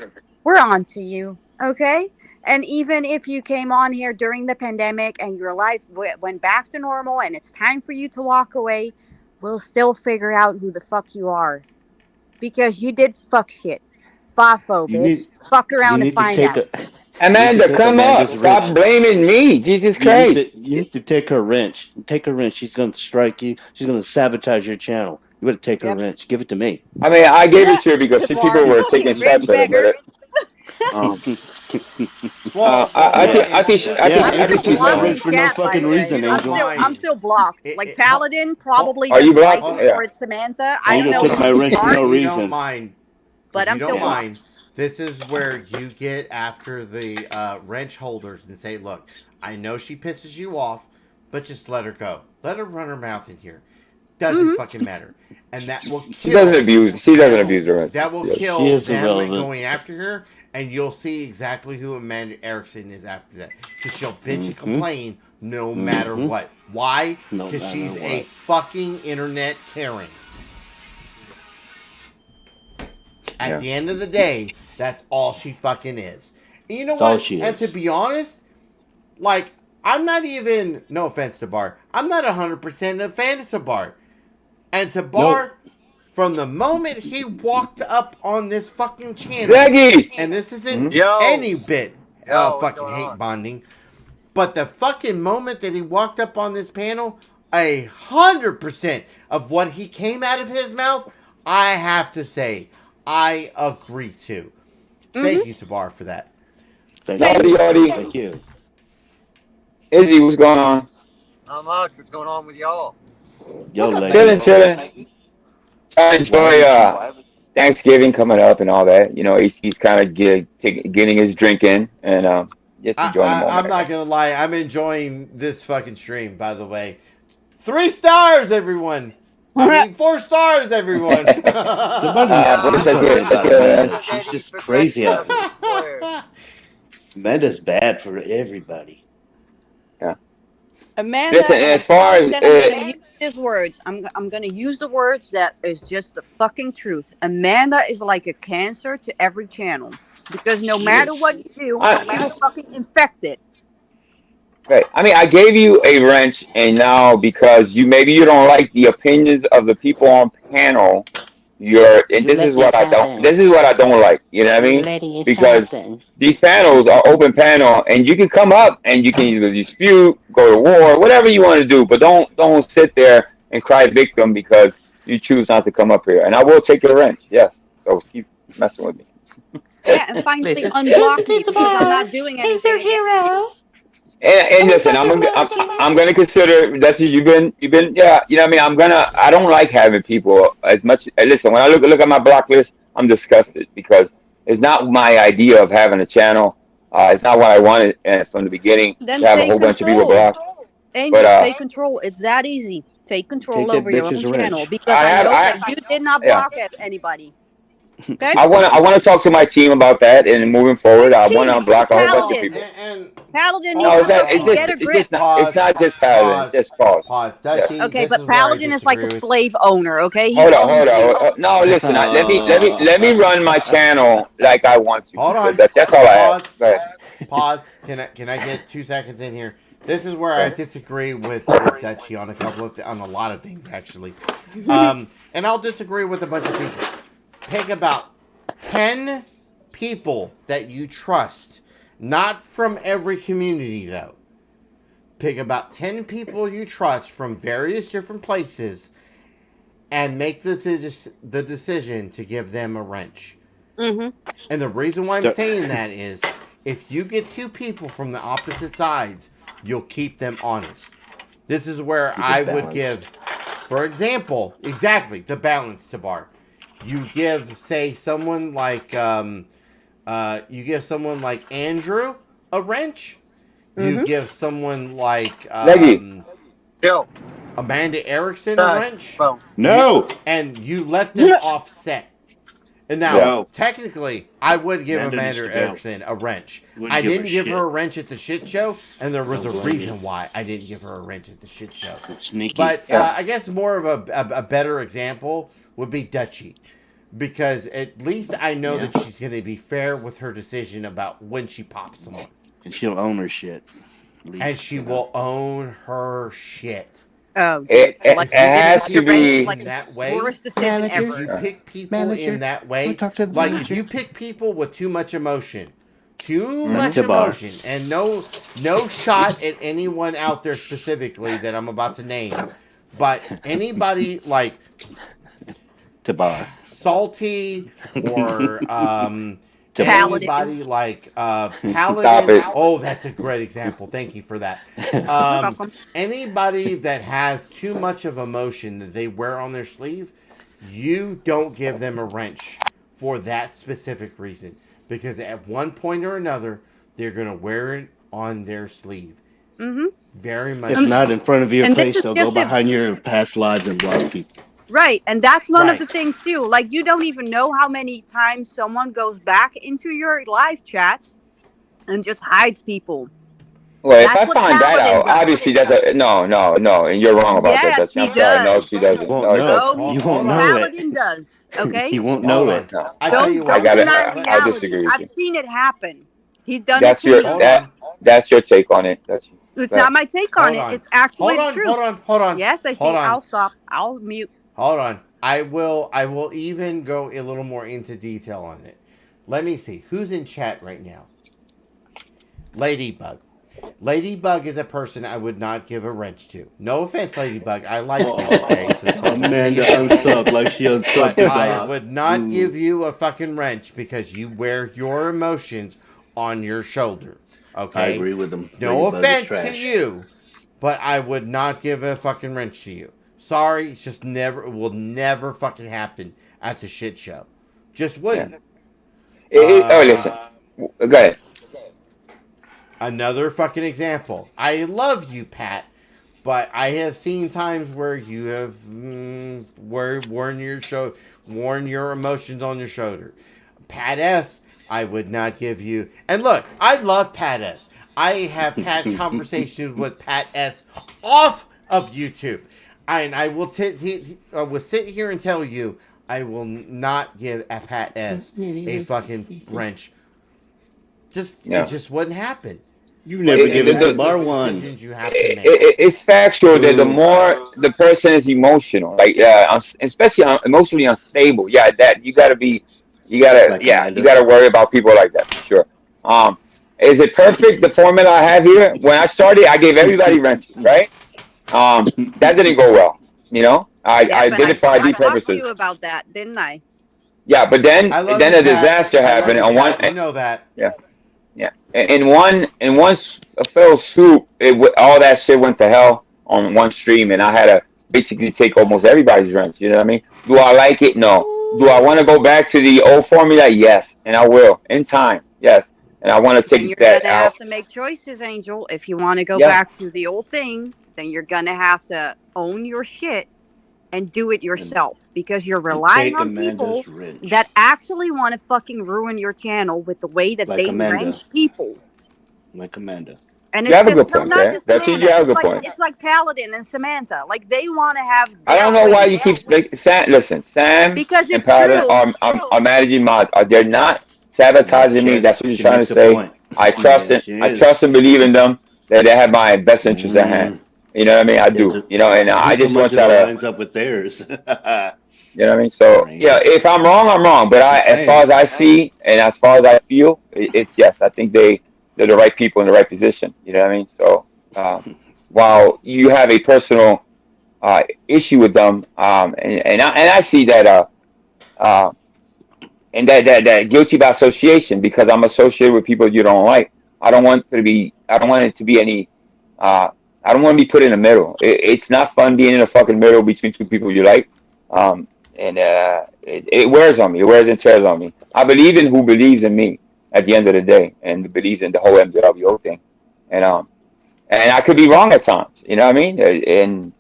We're on to you, okay? And even if you came on here during the pandemic and your life went back to normal and it's time for you to walk away, we'll still figure out who the fuck you are. Because you did fuck shit. Fafo, bitch. Fuck around and find out. Amanda, come on. Stop blaming me. Jesus Christ. You need to take her wrench. Take her wrench. She's going to strike you. She's going to sabotage your channel. You better take her wrench. Give it to me. I mean, I gave it to her because people were taking steps at it. I think she's wrench for no fucking reason, Angel. I'm still blocked. Like Paladin probably. Are you blocked? Or it's Samantha. I don't know. Took my wrench for no If you reason. don't mind, But if I'm you still don't boss. mind, this is where you get after the wrench holders and say, look, I know she pisses you off, but just let her go. Let her run her mouth in here. Doesn't fucking matter. And that will kill. She doesn't abuse her. That will Yes. She kill is them irrelevant. going after her, and you'll see exactly who Amanda Erickson is after that. Because she'll bitch and complain no matter what. Why? No Because matter she's a what. fucking internet Karen. At the end of the day, that's all she fucking is. And you know That's all what? she And is. to be honest, like, I'm not even, no offense to Bar, I'm not 100% a fan of Tabar. And Tabar, from the moment he walked up on this fucking channel, Leggy! and this isn't Yo. any bit Yo, what's fucking going hate on? bonding, but the fucking moment that he walked up on this panel, 100% of what he came out of his mouth, I have to say, I agree to. Thank you, Tabar, for that. Thank you. Izzy, what's going on? Not much. What's going on with y'all? Yo, Chilling. I enjoy Thanksgiving coming up and all that. You know, he's kind of getting his drink in and just enjoying the moment. I'm not going to lie. I'm enjoying this fucking stream, by the way. 3 stars, everyone. I mean, 4 stars, everyone. She's just crazy out there. Amanda's bad for everybody. Yeah. Amanda, Listen, as far as I'm gonna use his words. I'm gonna use the words that is just the fucking truth. Amanda is like a cancer to every channel because no matter what you do, she will fucking infect it. Right. I mean, I gave you a wrench, and now because maybe you don't like the opinions of the people on panel, this is what I don't like. You know what I mean? Because these panels are open panel, and you can come up and you can either dispute, go to war, whatever you want to do, but don't sit there and cry victim because you choose not to come up here. And I will take your wrench. Yes. So keep messing with me. Yeah, and finally unblock me because I'm not doing anything. He's their hero. And listen, I'm gonna consider that you've been yeah, you know what I mean. I don't like having people as much. Listen, when I look at my block list, I'm disgusted because it's not my idea of having a channel. It's not what I wanted from the beginning Then to have a whole bunch of people blocked. Angel, take control. It's that easy. Take control over your own channel because I know that you did not block anybody. Okay? I want to talk to my team about that, and moving forward, I want to unblock a whole bunch of people. Paladin needs to get a grip. It's not just Paladin. Just pause. Dutchie, okay, but Paladin is like a slave owner. Okay, hold on. No, listen. Let me run my channel like I want to. Hold on. That's all I ask. Pause. Can I get 2 seconds in here? This is where I disagree with Dutchie on on a lot of things actually, and I'll disagree with a bunch of people. Pick about 10 people that you trust, not from every community though. Pick about 10 people you trust from various different places, and make the decision to give them a wrench. And the reason why I'm saying that is, if you get 2 people from the opposite sides, you'll keep them honest. This is where I would give, for example, exactly the balance to Bar. You give, say, someone like Andrew a wrench. You give someone like Amanda Erickson a wrench. No. And you let them offset. And now, technically, I would give Amanda Erickson a wrench. I didn't give her a wrench at the shit show, and there was a reason why I didn't give her a wrench at the shit show. Sneaky. But I guess more of a better example would be Dutchie. Because at least I know that she's going to be fair with her decision about when she pops someone. And she'll own her shit. And she will own her shit. Oh, it has to be in that way. Worst decision ever. If you pick people in that way, like if you pick people with too much emotion, and no shot at anyone out there specifically that I'm about to name, but anybody like Tabar, Salty, or anybody like Paladin. Oh, that's a great example. Thank you for that. Anybody that has too much of emotion that they wear on their sleeve, you don't give them a wrench for that specific reason. Because at one point or another, they're going to wear it on their sleeve. Mm-hmm. Very much. If not in front of your And this face, is they'll go just if- behind your past lives and block people. Right, and that's one of Right. the things too. Like, you don't even know how many times someone goes back into your live chats and just hides people. Well, if That's I what find that Paladin out, does. obviously that's a no, and you're wrong about Yes, that. he I'm sorry. No, does. she doesn't. Won't No, he know. doesn't. No, You won't know that. Paladin does. Okay, He won't Hold know on. it. No, I tell you don't what. deny I reality. disagree with I've you. seen it happen. He's done That's it to your me. Hold on. that's your take on it. That's It's Go not ahead. my take on Hold it. on. It's actually Hold on. the truth. Hold on. Yes, I see. Hold on. I'll stop. I'll mute. Hold on. I will even go a little more into detail on it. Let me see. Who's in chat right now? Ladybug. Ladybug is a person I would not give a wrench to. No offense, Ladybug. I like you, okay? So Amanda unsubbed like she unsubbed but I Bob. would not give you a fucking wrench because you wear your emotions on your shoulder. Okay? I agree with him. No Ladybug is offense to trash. you, but I would not give a fucking wrench to you. Sorry, it's just it will never fucking happen at the shit show. Just wouldn't. Listen. Go ahead. Another fucking example. I love you, Pat, but I have seen times where you have worn your emotions on your shoulder. Pat S, I would not give you. And look, I love Pat S. I have had conversations with Pat S off of YouTube. And I will sit here and tell you, I will not give a Pat S a fucking wrench. It just wouldn't happen. You never It- given it- to bar one. Decisions you have to make. It's factual that the more the person is emotional, like especially emotionally unstable, that you gotta worry about people like that for sure. Is it perfect? The formula I have here. When I started, I gave everybody wrenches, right? That didn't go well. I But did it for I ID talked to purposes. you about that, didn't I? Yeah, but then I love then you, a Pat. disaster I love happened you, on one. Pat. You know that. Yeah. In one fell swoop, all that shit went to hell on one stream, and I had to basically take almost everybody's rents. You know what I mean? Do I like it? No. Do I want to go back to the old formula? Yes, and I will in time. Yes, and I want to Then take you're that gonna out. have to make choices, Angel. If you want to go Yeah. back to the old thing, then you're gonna have to own your shit and do it yourself because you're relying take on Amanda's people wrench. that actually want to fucking ruin your channel with the way that Like they Amanda. wrench people. Like Amanda. And You it's have a just good point not there. just That's you Amanda. have a It's good like point. it's like Paladin and Samantha. Like they want to have. I don't their know why way you keep listen. Sam because and it's Paladin true. are managing mods. They're not sabotaging me. That's what you're She trying to makes a say. point. I trust Yeah, it. she I is. trust and believe in them that they have my best interest at hand. You know what I mean? I do. And I just want y'all to. lines up with theirs. You know what I mean? So yeah, if I'm wrong, I'm wrong. But as far as I see and as far as I feel, it's yes. I think they're the right people in the right position. You know what I mean? So while you have a personal issue with them, and I see that and that guilty by association because I'm associated with people you don't like. I don't want it to be any. I don't want to be put in the middle. It's not fun being in the fucking middle between two people you like. And it wears on me. It wears and tears on me. I believe in who believes in me at the end of the day, and believes in the whole mWo thing. And I could be wrong at times. You know what I mean?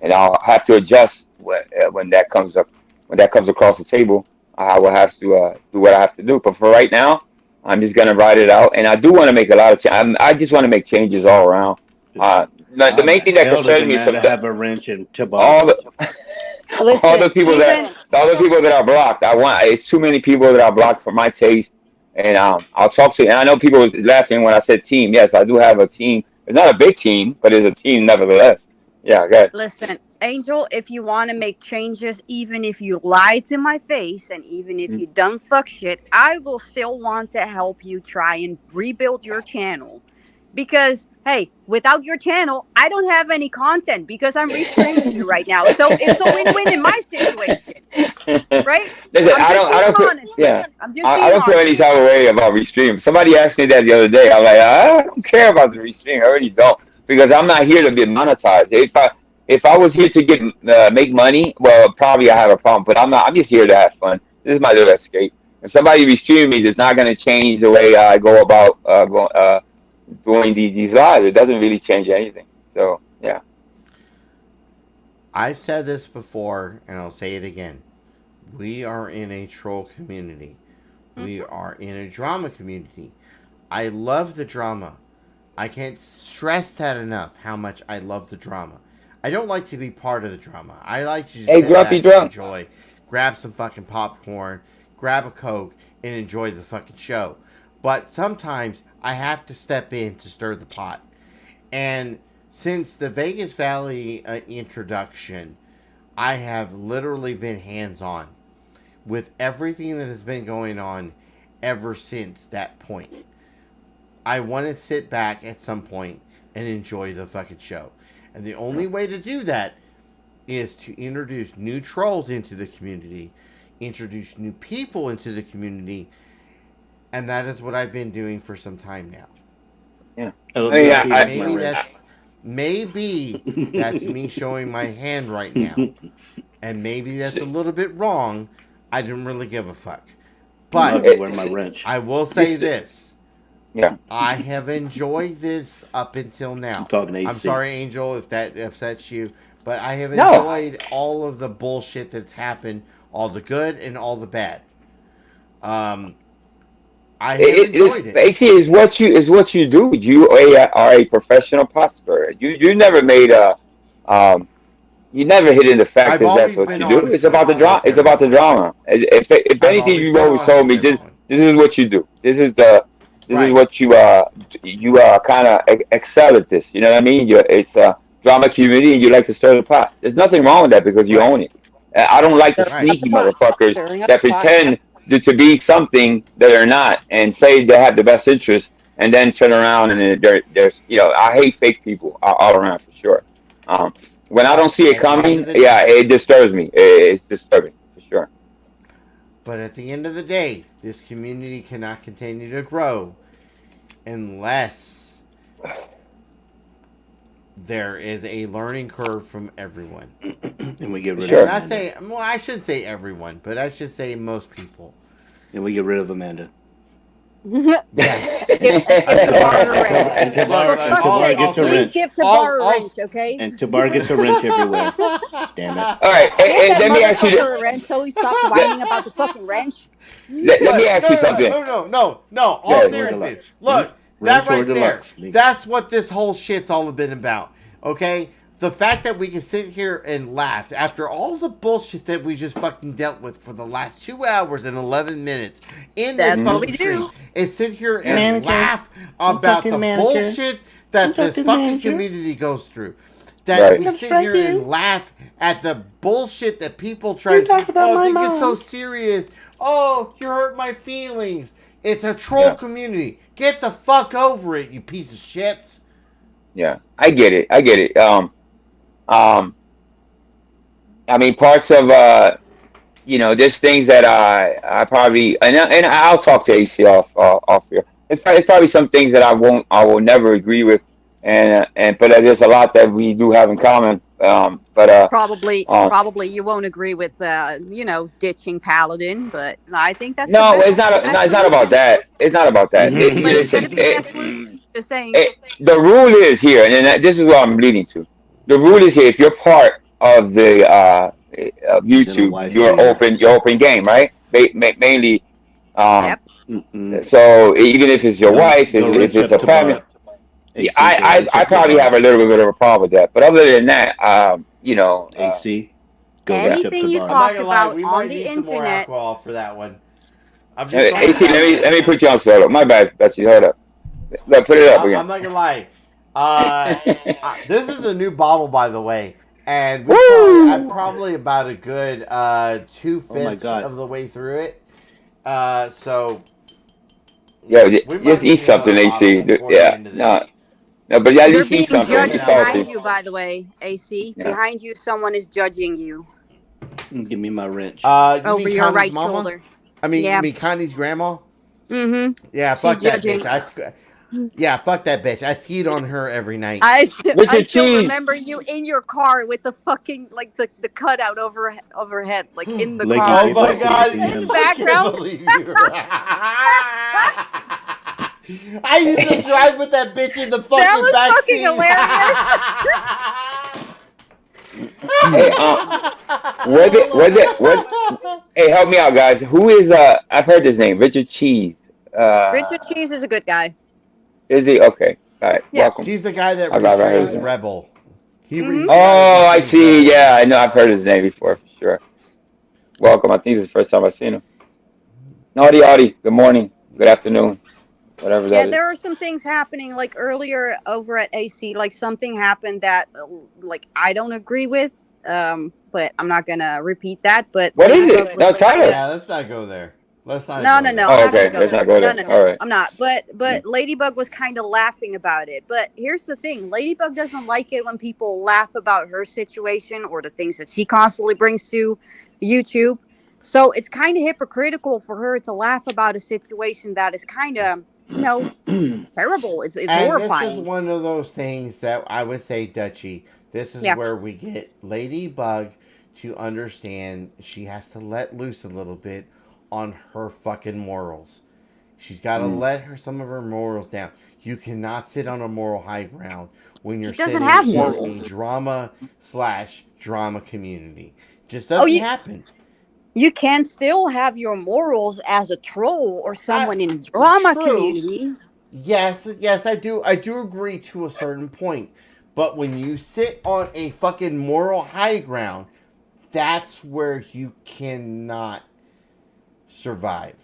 And I'll have to adjust when that comes up. When that comes across the table, I will have to do what I have to do. But for right now, I'm just gonna ride it out. And I do want to make a lot of I just want to make changes all around. The main thing that concerns me is have a wrench in all the Listen, all the people that are blocked. It's too many people that are blocked for my taste. And I'll talk to you. And I know people was laughing when I said team. Yes, I do have a team. It's not a big team, but it's a team nevertheless. Yeah, good. Listen, Angel, if you want to make changes, even if you lie to my face and even if you done fuck shit, I will still want to help you try and rebuild your channel. Because, hey, without your channel, I don't have any content because I'm restreaming you right now. So it's a win-win in my situation. Right? Listen, I don't feel any type of way about restream. Somebody asked me that the other day. I'm like, I don't care about the restream. I really don't. Because I'm not here to be monetized. If I was here to make money, well, probably I have a problem. But I'm not. I'm just here to have fun. is my little escape. And somebody restraining me is not going to change the way I go about doing these lives. It doesn't really change anything. So yeah. I've said this before, and I'll say it again. We are in a troll community. We are in a drama community. I love the drama. I can't stress that enough, how much I love the drama. I don't like to be part of the drama. I like to just sit back and enjoy, grab some fucking popcorn, grab a Coke, and enjoy the fucking show. But sometimes I have to step in to stir the pot. And since the Vegas Valley introduction, I have literally been hands-on with everything that has been going on ever since that point. I want to sit back at some point and enjoy the fucking show. And the only way to do that is to introduce new trolls into the community, introduce new people into the community, and that is what I've been doing for some time now. Yeah. Maybe that's me showing my hand right now. And maybe that's a little bit wrong. I didn't really give a fuck. But I will say this. Yeah. I have enjoyed this up until now. I'm sorry, Angel, if that upsets you, but I have enjoyed all of the bullshit that's happened, all the good and all the bad. I have enjoyed it. AC is what you do. You are a professional prosperer. You never made you never hit in the fact that that's what you do. It's about the drama. It's about the drama. If anything, you've always told me this is what you do. This is what you kind of excel at this. You know what I mean? It's a drama community, and you like to stir the pot. There's nothing wrong with that because you own it. I don't like the sneaky motherfuckers that pretend to be something that they're not and say they have the best interest, and then turn around and there's I hate fake people all around for sure. When I don't see it coming, it disturbs me. It's disturbing for sure. But at the end of the day, this community cannot continue to grow unless there is a learning curve from everyone. And we get rid of Amanda. I should say everyone, but I should say most people. And we get rid of Amanda. Yes. And Tabar gets a wrench. Please give Tabar a wrench, okay? And Tabar gets a wrench everywhere. Damn it. All right, let me ask you this. A wrench till he stops whining about the fucking wrench. Let me ask you something. No. All seriousness. Look, that right there. That's what this whole shit's all been about. Okay? The fact that we can sit here and laugh after all the bullshit that we just fucking dealt with for the last 2 hours and 11 minutes in this fucking stream, and sit here and laugh about the bullshit that this fucking community goes through. That we sit here and laugh at the bullshit that people try to think it's so serious. Oh, you hurt my feelings. It's a troll community. Get the fuck over it, you piece of shits. Yeah, I get it. I mean, parts of there's things that I probably and I'll talk to AC off here. It's probably some things that I will never agree with, but there's a lot that we do have in common. Probably you won't agree with ditching Paladin, but I think that's it's not about that. It's not about that. Just saying. The rule is here, and this is what I'm leading to. The rule is here: if you're part of the of YouTube, you're open game, right? Mainly. So even if it's your wife, if it's a family, I probably have a little bit of a problem with that. But other than that, AC. Anything you talk about on the internet. Alcohol for that one. AC, let me put you on solo. My bad, Betsy. Hold up. Put it up again. I'm not gonna lie. This is a new bottle, by the way, and I'm probably about a good 2/5 of the way through it. So just eat something, AC. No, but you're being judged behind you, by the way, AC. Yeah. Behind you, someone is judging you. Give me my wrench. Over your right shoulder. I mean, you mean Connie's grandma? Mm-hmm. Yeah, fuck that bitch. Yeah, fuck that bitch. I skied on her every night. I Richard still Cheese. remember you in your car with the fucking like the cutout overhead, like in the Like car. Oh my god! In the I can't background. believe you. I used to drive with that bitch in the fucking That was back fucking seat. hilarious. Hey, help me out, guys. Who is I've heard this name, Richard Cheese. Richard Cheese is a good guy. Is he okay? All right, Yeah. welcome. He's the guy that I've heard restrains his name. Rebel. Oh, I see. Yeah, I know. I've heard his name before for sure. Welcome. I think this is the first time I've seen him. Audie. Good morning. Good afternoon. Whatever Yeah, that is. there are some things happening like earlier over at AC. Like something happened that like I don't agree with. But I'm not gonna repeat that. But What is it? No, tell us. Yeah, let's not go there. Let's not. No. Oh, I'm not okay. gonna go Let's there. not go there. No. All right. I'm not. But Ladybug was kind of laughing about it. But here's the thing: Ladybug doesn't like it when people laugh about her situation or the things that she constantly brings to YouTube. So it's kind of hypocritical for her to laugh about a situation that is kind of, terrible. It's and horrifying. This is one of those things that I would say, Dutchie. This is where we get Ladybug to understand she has to let loose a little bit on her fucking morals. She's got to let some of her morals down. You cannot sit on a moral high ground when you're sitting in a drama/drama community. Just doesn't happen. You can still have your morals as a troll or someone in drama community. Yes, I do. I do agree to a certain point. But when you sit on a fucking moral high ground, that's where you cannot survive.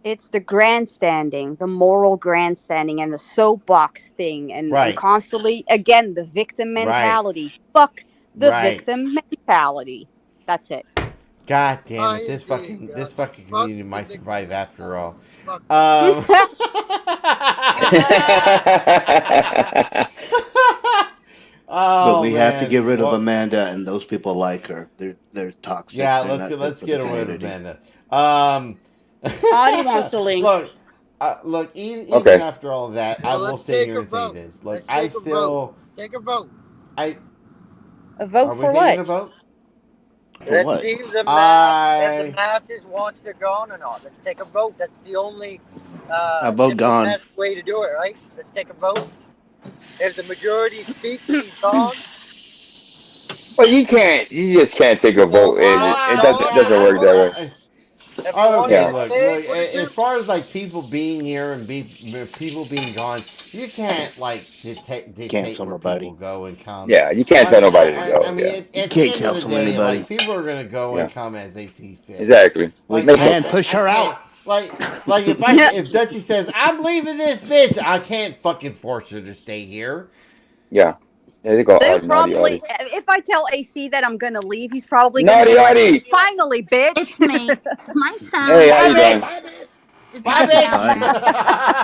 It's the grandstanding, the moral grandstanding, and the soapbox thing, and constantly, again, the victim mentality. Fuck the victim mentality. That's it. God damn it! This fucking community might survive after all. But we have to get rid of Amanda, and those people like her. They're toxic. Yeah, They're let's get rid of Amanda. Audie wants to link. Look, even after all of that, I will sit here and say this. Look, I still take a vote. A vote for what? A vote? Let's see if the masses wants to go on or not. Let's take a vote. That's the only vote gone. Way to do it, right? Let's take a vote. If the majority speaks, she's gone. Well, you just can't take a vote. It doesn't work that way. Okay, look, as far as like people being here and people being gone, you can't like dictate where people go and come. Yeah, you can't tell nobody to go. I mean, you can't cancel anybody. Like, people are gonna go and come as they see fit. Exactly. We can't push her out. Like if Dutchie says I'm leaving this bitch, I can't fucking force her to stay here. Yeah. There you go. They'll probably, if I tell AC that I'm gonna leave, he's probably gonna be like, finally, bitch. It's me. It's my son. Hey, how you doing? Bye, bitch.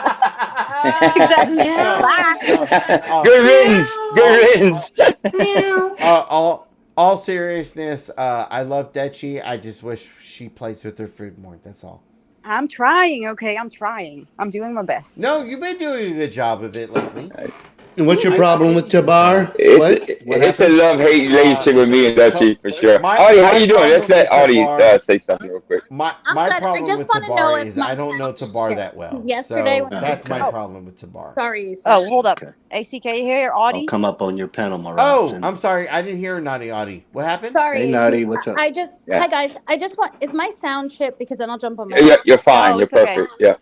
Good riddance. All seriousness, I love Dutchie. I just wish she plays with her food more. That's all. I'm trying. Okay, I'm trying. I'm doing my best. No, you've been doing a good job of it lately. And what's your problem with Tabar? It's a love-hate relationship with me and Dutchie for sure. Audie, how you doing? Let's let Audie say something real quick. My problem with Tabar is I don't know Tabar that well. Yesterday, so that's my problem with Tabar. Sorry. Oh, hold up. AC, can you hear Audie? I'll come up on your panel more often. I'm sorry. I didn't hear Naughty Audie. What happened? Sorry. Hey, Naughty, what's up? Hi, guys. I just want, is my sound chip because then I'll jump on my You're fine. You're perfect. Yeah.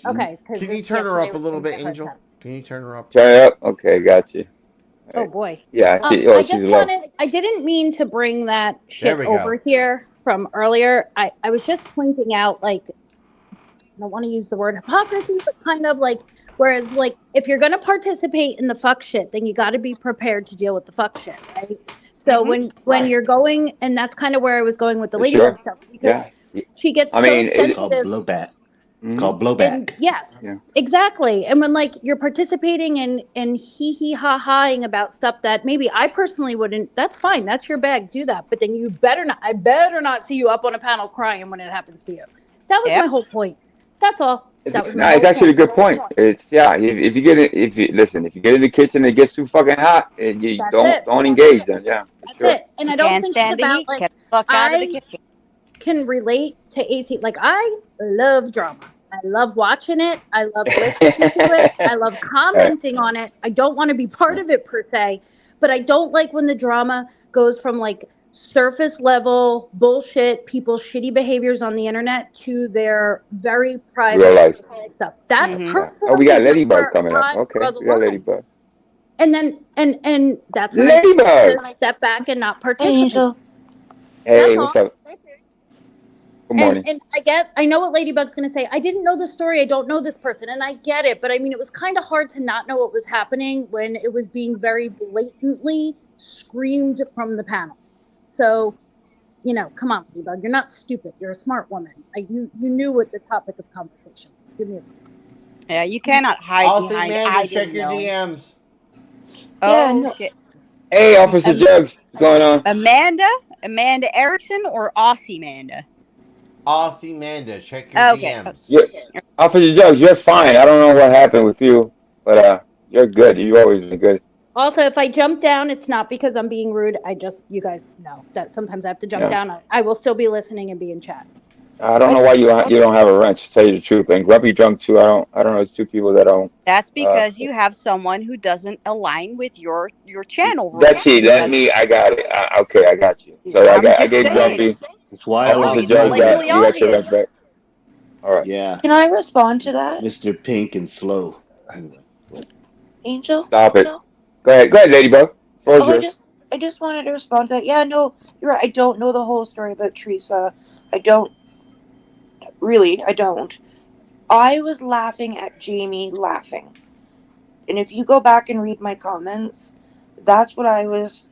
Okay. Can you turn her up a little bit, Angel? Can you turn her up? Turn her up? Okay, got you. Oh boy. Yeah. I didn't mean to bring that shit over here from earlier. I was just pointing out, like, I don't want to use the word hypocrisy, but kind of like, whereas like if you're gonna participate in the fuck shit, then you got to be prepared to deal with the fuck shit, right? So when you're going, and that's kind of where I was going with the Ladybug stuff, because she gets sensitive. It's called blowback. It's called blowback. And yes, exactly. And when like you're participating in hee ha-haing about stuff that maybe I personally wouldn't, that's fine. That's your bag. Do that. But then I better not see you up on a panel crying when it happens to you. That was my whole point. That's all. That was my No, it's whole actually a point. good point. It's if you get it, if you listen, if you get in the kitchen and it gets too fucking hot, and you That's it. don't engage, then yeah, for That's sure. it. And I don't Can't think it's stand the about heat. like Get the fuck out of the I kitchen. can relate to AC. Like I love drama. I love watching it. I love listening to it. I love commenting on it. I don't want to be part of it per se, but I don't like when the drama goes from like surface level bullshit, people's shitty behaviors on the internet to their very Real private life. stuff. That's Mm-hmm. Yeah. Oh, we got personally just Ladybug where coming up. I Okay, draw the we got line. Ladybug. And then and that's when I Ladybug. just step back and not Hey, participate. Angel. Hey, That's what's all. up? Good morning. And I know what Ladybug's going to say. I didn't know the story. I don't know this person, and I get it. But I mean, it was kind of hard to not know what was happening when it was being very blatantly screamed from the panel. So, come on, Ladybug. You're not stupid. You're a smart woman. You knew what the topic of conversation was. Give me a break. Yeah, you cannot hide Aussie behind. man, I check didn't your know. DMs. Yeah, Oh no. shit. Hey, Officer Jugs, what's going on? Amanda Erickson, or Aussie Amanda? Aussie Manda, check your Okay. DMs. Yeah, Officer Jugs, you're fine. I don't know what happened with you, but you're good. You've always been good. Also, if I jump down, it's not because I'm being rude. You guys know that sometimes I have to jump Yeah. down. I will still be listening and be in chat. I don't know why you don't have a wrench. To tell you the truth, and Grumpy Drunk too. I don't know. It's two people that don't. That's because you have someone who doesn't align with your channel That's rules. it. Let me. I got it. Okay, I got you. So I'm I just gave saying. Grumpy. That's why I We're Officer lost being Jugs mine got blatantly now. you got your wrench obvious. back. All right. Yeah, Can I respond to that, Mr. Pink and Slow. Anyway, Angel? Stop it. Go ahead, Ladybug. Floor's Oh, yours. I just wanted to respond to that. Yeah, no, you're right. I don't know the whole story about Teresa. I don't really. I don't. I was laughing at Jamie laughing, and if you go back and read my comments, that's what I was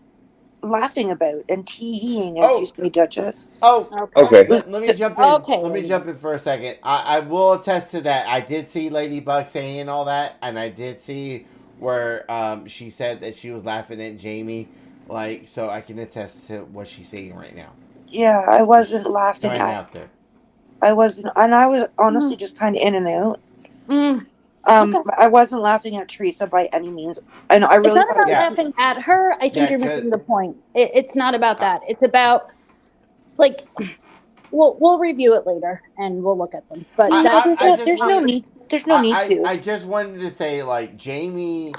laughing about and teeing, as you say, Duchess. Okay. Let me jump in. Okay, Let me jump in for a second. I will attest to that. I did see Ladybug saying all that, and I did see where she said that she was laughing at Jamie. Like, so I can attest to what she's saying right now. Yeah, I wasn't laughing Going at. out there. I wasn't, and I was honestly just kind of in and out. Okay. I wasn't laughing at Teresa by any means, and I It's really not thought about it was laughing at her. I think you're missing the point. It's not about that. It's about like we'll review it later and we'll look at them. But there's no need. There's no need to. I just wanted to say, like, Jamie,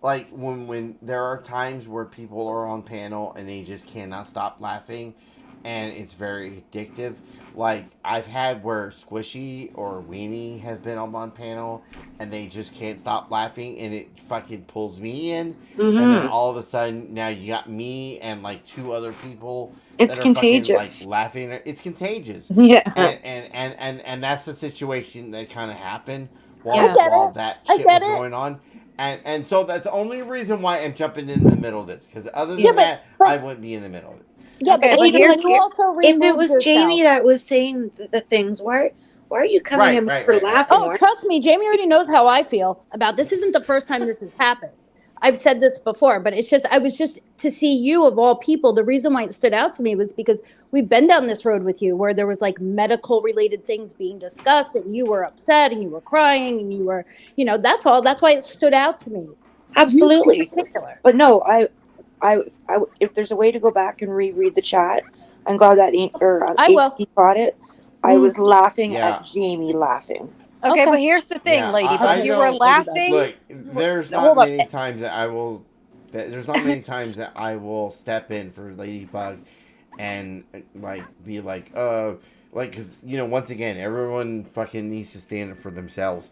like, when there are times where people are on panel and they just cannot stop laughing, and it's very addictive. Like, I've had where Squishy or Weenie has been on panel, and they just can't stop laughing, and it fucking pulls me in. And then all of a sudden, now you got me and, like, two other people It's that are contagious. fucking, like, laughing. It's contagious. Yeah. And that's the situation that kind of happened I get while it. that I shit get was it. going on. And so that's the only reason why I'm jumping in the middle of this. Because other than Yeah, that, but- I wouldn't be in the middle of it. Yeah, Okay, but but Angel, here's you also If it removed was yourself. Jamie that was saying the things, why are you coming at me for laughing? Oh, trust me, Jamie already knows how I feel about this. Isn't the first time this has happened. I've said this before, but it's just I was just to see you of all people. The reason why it stood out to me was because we've been down this road with you where there was like medical related things being discussed and you were upset and you were crying and you were, that's all. That's why it stood out to me. Absolutely. You in particular. But no, I, if there's a way to go back and reread the chat, I'm glad that I will. AC caught it. I was laughing at Jamie laughing. Okay, but here's the thing, Ladybug. You were laughing. Look, there's not many times that I will. There's not many times that I will step in for Ladybug, and like be like, because once again, everyone fucking needs to stand up for themselves.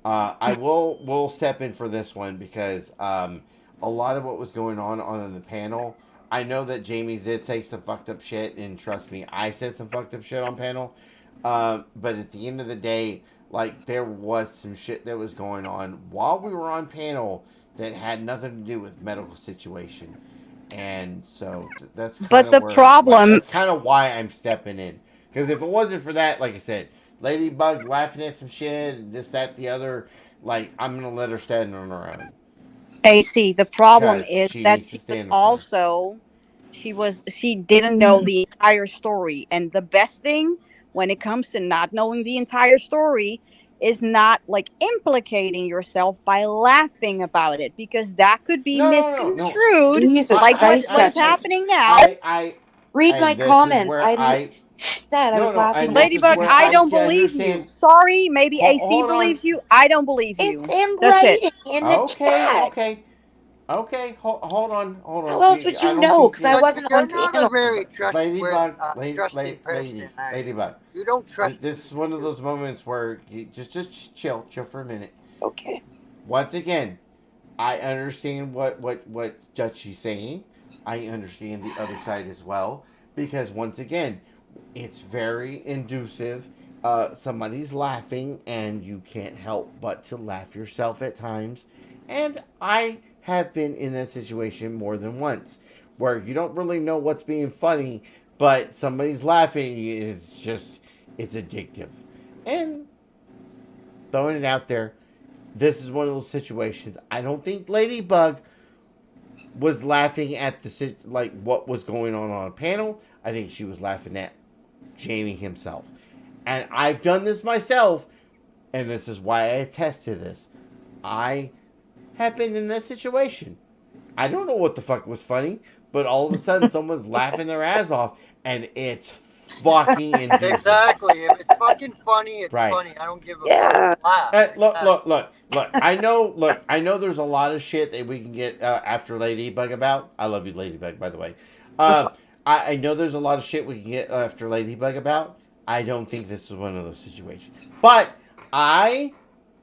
I will step in for this one because a lot of what was going on the panel. I know that Jamie did say some fucked up shit, and trust me, I said some fucked up shit on panel. But at the end of the day, like, there was some shit that was going on while we were on panel that had nothing to do with medical situation. And so that's kind of that's kind of why I'm stepping in. Because if it wasn't for that, like I said, Ladybug laughing at some shit and this, that, the other, like, I'm going to let her stand on her own. AC, the problem is she that needs to she stand was she didn't know the entire story, and the best thing when it comes to not knowing the entire story is not like implicating yourself by laughing about it, because that could be No. misconstrued Jesus like Christ, what is Duchess. happening now. Read my this is comments. where I said I was laughing. and this is Ladybug, where I I don't can believe you. understand. Sorry, maybe AC Hold on. believes you. I don't believe It's you. in That's it. writing in the chat. Okay. Hold on. How else would you know? Because I wasn't on You're not panel. a very trusting Lady, person. Ladybug. You don't trust. This is one of those moments where you just chill for a minute. Okay. Once again, I understand what Dutchie's saying. I understand the other side as well, because once again, it's very inducive. Somebody's laughing and you can't help but to laugh yourself at times. And I have been in that situation more than once, where you don't really know what's being funny, but somebody's laughing. It's addictive. And throwing it out there, this is one of those situations. I don't think Ladybug was laughing at what was going on a panel. I think she was laughing at Jamie himself. And I've done this myself, and this is why I attest to this. I have been in this situation. I don't know what the fuck was funny, but all of a sudden someone's laughing their ass off, and it's fucking inducing. Exactly. If it's fucking funny, it's funny. I don't give a fuck. Laugh. Look. I know there's a lot of shit that we can get after Ladybug about. I love you, Ladybug, by the way. I know there's a lot of shit we can get after Ladybug about. I don't think this is one of those situations. But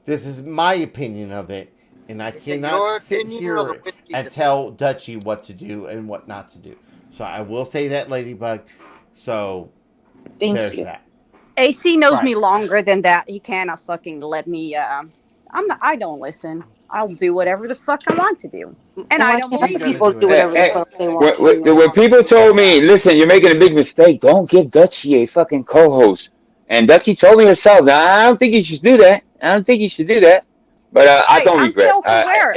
this is my opinion of it, and I cannot sit here and tell Dutchie what to do and what not to do. So I will say that, Ladybug. So there's that. AC knows me longer than that. He cannot fucking let me. I don't listen. I'll do whatever the fuck I want to do, and I don't believe people do whatever the fuck they want to. When people told me, listen, you're making a big mistake. Don't give Dutchie a fucking co-host. And Dutchie told me herself, now, I don't think you should do that. But I don't regret. I'm self-aware.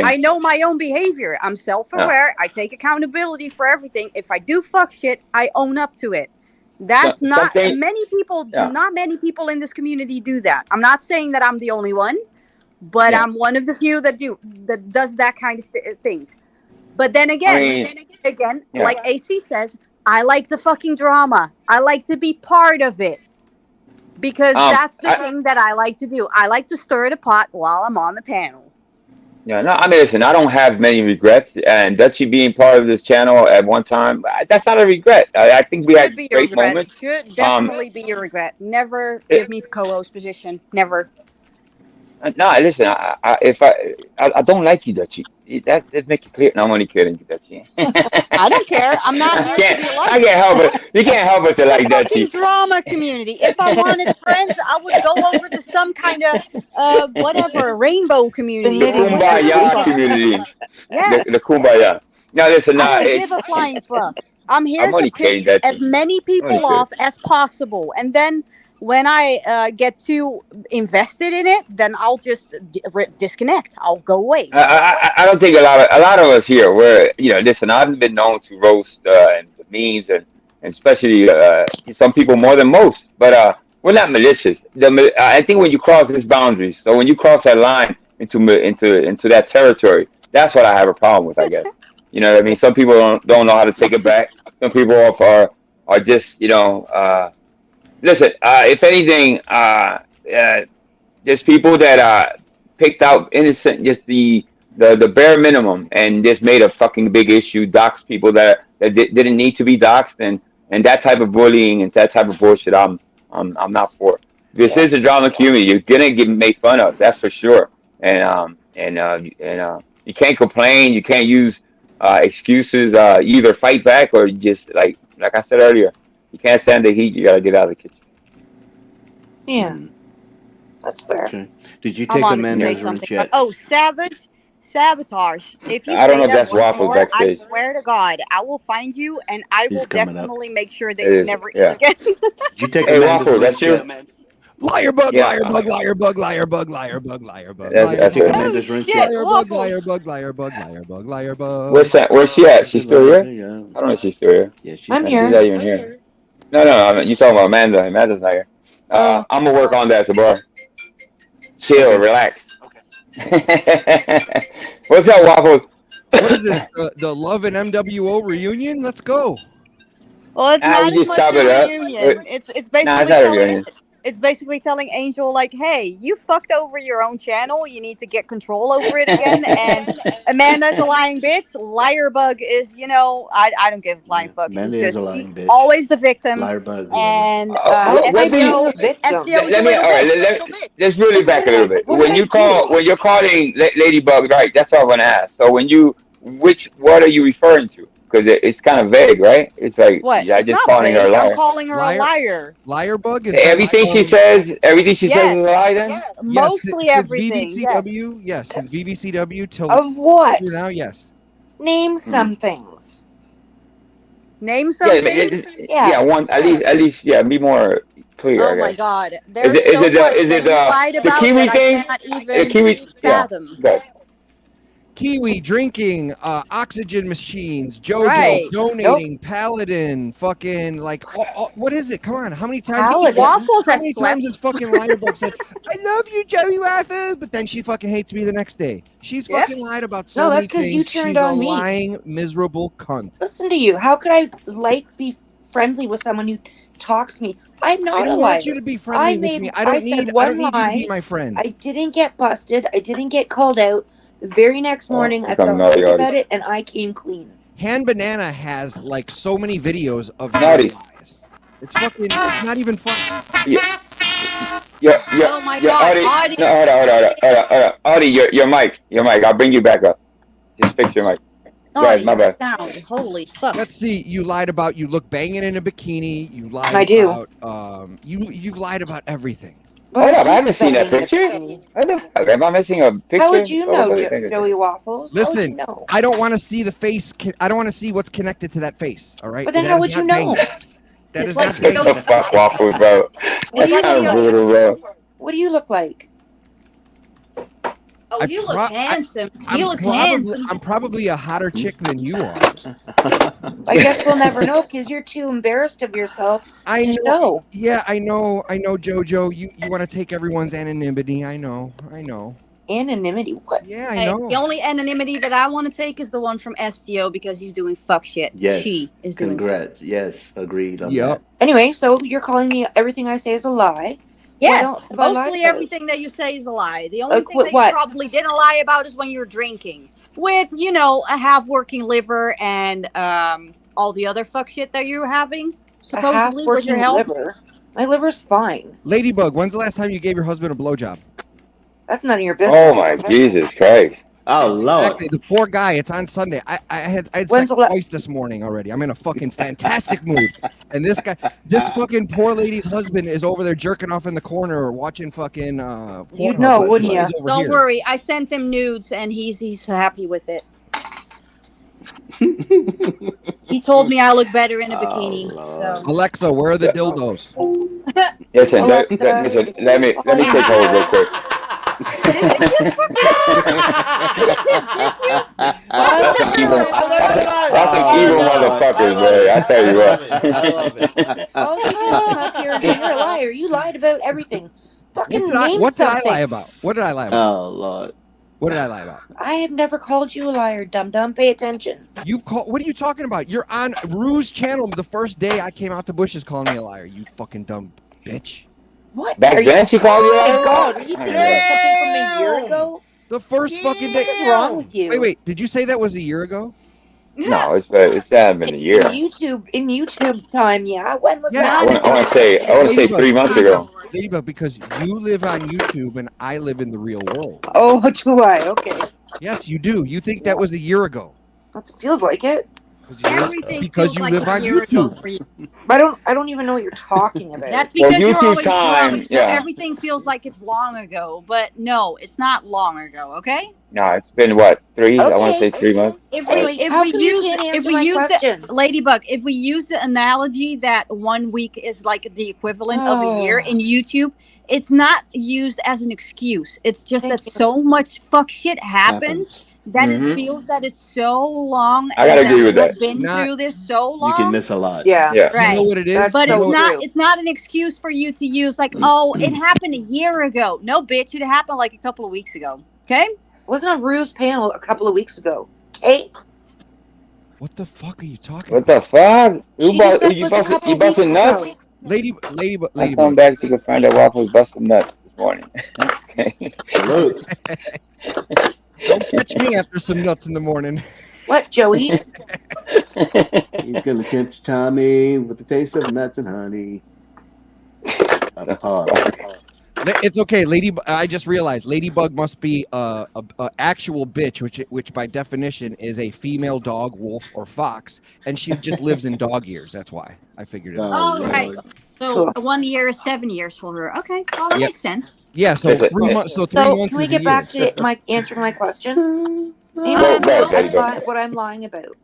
I know my own behavior. I'm self-aware. I take accountability for everything. If I do fuck shit, I own up to it. That's not many people. Not many people in this community do that. I'm not saying that I'm the only one, but I'm one of the few that does that kind of things. But then again, like AC says, I like the fucking drama. I like to be part of it. Because that's the thing that I like to do. I like to stir the pot while I'm on the panel. Yeah, no, I mean, listen, I don't have many regrets. And Dutchie being part of this channel at one time, that's not a regret. I think we had great moments. Should definitely be a regret. Never give me the co-host position. Never. No, listen, I don't like you, Dutchie. That makes it clear. No, I'm only kidding, Dutchie. I don't care. I'm not here to be liked. I can't help it. You can't help it to like Dutchie. Drama community. If I wanted friends, I would go over to some kind of whatever rainbow community. The Kumbaya community. Yes. The Kumbaya. Now listen, I don't give a flying fuck. I'm here to piss as many people off as possible, and then when I get too invested in it, then I'll just disconnect. I'll go away. I don't think a lot of us here. Listen, I've been known to roast and the memes and especially some people more than most. But we're not malicious. I think when you cross these boundaries, so when you cross that line into that territory, that's what I have a problem with. I guess you know what I mean. Some people don't know how to take it back. Some people are just listen, if anything, just people that picked out innocent, just the bare minimum, and just made a fucking big issue, doxed people that didn't need to be doxed, and that type of bullying and that type of bullshit, I'm not for. This is a drama community. You're gonna get made fun of, that's for sure, and you can't complain. You can't use excuses. You either fight back or you just like I said earlier. You can't stand the heat. You gotta get out of the kitchen. Yeah, that's fair. Okay. Did you take Amanda as a chat? Oh, sabotage. If you I don't know say if that's that Waffle more, I backstage. swear to God, I will find you and I will coming up. definitely make sure that you never eat Yeah. again. Did you take Hey, Amanda's Waffle, that's you? chat? Liar bug, Yeah. liar bug, liar bug, liar bug, liar bug, liar bug, That's- liar that's bug, it. Amanda's run shit. chat. liar bug, Waffles. liar bug, liar bug, liar bug, liar bug. Where's she at? She's still here? Yeah. I don't know if she's still here. Yeah, she's I'm She's here. not even here. No. You talking about Amanda? Amanda's not here. I'm gonna work on that, bro. Chill, relax. What's up, Waffles? What is this? The Love and MWO reunion? Let's go. Well, it's not We as just much chop a it up. reunion. It's Nah, it's basically not a telling reunion. it's basically telling Angel like, hey, you fucked over your own channel. You need to get control over it again. And Amanda's a lying bitch. Liarbug is, I don't give flying fucks. Amanda She's is a just lying bitch. always the victim. Liar bug. And How What do you? SEO is a Let me. little All right. bitch. Let's really back a little bit. What did I do? When you're calling Ladybug, right? That's what I'm gonna ask. So what are you referring to? Because it's kind of vague, right? It's like What? I It's just not calling her a vague. I'm liar. calling her a liar. Liarbug is Everything she says is a lie. Then Mostly since everything. Yes. VBCW, yes. Since VBCW till Of what? now, yes. Name some things. Name yeah, something. yeah. One at least. Yeah, be more clear. Oh I my guess. God! Is There's it so much is that it you lied the about Kiwi that I thing? cannot The even Kiwi. Yeah. fathom. Good. Kiwi drinking, oxygen machines, JoJo Right. donating, Paladin, fucking what is it? Come on, how many times? Paladin. Waffles How has many slept. times has fucking Liarbug said, "I love you, Joey Waffles," but then she fucking hates me the next day? She's Yeah. fucking lied about so No, many that's 'cause things. you turned She's on a me. lying, miserable cunt. Listen to you. How could I be friendly with someone who talks to me? I'm not I don't a liar. want you to be friendly with me. I don't need you to be my friend. I didn't get busted. I didn't get called out. The very next morning, I here comes felt Naughty sick Naughty. about it, and I came clean. Han Banana has like so many videos of your Naughty. lies. It's not even fun. Yeah. Oh my God, Audie. No, hold on. Audie, your mic. I'll bring you back up. Just fix your mic. Go ahead, my bad. Sound. Holy fuck. Let's see. You lied about you look banging in a bikini. You lied I do. about you've lied about everything. Hold up, I haven't seen that picture. What the fuck? Am I missing a picture? How would you know, What the Joey Waffles? How would Listen, you know? I don't want to see the face. I don't want to see what's connected to that face. All right. But then That how is would you not know? banging. That It's is like not you banging. What the fuck, Waffles, bro? That's like kind of you- brutal, bro. What do you look like? Oh, you look handsome. He looks probably, handsome. I'm probably a hotter chick than you are. I guess we'll never know because you're too embarrassed of yourself I to know. show. Yeah, I know, JoJo. You want to take everyone's anonymity. I know. Anonymity? What? Yeah, I Hey, know. the only anonymity that I want to take is the one from STO because he's doing fuck shit. Yes. She is doing fuck. Congrats. Yes. Agreed on Yep. that. Anyway, so you're calling me everything I say is a lie. Yes, What else have I lied mostly about? everything that you say is a lie. The only Like thing that what? you probably didn't lie about is when you were drinking with, a half-working liver and all the other fuck shit that you were having, supposedly with your half-working health. liver. My liver's fine. Ladybug, when's the last time you gave your husband a blowjob? That's none of your business. Oh my Jesus Christ! Oh Lord. Exactly. The poor guy. It's on Sunday. I had When's sex the la- twice this morning already. I'm in a fucking fantastic mood. And this fucking poor lady's husband is over there jerking off in the corner watching fucking You'd Pornhub. know, wouldn't She's you? over Don't here. worry, I sent him nudes and he's happy with it. He told me I look better in a bikini. So Alexa, where are the dildos? Listen, Alexa, let me take hold real quick. That's some evil motherfuckers, boy. I tell you what. Oh, you come up here and you're a liar. You lied about everything. Fucking name What did I something. lie about? What did I lie about? Oh Lord. What did I lie about? I have never called you a liar, dum dum. Pay attention. What are you talking about? You're on Rue's channel the first day I came out the bushes calling me a liar. You fucking dumb bitch. What? Back then she called you Oh a my liar? God! Are you thinking of something from a year ago? The first fucking day. What is wrong with you? Wait. Did you say that was a year ago? No, it's been a year. In YouTube time, yeah. When was Yeah, that? I want to say 3 months ago. Ladybug, because you live on YouTube and I live in the real world. Oh, do I? Okay. Yes, you do. You think that was a year ago? It feels like it. everything Because feels you like live a on year ago YouTube. for you. I don't even know what you're talking about. That's because Well, you're YouTube always time, drunk, so yeah. everything feels like it's long ago. But no, it's not long ago. Okay. No, it's been what, 3? I want to say Okay. 3 months. If Anyway, we how come you use can't if answer we my use question? Ladybug, if we use the analogy that 1 week is like the equivalent of a year in YouTube, it's not used as an excuse. It's just that so much fuck shit happens that it feels that it's so long. I gotta and agree with that. We've been through this so long. You can miss a lot. Yeah. Right. You know what it is? But You it's know- not. It's not an excuse for you to use like, oh, it happened a year ago. No, bitch, it happened like a couple of weeks ago. Okay. Wasn't on Rue's panel a couple of weeks ago. Okay. What the fuck are you talking What the fuck? She just said it was a couple You weeks busting nuts? ago. I'm coming back to confirm that Waffles busted nuts this morning. Okay. Salute. Don't catch me after some nuts in the morning. What, Joey? He's gonna tempt Tommy with the taste of nuts and honey. It's okay, I just realized Ladybug must be a actual bitch, which by definition is a female dog, wolf, or fox, and she just lives in dog years. That's why I figured it out. Oh, right. So 1 year is 7 years for her. Okay, well, that Yep. makes sense. Yeah, so 3 months. So 3 months. Can we is get a back year. to answering my question? What I'm lying about.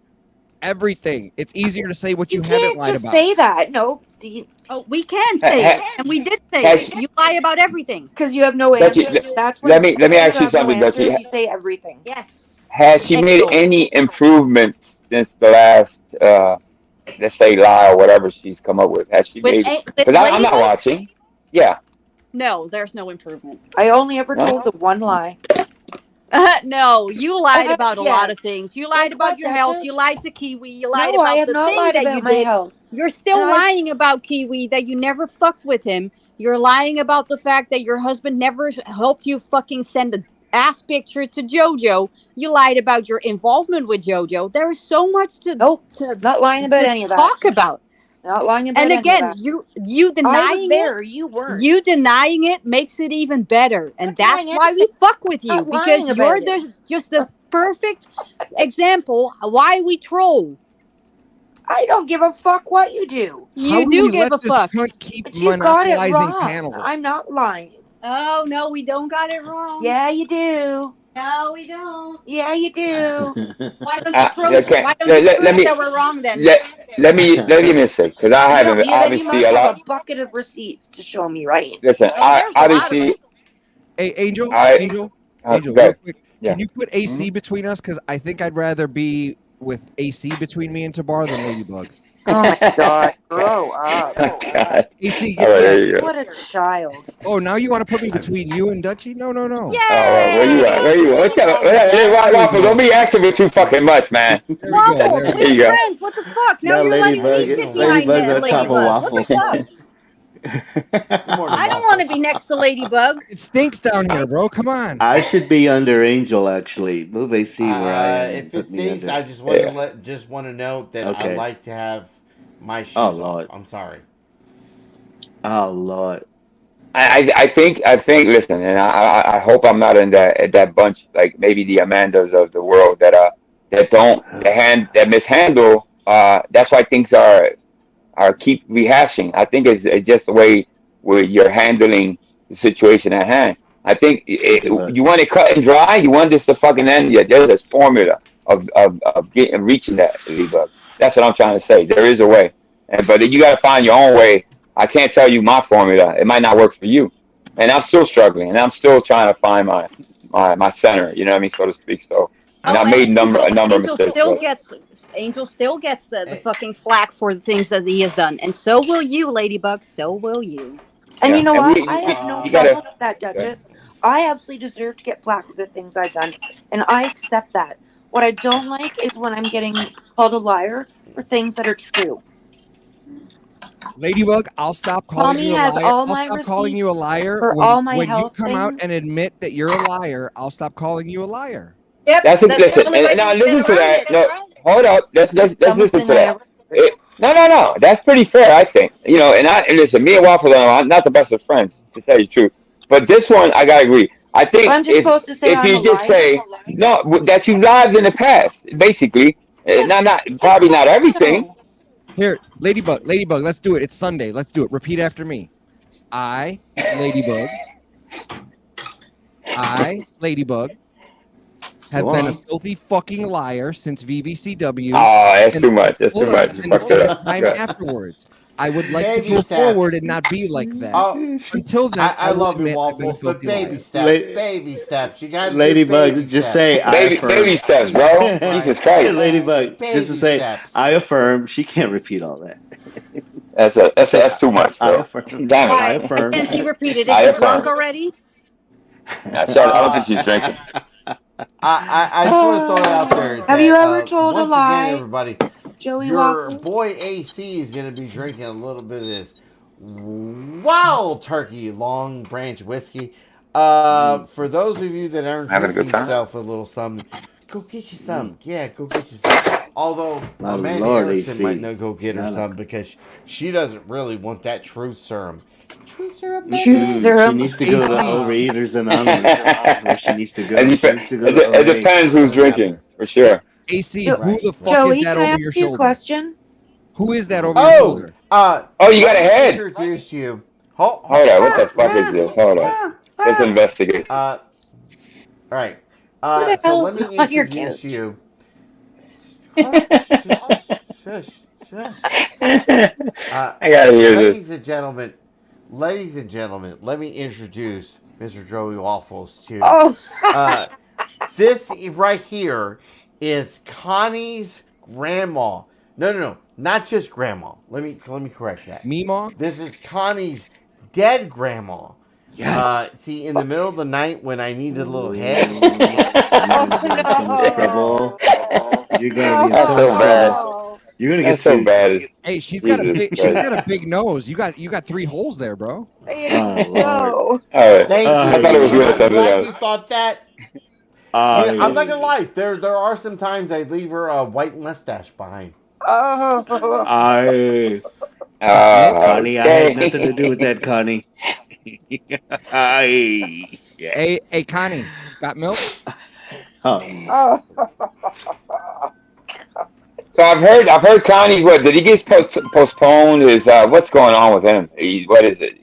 Everything. It's easier to say what you, You haven't can't lied just about. say that. No, see. Oh, we can say it, and we did say it. You lie about everything because you have no Dutchie, answers. That's what. let me ask you have no something, answers, Dutchie. You say everything. Yes. Has she made any improvements since the last, let's say, lie or whatever she's come up with? Has she made? Because I'm not watching. Yeah. No, there's no improvement. I only ever told the one lie. No, you lied about a lot yes. of things. You lied about your health. You lied to Kiwi. You lied No, about I have the not thing lied that about you my did. health. You're still And lying about Kiwi that you never fucked with him. You're lying about the fact that your husband never helped you fucking send an ass picture to JoJo. You lied about your involvement with JoJo. There's so much to not lying about any of that. Talk about. Not lying about And any again, of that. you denying I was there. it. You weren't. You denying it makes it even better, and that's denying why we fuck with you, Not because lying you're about it. just the perfect example of why we troll. I don't give a fuck what you do. You do give a fuck. Keep But you got it monopolizing wrong. panels. I'm not lying. Oh no, we don't got it wrong. Yeah, you do. No, we don't. Yeah, you do. Why don't you prove, Okay. why don't you Let prove me that we're wrong then? let me miss it because I haven't You obviously must a have lot. a bucket of receipts to show me, right? Listen, I obviously. Hey, Angel, Angel, Angel, go real ahead. quick. Yeah. Can you put AC between us? Because I think I'd rather be with AC between me and Tabar than Ladybug. Oh my god, grow up. God. AC, All right, there you go. What a child. Oh, now you want to put me between you and Dutchie? No. Oh, where you at? Where you at? Waffle, don't be asking for too fucking much, man. Waffles, There we're you go. friends. What the fuck? Now No, you're letting me Ladybug- sit behind Ladybug's that on top of Ladybug. What the fuck? I don't want to be next to Ladybug. It stinks down here, bro. Come on. I should be under Angel actually. Move AC where I am. If Put it me thinks, under. I just want to note that I Okay. like to have my shoes Oh, off. Lord. I'm sorry. Oh Lord. I think. Listen, and I hope I'm not in that bunch like maybe the Amandas of the world that mishandle. That's why things are keep rehashing. I think it's just the way where you're handling the situation at hand. I think you want it cut and dry. You want this to fucking end. Yeah, there's this formula of reaching that debug. That's what I'm trying to say. There is a way, but you got to find your own way. I can't tell you my formula. It might not work for you, and I'm still struggling, and I'm still trying to find my center. You know what I mean, so to speak. So. And I made a number of mistakes. Angel still gets the fucking flack for the things that he has done, and so will you, Ladybug. So will you. And you know and what? I have no problem with that, Duchess. I absolutely deserve to get flack for the things I've done, and I accept that. What I don't like is when I'm getting called a liar for things that are true. Ladybug, I'll stop calling Tommy you a has liar. all I'll my stop calling you a liar for when, all my when you health come out things. and admit that you're a liar. I'll stop calling you a liar. Yep. Listen. And now listen to that. No, hold up. Let's listen to that. No. That's pretty fair, I think. You know, and listen. Me and Waffle are not the best of friends, to tell you the truth. But this one, I gotta agree. I think I'm just supposed to say if I'm you a just liar? say no, that you lied in the past, basically. Probably not everything. Here, Ladybug, let's do it. It's Sunday. Let's do it. Repeat after me. I, Ladybug, have been a filthy fucking liar since VVCW. Oh, that's too much. That's too much. You fucked it up. Time Good. afterwards. I would like to Baby go steps. forward and not be like that. Until then, I will love you, admit I've been a Waffles, but filthy baby liar. steps. Baby steps. You got to do Ladybug, baby just steps. say I affirm. Baby steps, bro. Jesus Christ. Ladybug, just to Baby say steps. I affirm. She can't repeat all that. That's too much, I bro. affirm. Damn I it. affirm. Can't she repeat it? Is I she affirm. drunk already? I don't think she's drinking. I just want to throw it out there. Have you ever told a once lie, again, everybody, Joey your Waffles? boy AC is going to be drinking a little bit of this Wild Turkey Long Branch whiskey. For those of you that aren't Having a good drinking time. yourself a little something, go get you some. Yeah, go get you some. Although My Amanda Lord, Erickson AC. might not go get her Not some because she doesn't really want that truth serum. Truth serum. Truth She serum. needs to go to AC. Overeaters Anonymous. That's where she needs to go. It She needs to go to it OA. depends who's drinking, for sure. AC, Jo- who the fuck Joey, is that can I over ask your you a shoulder? question? Who is that over your shoulder? Oh, you got a head. Introduce you. Hold on, what the fuck is this? Hold on. Let's investigate. All right. Who the So hell's let me on your introduce couch? you. Shush. I gotta hear this. Ladies and gentlemen, let me introduce Mr. Joey Waffles to. Oh. This right here is Connie's grandma. No, not just grandma. Let me correct that. Meemaw? This is Connie's dead grandma. Yes. See, in the middle of the night when I needed a little head. Oh, You're gonna be in That's so so much bad. trouble. You're gonna get That's so sued. bad. Hey, she's got Jesus she's Christ. got a big nose. You got 3 holes there, bro. Oh, Lord. All right. Thank I you. thought it was really I'm something glad else. you thought that. I, And I'm not gonna lie. There are some times I leave her a white mustache behind. oh. Connie, I had nothing Okay. to do with that, Connie. Yeah. Hey, Connie, got milk? Oh. So I've heard Connie. What did he get postponed? His what's going on with him? What is it?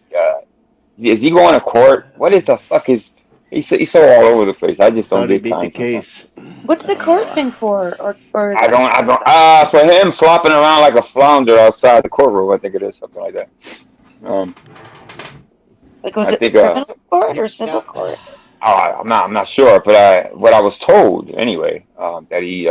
Is he going to court? What is the fuck is? He's so all over the place. I just don't Thought he get beat the Connie sometimes. case. What's the court thing for? Or I don't. For him flopping around like a flounder outside the courtroom, I think it is something like that. like was I it think. criminal court or civil court? I'm not sure, but what I was told anyway, that he.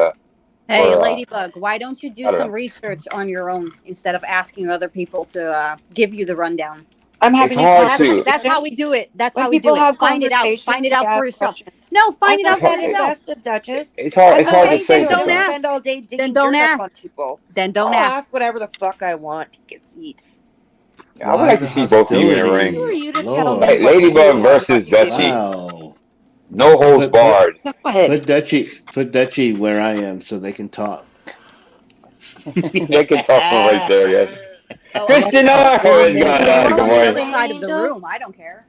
Hey, or, Ladybug, why don't you do I don't some know. research on your own instead of asking other people to give you the rundown? I'm It's having a hard conversation. to. That's how we do it. That's When how we people do it. have Find it out. conversations, Find it they out ask for yourself. questions. No, find it I'm out not for that yourself. invested, Duchess. It's hard to Okay, say then for don't sure. ask. Spend all day digging Then don't dirt up ask. on people. Then don't I'll ask. ask whatever the fuck I want. Take a seat. I would like to see both of you in a ring. Who are you to tell Lord. me what to do Ladybug and what versus to do? Dutchie. Wow. No holds Put barred. Go ahead. put Dutchie where I am so they can talk. They can talk from right there, yes. Oh, Christian Alexa, R. order What's more going Hey, on? I'm Good on the morning. other side of the room. I don't care.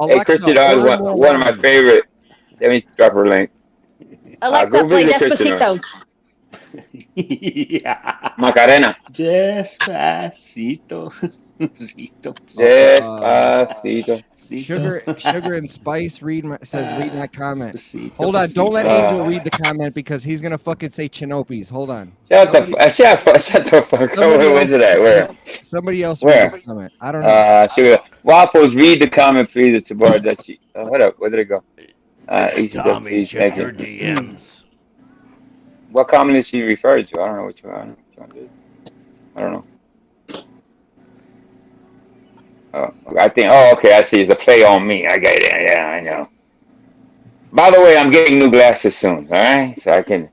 Hey, Christian R. is one of my favorite. Let me drop her link. Alexa, Go play visit Christian R. Despacito. Yeah. Macarena. Despacito. Despacito. Sugar and Spice read my comment. Hold on, don't let Angel read the comment because he's gonna fucking say Chinopes. Hold on. Shut the fuck up. Where's it at? Where? Somebody else Where? read this comment. I don't know. Sugar. Waffles, read the comment, please. It's about Dutchie. Hold up. Where did it go? Easy Dutch, please. Check Thank your you. DMs. What comment is she referred to? I don't know which one it is. I don't know. Oh, I think. Oh, okay. I see. It's a play on me. I get it. Yeah, I know. By the way, I'm getting new glasses soon. All right, so I can,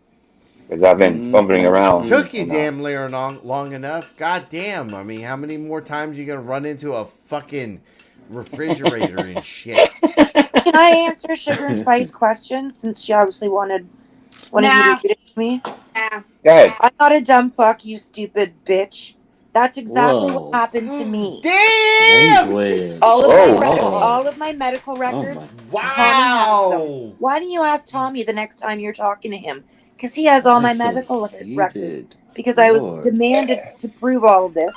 because I've been fumbling around. Took you damn near long enough. God damn. I mean, how many more times are you gonna run into a fucking refrigerator and shit? Can I answer Sugar and Spice question since she obviously wanted you to read it to me? Nah. Go ahead. I'm not a dumb fuck, you stupid bitch. That's exactly Whoa. what happened to me. Damn! All of my medical records. Wow! Tommy has them. Why don't you ask Tommy the next time you're talking to him? Because he has all my medical records. Because I was demanded to prove all of this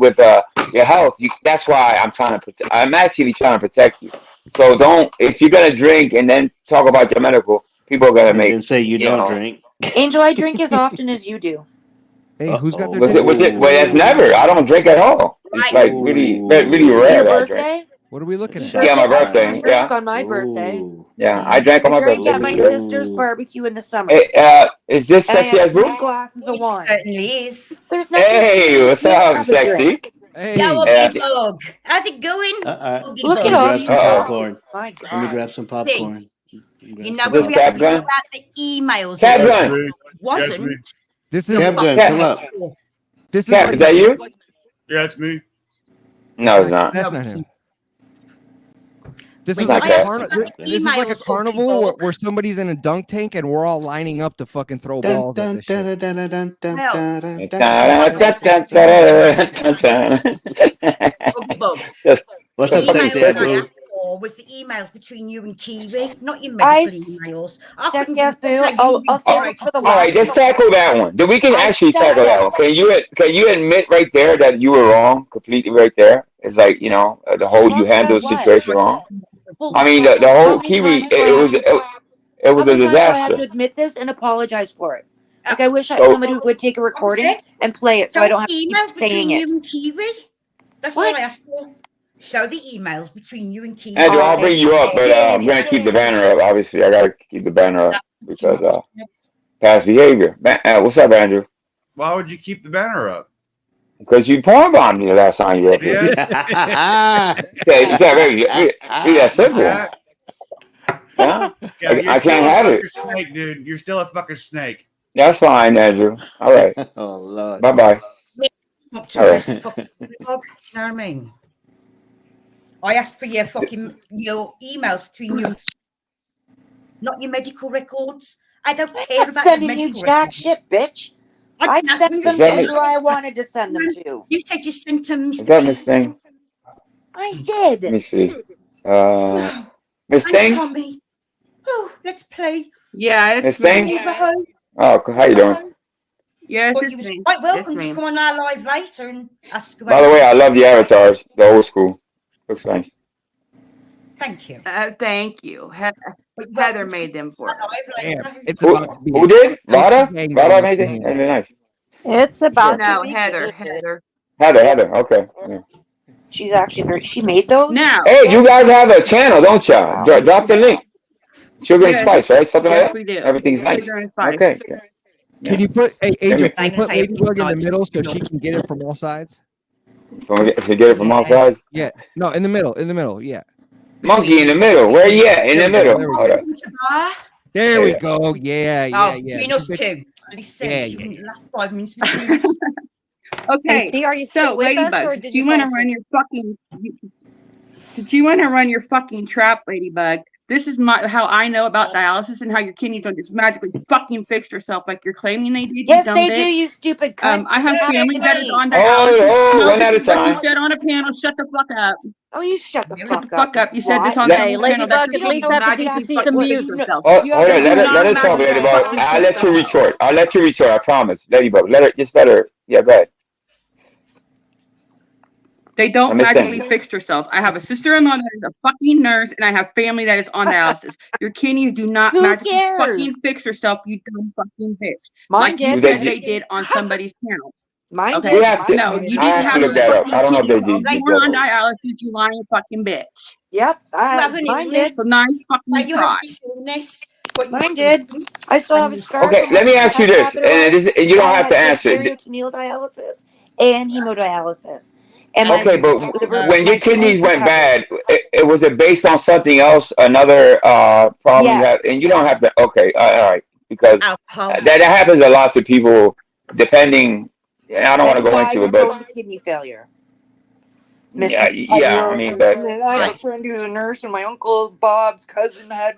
with your health. That's why I'm trying to protect. I'm actually trying to protect you. So don't, if you're gonna drink and then talk about your medical, people are gonna And make. then say you don't drink. Angel, I drink as often as you do. Hey, who's got their Was dick? it? Well, that's never. I don't drink at all. It's like really rare Your that I drink. birthday? What are we looking at? Yeah, my birthday. I drank Yeah. on my birthday. Yeah, I drank on I my drank birthday at for my sure. sister's barbecue in the summer. Hey, is this And I sexy had as Boo? 3 glasses of wine. Certainly is. There's nothing Hey, what's serious. up, Have a sexy? drink. Hey. Yo, Yeah. Ugly Bug. How's it going? Ugly Look Bug. at all grab you some Uh-oh. popcorn. My Let me God. grab some popcorn. You know Is what this we have Cap to talk Gun? about the emails. Cap here. Gun. Wasn't. This is Cap Gun, come up. This is Cap, like is that you? Yeah, it's me. No, it's not. That's not him. This It's is not like a Cap. this is like a carnival where somebody's in a dunk tank and we're all lining up to fucking throw balls at this shit. Ugly Bug. What's The up, sexy emails I Boo? asked for was the emails between you and Kiwi, not your medical emails. I couldn't Sexy ass just Boo. say I'll save this for the All right, last let's one. tackle that one. We can actually said tackle that that. one. Can you admit right there that you were wrong completely right there? It's like the whole you Wrong about handled the what? situation wrong. Well, I mean the how whole many Kiwi times do I have to? it was How a many times do I have to disaster. admit this and apologize for it? Like I wish So somebody would take a recording and play it so I don't have to keep emails saying between it. you and Kiwi. That's all I asked for. Show the emails between you and Kiwi. Andrew, I'll bring you up, but I'm gonna keep the banner up. Obviously, I gotta keep the banner up because past behavior. What's up, Andrew? Why would you keep the banner up? Because you porn bombed me the last time you were up here. It's that simple. Yeah, Yeah, you're I still can't a have fucking it. snake, dude. You're still a fucking snake. That's fine, Andrew. All right. Oh Lord. Bye bye. Up to All my right. fucking dog, you know what I mean? I asked for your emails between you, not your medical records. I don't care I'm about sending your you medical jack records. shit, bitch. I sent them to who I wanted to send them to. You said you sent them, Is Mr. that Miss Thing? I did. Let me see. Miss I'm Thing? Tommy. Oh, let's play. Yeah, Miss it's Thing? me. Oh, how you doing? Yes, Well, it's you was me. quite welcome It's to me. come on our live later and ask about By the way, I love the avatars, the old school. Looks nice. Thank you. Thank you. Heather made them for us. It's Who, about to be who did? Rada? Gang Rada bang. made it? Made it nice. It's about to No, be Heather. good. Heather. Okay. Yeah. She's actually very. She made those. Now. Hey, you guys have a channel, don't y'all? Wow. Drop the link. Sugar and Yes. Spice, right? Something Yes, like that? we do. Everything's nice. Sugar and Spice. Okay. Can you put Angel? Can you Let me put say Ladybug in the it's middle so she can get it from all sides? To get it from all sides? Yeah. No, in the middle. In the middle. Yeah. Monkey in the middle. Where you at? In the middle. There we Hold go. up. There we Yeah. go. Yeah. Between us two. Listen, Yeah, she yeah. wouldn't last 5 minutes between us. Okay. AC, are you still So, with us, or Ladybug, did do you you want fall to run asleep? your fucking? Did you want to run your fucking trap, Ladybug? This is how I know about dialysis and how your kidneys don't just magically fucking fix yourself like you're claiming they did. Yes, you dumb they bitch. do, you stupid cunt. I have Get family out that of is me. on dialysis. Oh, No, one at a this is what you time. said on a panel. Shut the fuck up. Oh, you shut the Shut fuck the fuck up. You said this What? on Let- some panel that Ladybug, your at least kidneys have the magically decency to fucking fix mute. yourself. Hold You have on, no let her right talk, to Ladybug. fucking I'll say let you that. retort. I promise. Ladybug, just let her. Yeah, go ahead. They don't Miss magically Thing. fix yourself. I have a sister-in-law that is a fucking nurse, and I have family that is on dialysis. Your kidneys do not Who magically cares? fucking fix yourself, you dumb fucking bitch. Mine Like you did. said they did on somebody's panel. Mine Okay? did. We have to. No, you I didn't have to have look your that up. fucking I don't know if kidneys. they I was did. born on dialysis, you lying fucking bitch. Yep, You have an mine illness. did. So nice Like fucking you try. have this illness. But you Mine still did. think I still have a and scar Okay, from let me when ask I you was this, catheterized. and you don't I have to had answer it. peritoneal dialysis and hemodialysis. And my Okay, but liver, when your my kidneys went recovered. bad, was it based on something else, another problem you have? Yes. And you don't have to. Okay, all right, because alcohol. that happens a lot to people. Depending, I don't want to That's go why into you're it, but prone to kidney failure. yeah, I mean, but I have a friend who's a nurse, and my uncle Bob's cousin had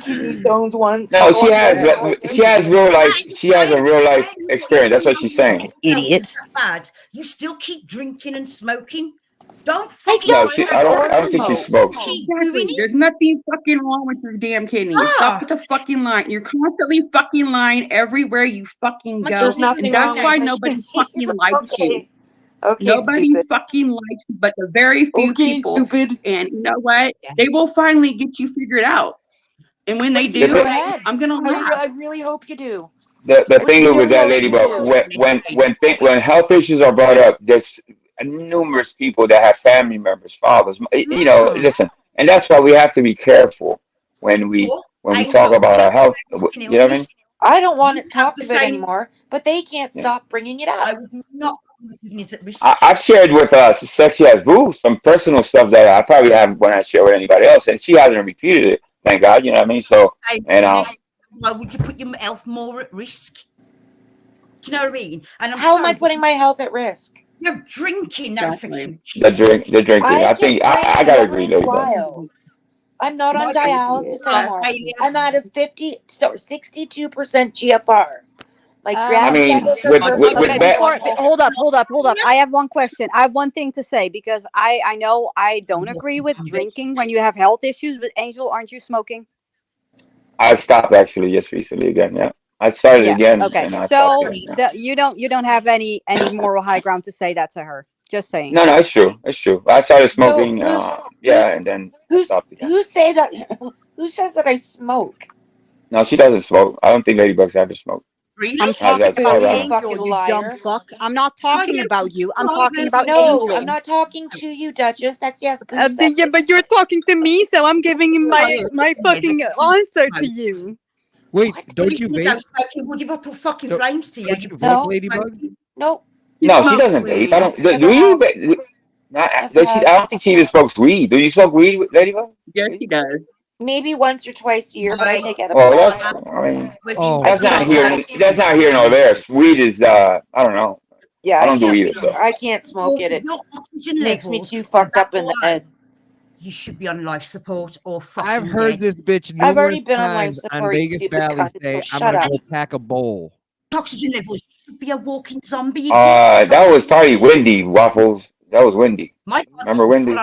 kidney stones once. no, So I know. she has a real life experience. That's what she's saying. Idiot. Bad. You still keep drinking and smoking. Don't I fucking No, don't I don't think she smokes. keep doing Exactly. it. There's nothing fucking wrong with your damn kidneys. Stop with the fucking lying. You're constantly fucking lying everywhere you fucking go. There's nothing And that's wrong with why my nobody kidneys. fucking likes you. Okay. Okay, Nobody stupid. fucking likes you but the very few Okay, people. stupid. And you know what? They will finally get you figured out. And when they Go do, ahead. I'm gonna laugh. I really hope you do. The thing with really that, hope you Ladybug, do. when health issues are brought up, there's numerous people that have family members, fathers. You know, listen, and that's why we have to be careful when we talk about our health. You know what I mean? I don't want to talk of it anymore, but they can't stop bringing it up. I would not is at risk. I've shared with Sexy as Boo some personal stuff that I probably haven't when I share with anybody else, and she hasn't repeated it. Thank God, you know what I mean. So, and why would you put your health more at risk? Do you know what I mean? And how am I putting my health at risk? You're drinking, that affects you. the drinking. I think I gotta agree, Ladybug. I'm not on dialysis anymore. I'm at a 62% GFR. My I mean, okay, hold up. I have one question. I have one thing to say because I know I don't agree with drinking when you have health issues. But Angel, aren't you smoking? I stopped actually just recently again. Yeah, I started again. Okay, and I so stopped again, yeah. you don't have any moral high ground to say that to her. Just saying. No, it's true. It's true. I started smoking. And then I stopped again. Who says that? Who says that I smoke? No, she doesn't smoke. I don't think Ladybug's ever smoked. Really? I'm talking about Angel, fucking you liar. dumb fuck. I'm not talking about you. I'm talking about No, Angel. I'm not talking to you, Duchess. That's yes. Yeah, but you're talking to me, so I'm giving my fucking answer to you. Wait, don't you vape? Would you put fucking flames to you? Don't you vape, Ladybug? No. No, she doesn't vape. I don't. Do you? I don't think she even smokes weed. Do you smoke weed, Ladybug? Yes, she does. Maybe once or twice a year, but I take it. Oh, that's not here. That's not here nor there. Weed is. I don't know. Yeah, I don't do either. So. I can't smoke it. It makes me too fucked up in the head. You should be on life support or fucking I've heard this bitch I've already numerous been on life times support. on Vegas Valley say, I'm gonna go pack a bowl. Oxygen levels should be a walking zombie. That was probably Wendy Waffles. That was Wendy. Remember Wendy?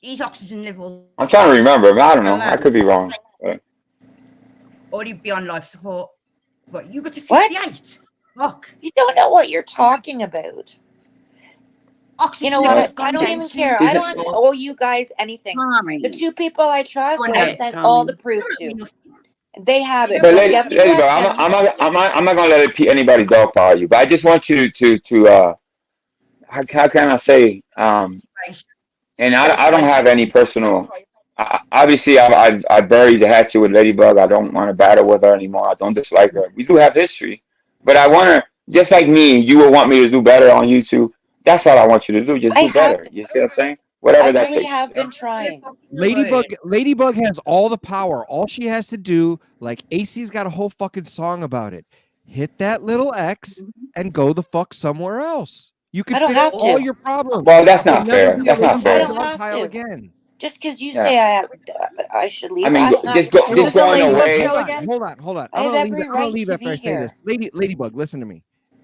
His oxygen levels. I'm trying to remember, but I don't know. I could be wrong. Or he'd be on life support. What? You got to 58. Fuck. You don't know what you're talking about. Oxygen you know what? I don't even care. I don't owe you guys anything. The two people I trust, I sent all the proof to. They have it. But I'm not gonna let anybody dogpile you. But I just want you to how can I say and I don't have any personal. Obviously, I buried the hatchet with Ladybug. I don't want to battle with her anymore. I don't dislike her. We do have history, but I want to, just like me, you would want me to do better on YouTube. That's what I want you to do. Just do better. You see what I'm saying? Whatever that takes. I have been trying. Ladybug has all the power. All she has to do, like AC's got a whole fucking song about it. Hit that little X and go the fuck somewhere else. You can fix all your problems. Well, that's not fair. That's not fair. I don't have to. Again. Just because you say I should leave. I mean, just going away. Hold on. I'm gonna leave after I say this. Ladybug, listen to me.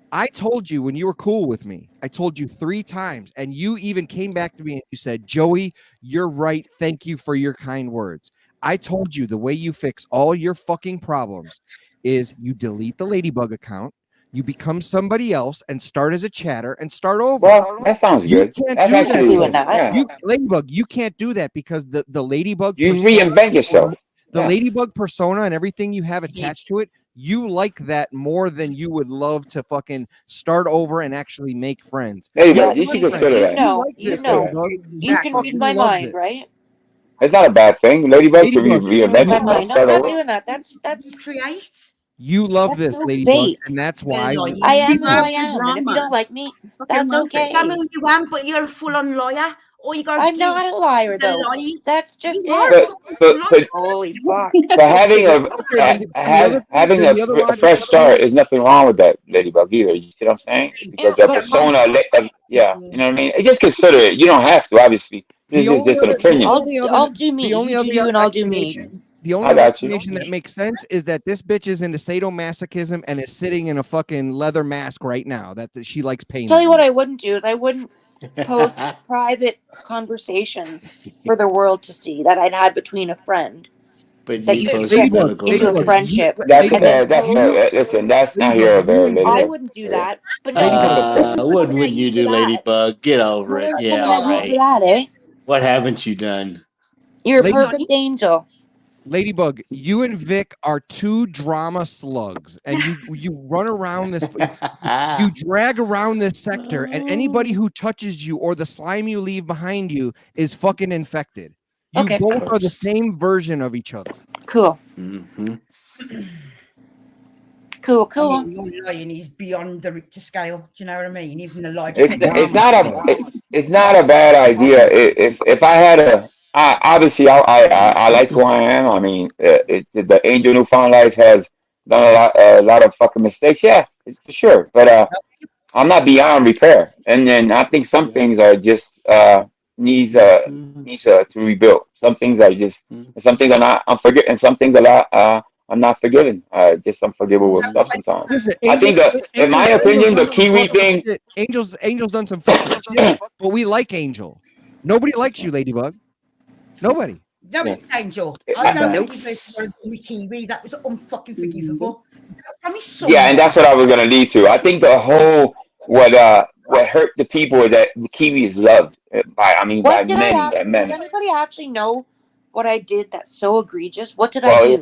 I told you when you were cool with me, I told you 3 times, and you even came back to me and you said, Joey, you're right. Thank you for your kind words. I told you the way you fix all your fucking problems is you delete the Ladybug account, you become somebody else and start as a chatter and start over. Well, that sounds good. That's doing that. You, Ladybug, you can't do that because the Ladybug you reinvent yourself. The Ladybug persona and everything you have attached to it, you like that more than you would love to fucking start over and actually make friends. Hey, you should consider that. You can read my mind, right? It's not a bad thing. Ladybug should reinvent yourself. I'm not doing that. That's create. You love that's this, so Ladybug, fake. and that's why I am who I am. And if you don't like me, that's okay. I mean, you am, but you're a full-on liar. Or you go. I'm not a liar, though. That's just it. Holy fuck! But having a fresh start is nothing wrong with that, Ladybug, either. You see what I'm saying? Because the persona, yeah, you know what I mean. Just consider it. You don't have to, obviously. This is just an opinion. I'll do me. You do, and I'll do me. The only explanation that makes sense is that this bitch is into sadomasochism and is sitting in a fucking leather mask right now. That she likes pain. Tell you what I wouldn't do is I wouldn't post private conversations for the world to see that I'd had between a friend. But that you could get into a friendship. That's listen, that's not here or there, Ladybug. I wouldn't do that. But no, what would you do, Ladybug? Get over it. Yeah, all right. That, eh? What haven't you done? You're a perfect angel. Ladybug, you and Vic are two drama slugs, and you run around this. You drag around this sector, and anybody who touches you or the slime you leave behind you is fucking infected. You Okay. both are the same version of each other. Cool. Cool. I mean, your lying is beyond the Richter scale. Do you know what I mean? Even the lie It's detector. it's not a bad idea. If I had obviously I like who I am. I mean, the Angel Newfound Life has done a lot of fucking mistakes. Yeah, for sure. But I'm not beyond repair. And then I think some things are just needs to rebuild. Some things are just some things are not unforgiving, and some things I'm not forgiving. Just unforgivable stuff sometimes. Listen, I think in my opinion, the Kiwi thing. Angel's done some fucked up shit, but we like Angel. Nobody likes you, Ladybug. Nobody. No, it's Angel. I don't forgive her for with Kiwi. That was unfucking forgivable. Yeah, and that's what I was gonna lead to. I think the whole what hurt the people is that the Kiwi is loved by What did many, I by Does many. anybody actually know what I did that's so egregious? What did I Well, do?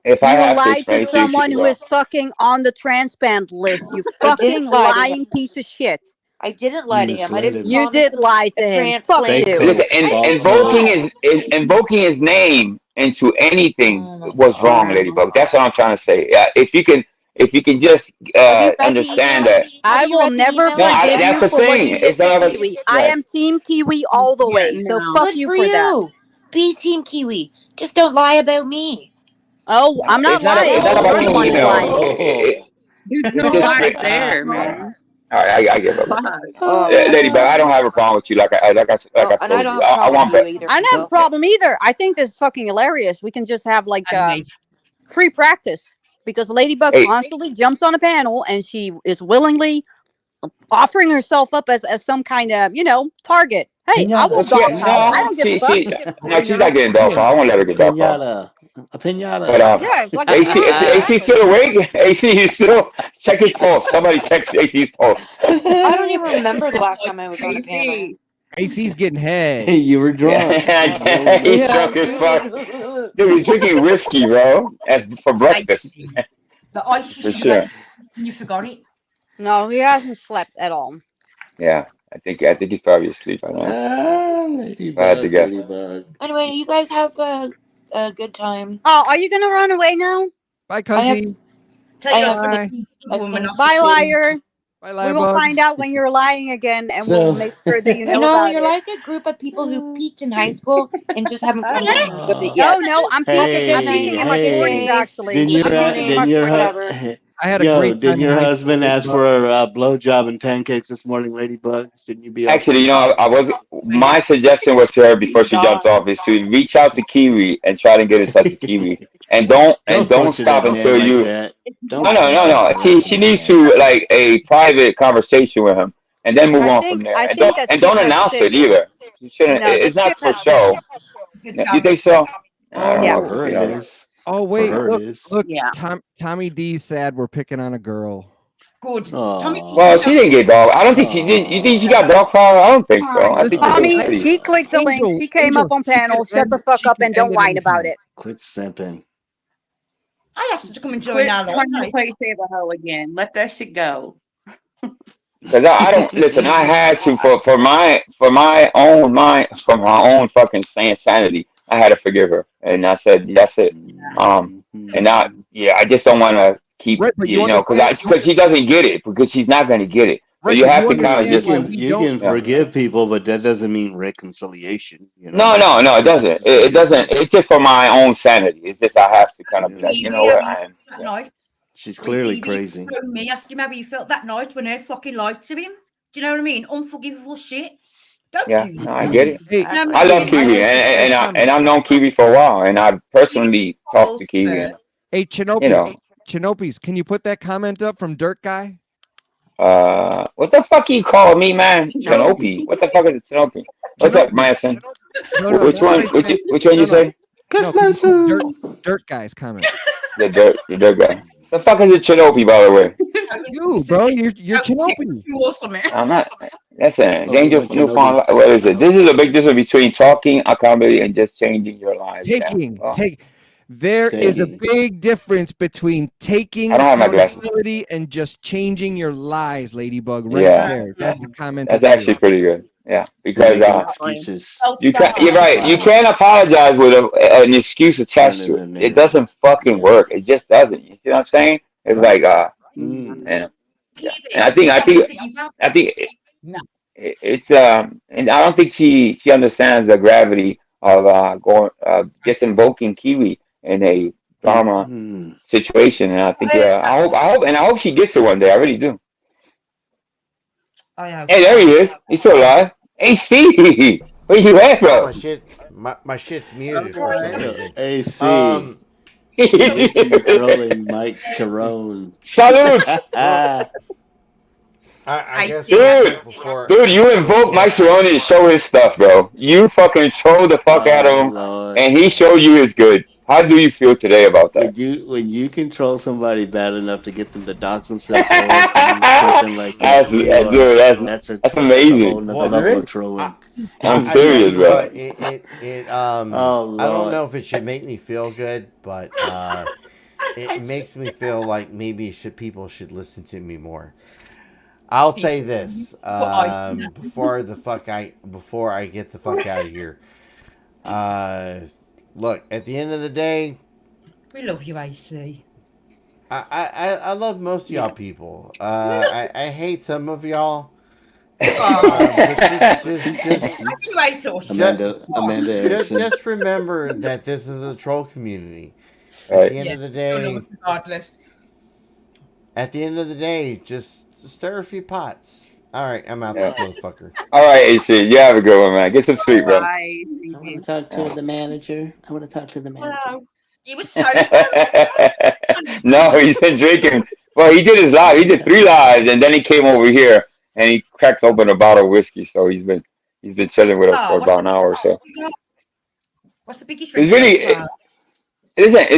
if I You have to lied to explain to you, someone who is fucking on the transplant list. You I fucking didn't lie to lying him. piece of shit. I didn't lie to him. I didn't You promise did him lie to a him. Fuck transplant. you. listen, and I did invoking his name into anything Oh was wrong, Ladybug. That's what I'm trying to say. If you can just Have you read the understand emails? that. I Have you will read the never emails? No, forgive that's you the for what thing. you did It's to not a, Kiwi. I yeah. am Team Kiwi all the way. So fuck Good you for for that. you. Be Team Kiwi. Just don't lie about me. Oh, I'm not It's not lying. about You're the being, one who's lying. There's it's no just lie there, yeah. man. All right, I give up. Oh, Ladybug, I don't have a problem with you. Like I and I told don't you, have a I problem want with you either. I don't have a problem either. I think this is fucking hilarious. We can just have like free practice because Ladybug Hey, constantly jumps on a panel and she is willingly offering herself up as some kind of target. Hey, I will dog pile. I no, don't give a fuck. she's not getting dog I won't let her get dog A pinata. But Yeah, it's like AC still awake? AC, you still check his pulse. Somebody check AC's pulse. I don't even remember the last time I was on a panel. AC's getting head. You were drunk. Yeah, he's drunk as fuck. Dude, he's drinking whiskey, bro, for breakfast. The ice For sure. You forgot it. No, he hasn't slept at all. Yeah, I think he's probably asleep. I know. If I had to guess. Anyway, you guys have a good time. Oh, are you gonna run away now? Bye, I have, cunty. I have, Bye. Bye, liar. Bye, We will find out when you're lying again, and we'll make sure that you know about you're it. like a group of people who peaked in high school and just haven't come along with it yet. No, I'm peaking. I'm peaking in my 40s actually. Didn't your, I'm peaking in my 40s. I had a great time Didn't in your high husband school. ask for a blowjob and pancakes this morning, Ladybug? Shouldn't you be Actually, I was. My suggestion was to her before she jumped off is to reach out to Kiwi and try to get in touch with Kiwi, and don't torture stop that man until like you. that. No. She needs to like a private conversation with him, and then move on from there. I And think that ship don't has announce it sailed. either. You shouldn't. No, the It's not ship for has show. sailed. You think so? I don't Yeah. know. For her it is. Oh wait, her it look, is. look. Yeah. Tommy D's sad we're picking on a girl. Good. Tommy Well, she didn't get dog. I don't think she did. You think she got dog power? I don't think so. I think she's Tommy, pretty. he clicked the link. She came up on panel. Shut the fuck up and don't whine about it. Quit simping. I asked her to come and join Quit our trying to live. play save a hoe again. Let that shit go. Because I don't listen. I had to for my fucking sanity. I had to forgive her, and I said that's it. And not I just don't want to keep Right, but you because he doesn't get it because he's not going to get it. So you have to kind of just You can forgive people, but that doesn't mean reconciliation. You know? No, it doesn't. It doesn't. It's just for my own sanity. It's just I have to kind of be like, you know what, I am. That night. She's clearly crazy. Me ask him how he felt that night when I fucking lied to him. Do you know what I mean? Unforgivable shit. Don't Yeah, do no, that. I get it. Hey, I love Kiwi, and I've known Kiwi for a while, and I've personally talked to Kiwi. And, Hey, Chinopes, can you put that comment up from Dirt Guy? what the fuck you call me, man? Chinopi. What the fuck is a Chinopi? What's up, Manson? Which one you say? Dirt Guy's comment. The dirt guy. The fuck is a Chinopi, by the way? You, bro, you're Chinopi. I'm not. That's an Angel Newfound Life. What is it? This is a big difference between talking a comedy and just changing your life. There is a big difference between taking I don't have my glasses. accountability and just changing your lies, Ladybug. Right Yeah. there. That's the comment. That's actually pretty good. Yeah, because excuses. you can't. You're right. You can't apologize with an excuse attached to it. It doesn't fucking work. It just doesn't. You see what I'm saying? It's like and yeah. And I think it's and I don't think she understands the gravity of just invoking Kiwi in a drama situation. And I think I hope she gets it one day. I really do. Hey, there he is. He's still alive. Hey, Steve, where you at, bro? My shit's muted for some reason. AC. Ricky trolling Mike Tyrone. Salute. I guess dude, you invoke Mike Cerrone to show his stuff, bro. You fucking trolled the fuck out of him, and he showed you his goods. How do you feel today about that? When you control somebody bad enough to get them to dox themselves or something like that, that's amazing. A whole nother level of trolling. I'm serious, bro. I don't know if it should make me feel good, but it makes me feel like maybe people should listen to me more. I'll say this before I get the fuck out of here. Look, at the end of the day, we love you, AC. I love most of y'all people. I hate some of y'all. Just remember that this is a troll community. At the end of the day, just stir a few pots. All right, I'm out, this motherfucker. All right, AC, you have a good one, man. Get some sleep, bro. I want to talk to the manager. Hello. He was so. No, he's been drinking. Well, he did his live. He did 3 lives, and then he came over here and he cracked open a bottle of whiskey. So he's been chilling with us for about an hour or so. What's the biggest? It's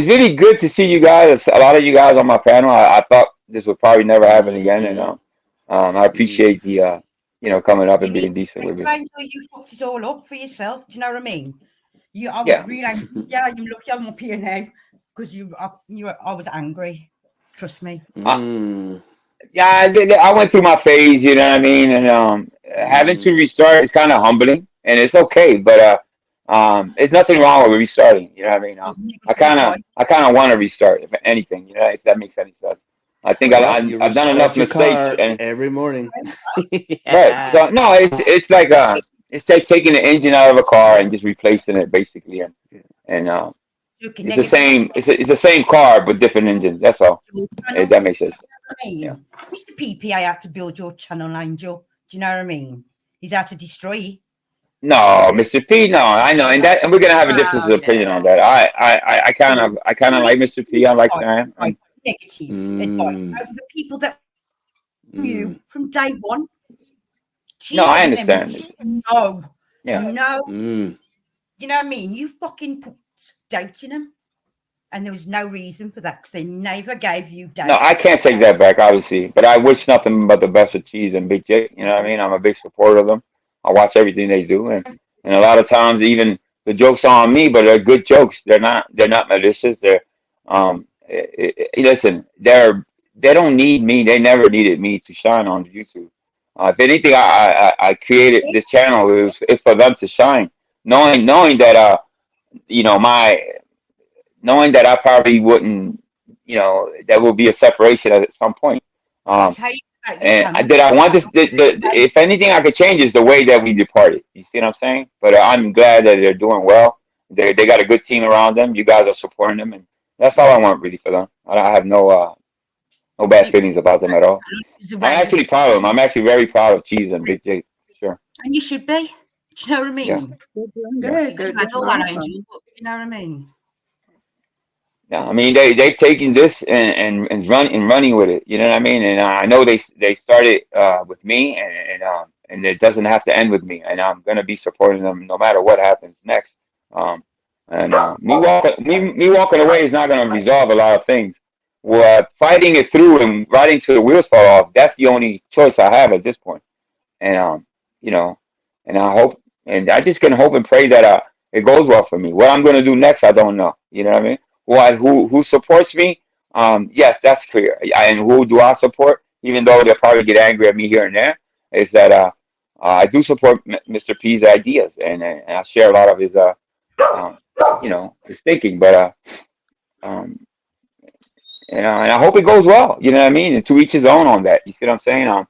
really good to see you guys. A lot of you guys on my panel. I thought this would probably never happen again, and I appreciate the coming up and being decent with me. You fucked it all up for yourself. Do you know what I mean? I was really angry. Yeah, you're lucky I'm up here now because I was angry. Trust me. I went through my phase. You know what I mean, and having to restart is kind of humbling, and it's okay, but there's nothing wrong with restarting. You know what I mean? I kind of want to restart, if anything. You know, if that makes any sense. I think I've done enough mistakes every morning. Right. So no, it's like taking the engine out of a car and just replacing it basically, and it's the same. It's the same car but different engines. That's all. If that makes sense. Yeah. Mr. PP, I had to build your channel, Angel. Do you know what I mean? He's out to destroy you. No, Mr. P. No, I know, and we're gonna have a difference of opinion on that. I kind of like Mr. P. I like Sam. Negative advice over the people that knew from day one. No, I understand. No. Yeah. No. You know what I mean? You fucking put doubt in them. And there was no reason for that because they never gave you doubt. No, I can't take that back, obviously. But I wish nothing but the best for Cheese and Big J. You know what I mean? I'm a big supporter of them. I watch everything they do, and a lot of times even the jokes are on me, but they're good jokes. They're not malicious. They're listen. They don't need me. They never needed me to shine on YouTube. If anything, I created this channel. It's for them to shine, knowing that knowing that I probably wouldn't, there will be a separation at some point. And did I want this? If anything, I could change is the way that we departed. You see what I'm saying? But I'm glad that they're doing well. They got a good team around them. You guys are supporting them, and that's all I want really for them. I have no bad feelings about them at all. I'm actually proud of them. I'm actually very proud of Cheese and Big J. Sure. And you should be. Do you know what I mean? Yeah. Good. I know that, Angel, but you know what I mean? Yeah, I mean they've taken this and running with it. You know what I mean? And I know they started with me, and it doesn't have to end with me. And I'm gonna be supporting them no matter what happens next. Me walking away is not gonna resolve a lot of things. Well, fighting it through and riding till the wheels fall off, that's the only choice I have at this point. And and I hope, and I just can hope and pray that it goes well for me. What I'm gonna do next, I don't know. You know what I mean? who supports me? Yes, that's clear. And who do I support? Even though they'll probably get angry at me here and there, is that I do support Mr. P's ideas, and I share a lot of his um, his thinking. But um, and I hope it goes well. You know what I mean? And to each his own on that. You see what I'm saying?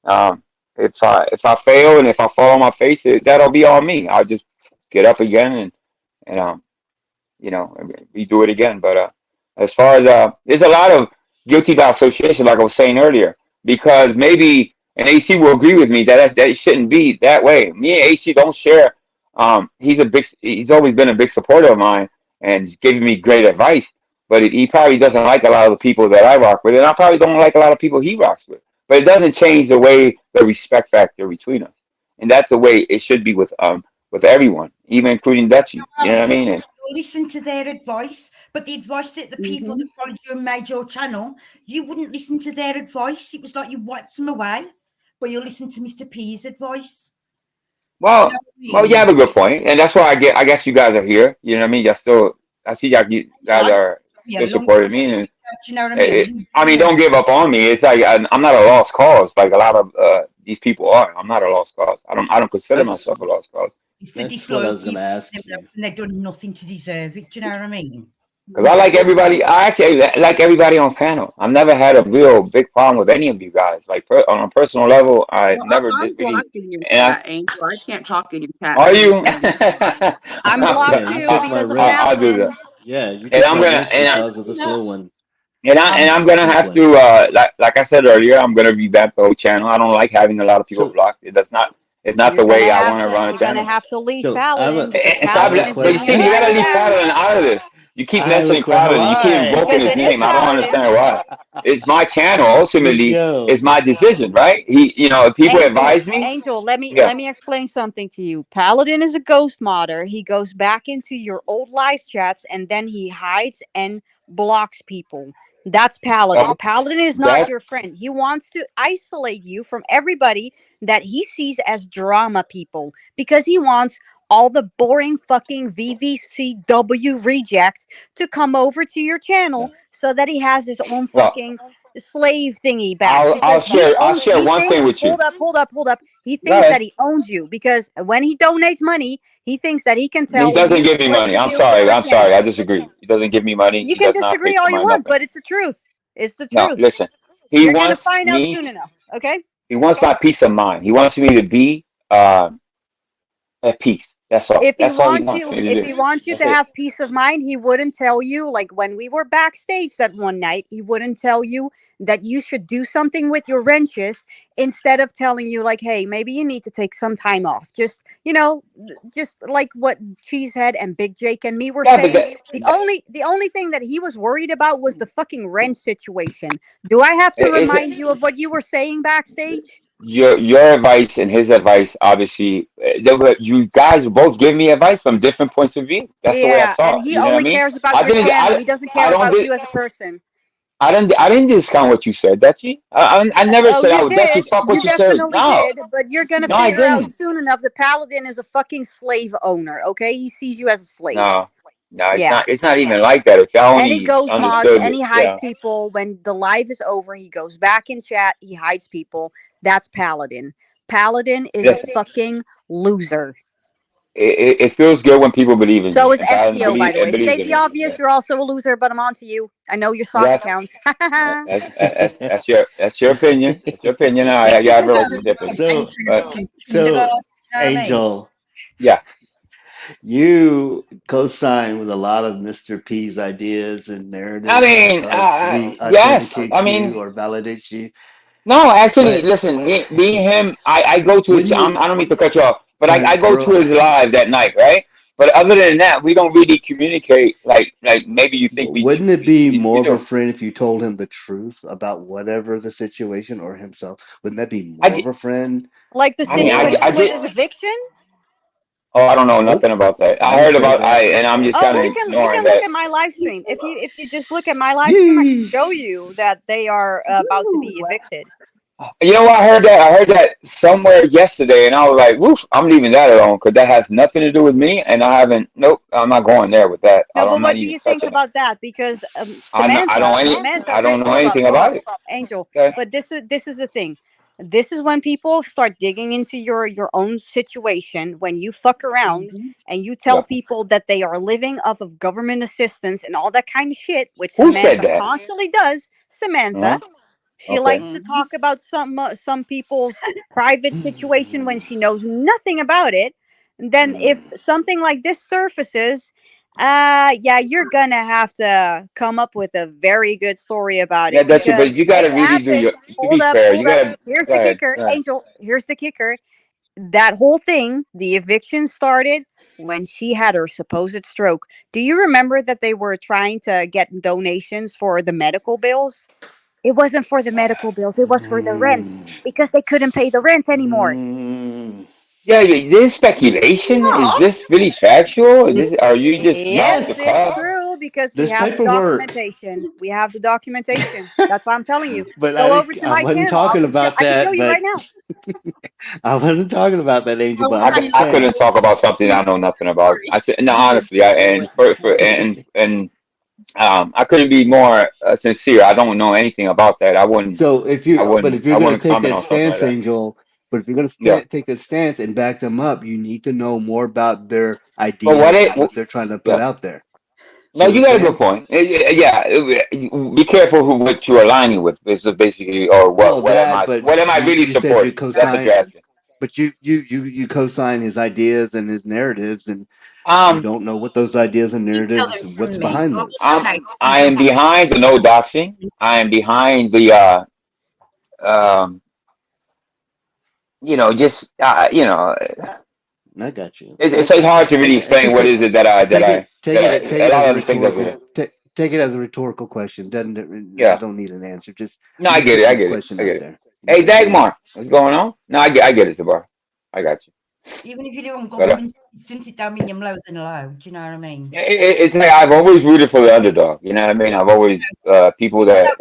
Um, if I fail and if I fall on my face, that'll be on me. I'll just get up again and redo it again. But as far as there's a lot of guilty by association, like I was saying earlier, because maybe and AC will agree with me that it shouldn't be that way. Me and AC don't share. He's always been a big supporter of mine and giving me great advice. But he probably doesn't like a lot of the people that I rock with, and I probably don't like a lot of people he rocks with. But it doesn't change the way the respect factor between us, and that's the way it should be with everyone, even including Dutchy. You know what I mean? And, listen to their advice, but the advice that the people that followed you and made your channel, you wouldn't listen to their advice. It was like you wiped them away, but you listen to Mr. P's advice. well, you have a good point, and that's why I guess you guys are here. You know what I mean? I see you guys are still supporting me, and you know what I mean? don't give up on me. It's like I'm not a lost cause, like a lot of these people are. I'm not a lost cause. I don't consider myself a lost cause. It's the disloyalty, and they've done nothing to deserve it. Do you know what I mean? Because I like everybody. I actually like everybody on panel. I've never had a real big problem with any of you guys. Like on a personal level, I never I'm did really. blocked in your chat, Angel. I can't talk in your chat. Are you? I'm blocked too because of I'll do that. Yeah, you And took I'm my gonna list because of the slow one. and I'm gonna have to like I said earlier, I'm gonna revamp the whole channel. I don't like having a lot of people blocked. It's not the way I want to run a You're gonna channel. have to leave So, Paladin because And stop Paladin is but doing see, you gotta leave Paladin out of this. You keep I have a mentioning question. Paladin. You keep invoking his name. I don't understand why. It's my channel. Ultimately, it's my decision, right? If people advise me. Angel, let Yeah. me explain something to you. Paladin is a ghost modder. He goes back into your old live chats and then he hides and blocks people. That's Paladin. Paladin is not your friend. He wants to isolate you from everybody that he sees as drama people because he wants all the boring fucking VVCW rejects to come over to your channel so that he has his own fucking slave thingy back. I'll share one thing with you. Hold up. He thinks that he owns you because when he donates money, he thinks that he can tell. He doesn't give me money. I'm sorry. I disagree. He doesn't give me money. You He can does not pay disagree for all you my want, nothing. but it's the truth. It's the No, truth. listen. You're gonna find out soon enough. Okay. He wants my peace of mind. He wants me to be at peace. That's all. That's all he wants me to do. If he wants you to have peace of mind, he wouldn't tell you, like when we were backstage that one night, he wouldn't tell you that you should do something with your wrenches instead of telling you like, hey, maybe you need to take some time off. Just just like what Cheesehead and Big Jake and me were saying. The only thing that he was worried about was the fucking wrench situation. Do I have to remind you of what you were saying backstage? Your advice and his advice, obviously, you guys both give me advice from different points of view. That's the way I saw and it. he You know what I only mean? cares about your channel. He doesn't care about you as a person. I didn't discount what you said, Dutchy. I never said I would Dutchy. Fuck what you said. Definitely No, did, but you're gonna I figure out didn't. soon enough that Paladin is a fucking slave owner. Okay, he sees you as a slave. No, it's Yeah. not. It's not even like that. If y'all And he only goes mods understood and it, he hides yeah. people when the live is over. He goes back in chat. He hides people. That's Paladin. Paladin is a fucking loser. It feels good when people believe in So you. is And Paladin FPO, by the way. believes State in the me. obvious. Yeah. You're also a loser, but I'm on to you. I know your sock accounts. That's your opinion. That's your opinion. I have a right to different. So, Angel. Yeah. You co-sign with a lot of Mr. P's ideas and narratives I mean, because he yes. authenticates I mean, you or validates you. no, actually, But listen, me and him, I go to his, wouldn't I it don't mean to cut you off, but I go to bro? his live that night, right? But other than that, we don't really communicate like maybe you think Wouldn't it be more we of a do. friend if you told him the truth about whatever the situation or himself? Wouldn't that be more of a friend? Like the I mean, situation I with did. his eviction? Oh, I don't know Nope. nothing about that. I I didn't heard say about that. and I'm just Oh, kind of you ignoring can look that. at my live stream. If you just look at my live stream, I can show you that they are about to be evicted. You know what? I heard that somewhere yesterday, and I was like, "Woof! I'm leaving that alone because that has nothing to do with me." And I haven't. Nope, I'm not going there with that. No, but I'm not what do even you think touching it. about that? Because Samantha, I okay, don't know anything hold about up, it. Angel. Okay. But this is the thing. This is when people start digging into your own situation. When you fuck around and you tell Yeah. people that they are living off of government assistance and all that kind of shit, which Who said Samantha that? constantly does. Uh-huh. Samantha, she Okay. likes to talk about some people's private situation when she knows nothing about it. And then if something like this surfaces, yeah, you're gonna have to come up with a very good story about Yeah, it that's it. But because you got to it really do happened. your. To be fair, you Hold up. got to. Here's Go the ahead. kicker, Go ahead. Angel. Here's the kicker. That whole thing, the eviction started when she had her supposed stroke. Do you remember that they were trying to get donations for the medical bills? It wasn't for the medical bills, it was for the rent because they couldn't pay the rent anymore. Yeah, this speculation. Is this really factual? Is this? Are you just off the Yes, it's cuff? true because we There's have the paperwork. documentation. We have the documentation. That's why I'm telling you. But Go over to I my wasn't channel. talking about I can show that. you right But now. I wasn't talking about that, Angel. But I'm just I saying. couldn't talk about something I know nothing about. I said no, honestly. I couldn't be more sincere. I don't know anything about that. So if you're I gonna wouldn't take comment that on something like stance, that. Angel, but if you're gonna Yeah. take that stance and back them up, you need to know more about their But what ideas it? and what they're trying to put Yeah. out there. See No, what you I'm got a good saying? point. Yeah, be careful what you're aligning with. Is basically, or Well, that, but what am I really you said you supporting? That's what co-sign, you're asking. but you co-sign his ideas and his narratives, and you Um, don't know what those ideas and You tell narratives, them what's from me. behind those. Okay. I am behind the no doxing. I am behind the um, just I got you. it's like hard to really It's explain just what is it take a it lot as a of the things that rhetorical take it as a rhetorical question. Doesn't yeah. don't need an answer. Just No, you I just get it. put I your get it. question I get out it. there. Hey, Okay. Dagmar, what's going on? No, I get it, Sabar. I got you. Even if you live on But government assistance, it don't mean you're lower than low. Do you know what I mean? it's like I've always rooted for the underdog. You know what I mean? I've always people that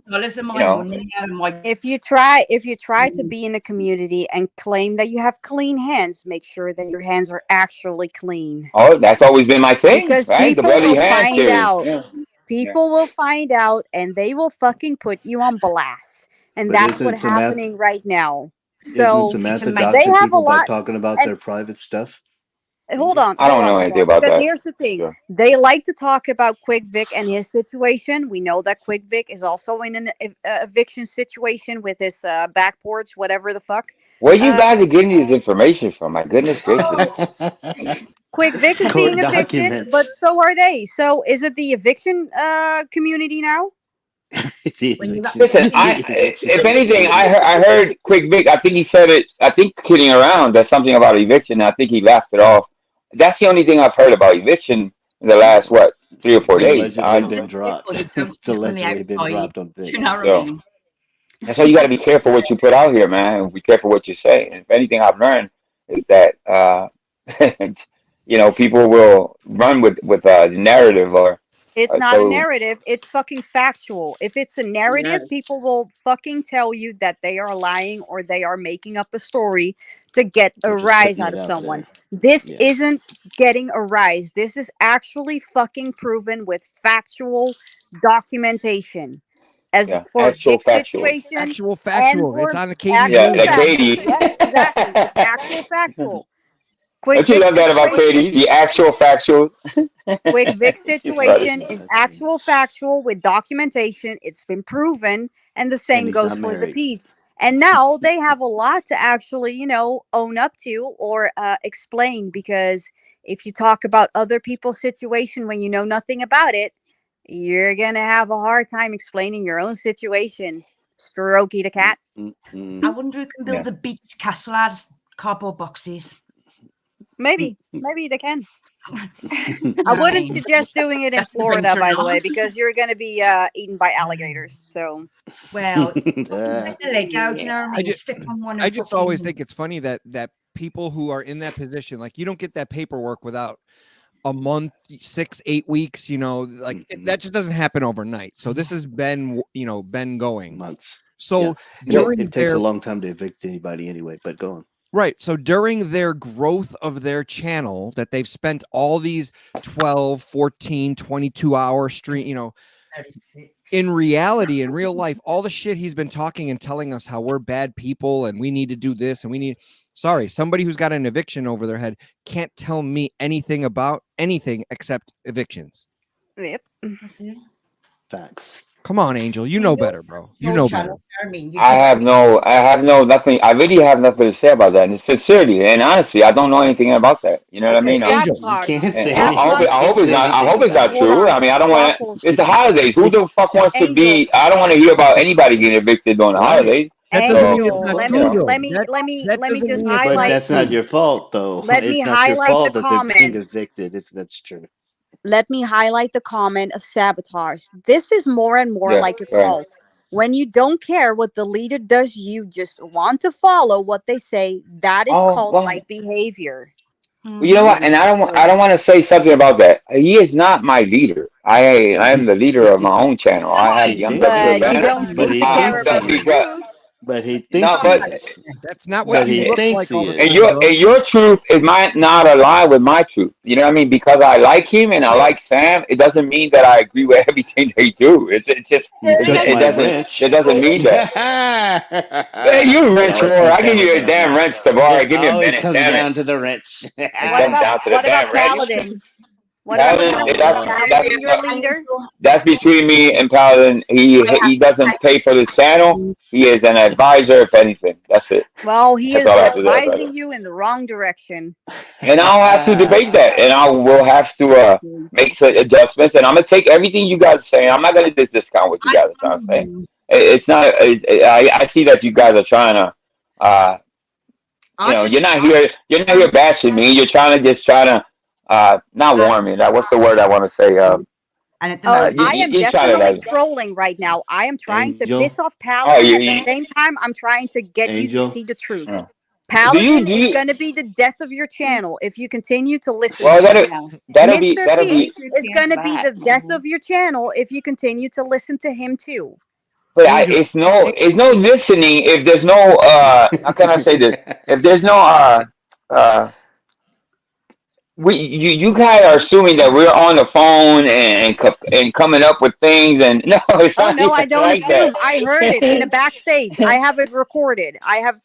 Dollars of you my know. money out of my. If you try to be in a community and claim that you have clean hands, make sure that your hands are actually clean. Oh, that's always been my thing, Because right? The people bloody will hand find theory. out. Yeah. Yeah. People will find out and they will fucking put you on blast. And But that's what's happening right now. isn't So Samantha they doxing have a people by lot. talking about And their private stuff? hold Angel? on, I don't know anything Sabar. about Because that. here's the thing: Sure. they like to talk about Quick Vic and his situation. We know that Quick Vic is also in an eviction situation with his back porch, whatever the fuck. Where you Uh, guys are getting these information from? My goodness gracious. Quick Vic is Court being evicted, but documents. so are they. So is it the eviction community now? Listen, if anything, I heard Quick Vic. I think he said it. I think kidding around. That's something about eviction. I think he laughed it off. That's the only thing I've heard about eviction in the last 3 or 4 days. Allegedly been dropped. You don't It's see from the allegedly been outside. dropped on Do Vic. you know what I So mean? that's why you got to be careful what you put out here, man. Be careful what you say. And if anything, I've learned is that people will run with the narrative It's not a so narrative. It's fucking factual. If it's a narrative, Yes. people will fucking tell you that they are lying or they are making up a story to get a Or just rise putting out it of out someone. there. This Yeah. isn't getting a rise. This is actually fucking proven with factual documentation. As yeah, for actual Vic's factual. situation Actual and factual. It's for on the Katie's Yeah, actual news. like factual. Katie. Yes, exactly. It's actual factual. Quick Don't you Vic love that about situation. Katie? The actual factual. Quick Vic She's funny. situation is actual factual with documentation. It's been proven, and the And same he's goes not for the married. piece. And now they have a lot to actually, own up to or explain because if you talk about other people's situation when you know nothing about it, you're gonna have a hard time explaining your own situation. Strokey the cat. I wonder who can build Yeah. the beach castle out of cardboard boxes. Maybe they can. I I wouldn't mean, suggest doing it in that's Florida, adventure by the enough. way, because you're going to be eaten by alligators. So, Well, take the leg out. Do you know what I mean? Step on one and I just always fucking. think it's funny that people who are in that position, like you don't get that paperwork without a month, 6-8 weeks, like that just doesn't happen overnight. So this has been going months. So it takes a long time to evict anybody anyway. But go on. Right. So during their growth of their channel that they've spent all these 12, 14, 22-hour stream, in reality, in real life, all the shit he's been talking and telling us how we're bad people and we need to do this and somebody who's got an eviction over their head can't tell me anything about anything except evictions. Yep. Facts. Come on, Angel. You know better, bro. You know better. I have nothing. I really have nothing to say about that. And sincerely and honestly, I don't know anything about that. You know what I mean? Angel, you can't say I hope it's not. I hope it's not Hold true. on. I mean, I don't want to. Waffles. It's the holidays. Who the fuck wants to Angel. be? I don't want to hear about anybody getting evicted during the holidays. That doesn't mean Angel, it's not let true, me though. let me That let me that let me doesn't just mean it's But highlight. that's not your fault, though. Let me It's not your highlight fault the that they're being comments. evicted, if that's true. Let me highlight the comment of sabotage. This is more and more Yeah, like a right. cult. When you don't care what the leader does, you just want to follow what they say. That is Oh, well, cult-like behavior. you know what? And I don't want to say something about that. He is not my leader. I am the leader of my own channel. I'm the But you banner. don't seem to care about the Because truth. But he no, thinks he but is. That's not what But you he look thinks like all he the is. time, bro. and your truth it might not align with my truth. You know what I mean? Because I like him and I like Sam, it doesn't mean that I agree with everything they do. It's just You took my wrench. it doesn't mean that. Hey, you wrench whore. I give you a damn wrench, Tabar. It Give me a always minute, comes damn it. down to the wrench. It comes down to the What about damn wrench. Paladin? What about Paladin, Paladin? Is Paladin your leader? that's between me and Paladin. He doesn't pay for this channel. He is an advisor, if anything. That's it. Well, he That's is all I have to say, brother. advising you in the wrong direction. And I'll have to debate that, and I will have to make some adjustments. And I'm gonna take everything you guys are saying. I'm not gonna just discount what you guys are trying to say. It's not. I see that you guys are trying to. You're not here. You're not here bashing me. You're trying to not warn me. What's the word I want to say? And at the Oh, moment, I am You're trying to definitely like. trolling right now. I am trying to Angel. piss off Oh, Paladin. At the same time, I'm trying to get you to Angel. see the truth. Do Paladin is you? going to be the death of your channel if you continue to listen Well, to him. that'll Mr. be. P is going to be the death of your channel if you continue to listen to him too. But Angel, it's no listening if there's no how can I say this? If there's no uh you guys are assuming that we're on the phone and coming up with things and no, it's Oh not no, I even don't like assume. I heard it in a that. backstage. I have it recorded. I have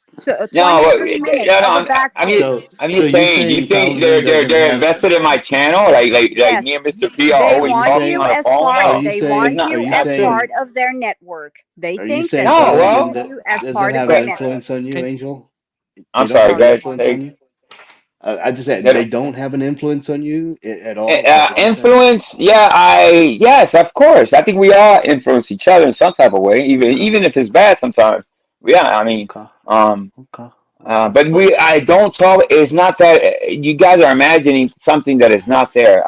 No, 23 minutes no, of a no. backstage. I'm So just you saying. Do you saying think Paladin doesn't they're have? invested in my channel? Like me Yes, and Mr. P are they always Are you want talking you saying? on the as phone? part. No, They it's want Are not. you you as Absolutely. part saying? of their network. They Are you think saying that they can Paladin No, use you as doesn't part of have their an well, network. influence on you, Angel? They I'm don't sorry, have an guys. influence on Say, you. I just said they that- don't have an influence on you at all. Is that what you're saying? influence? Yeah, yes, of course. I think we all influence each other in some type of way, even if it's bad sometimes. Yeah, I mean, Okay. um, Okay. but I don't talk. It's not that you guys are imagining something that is not there.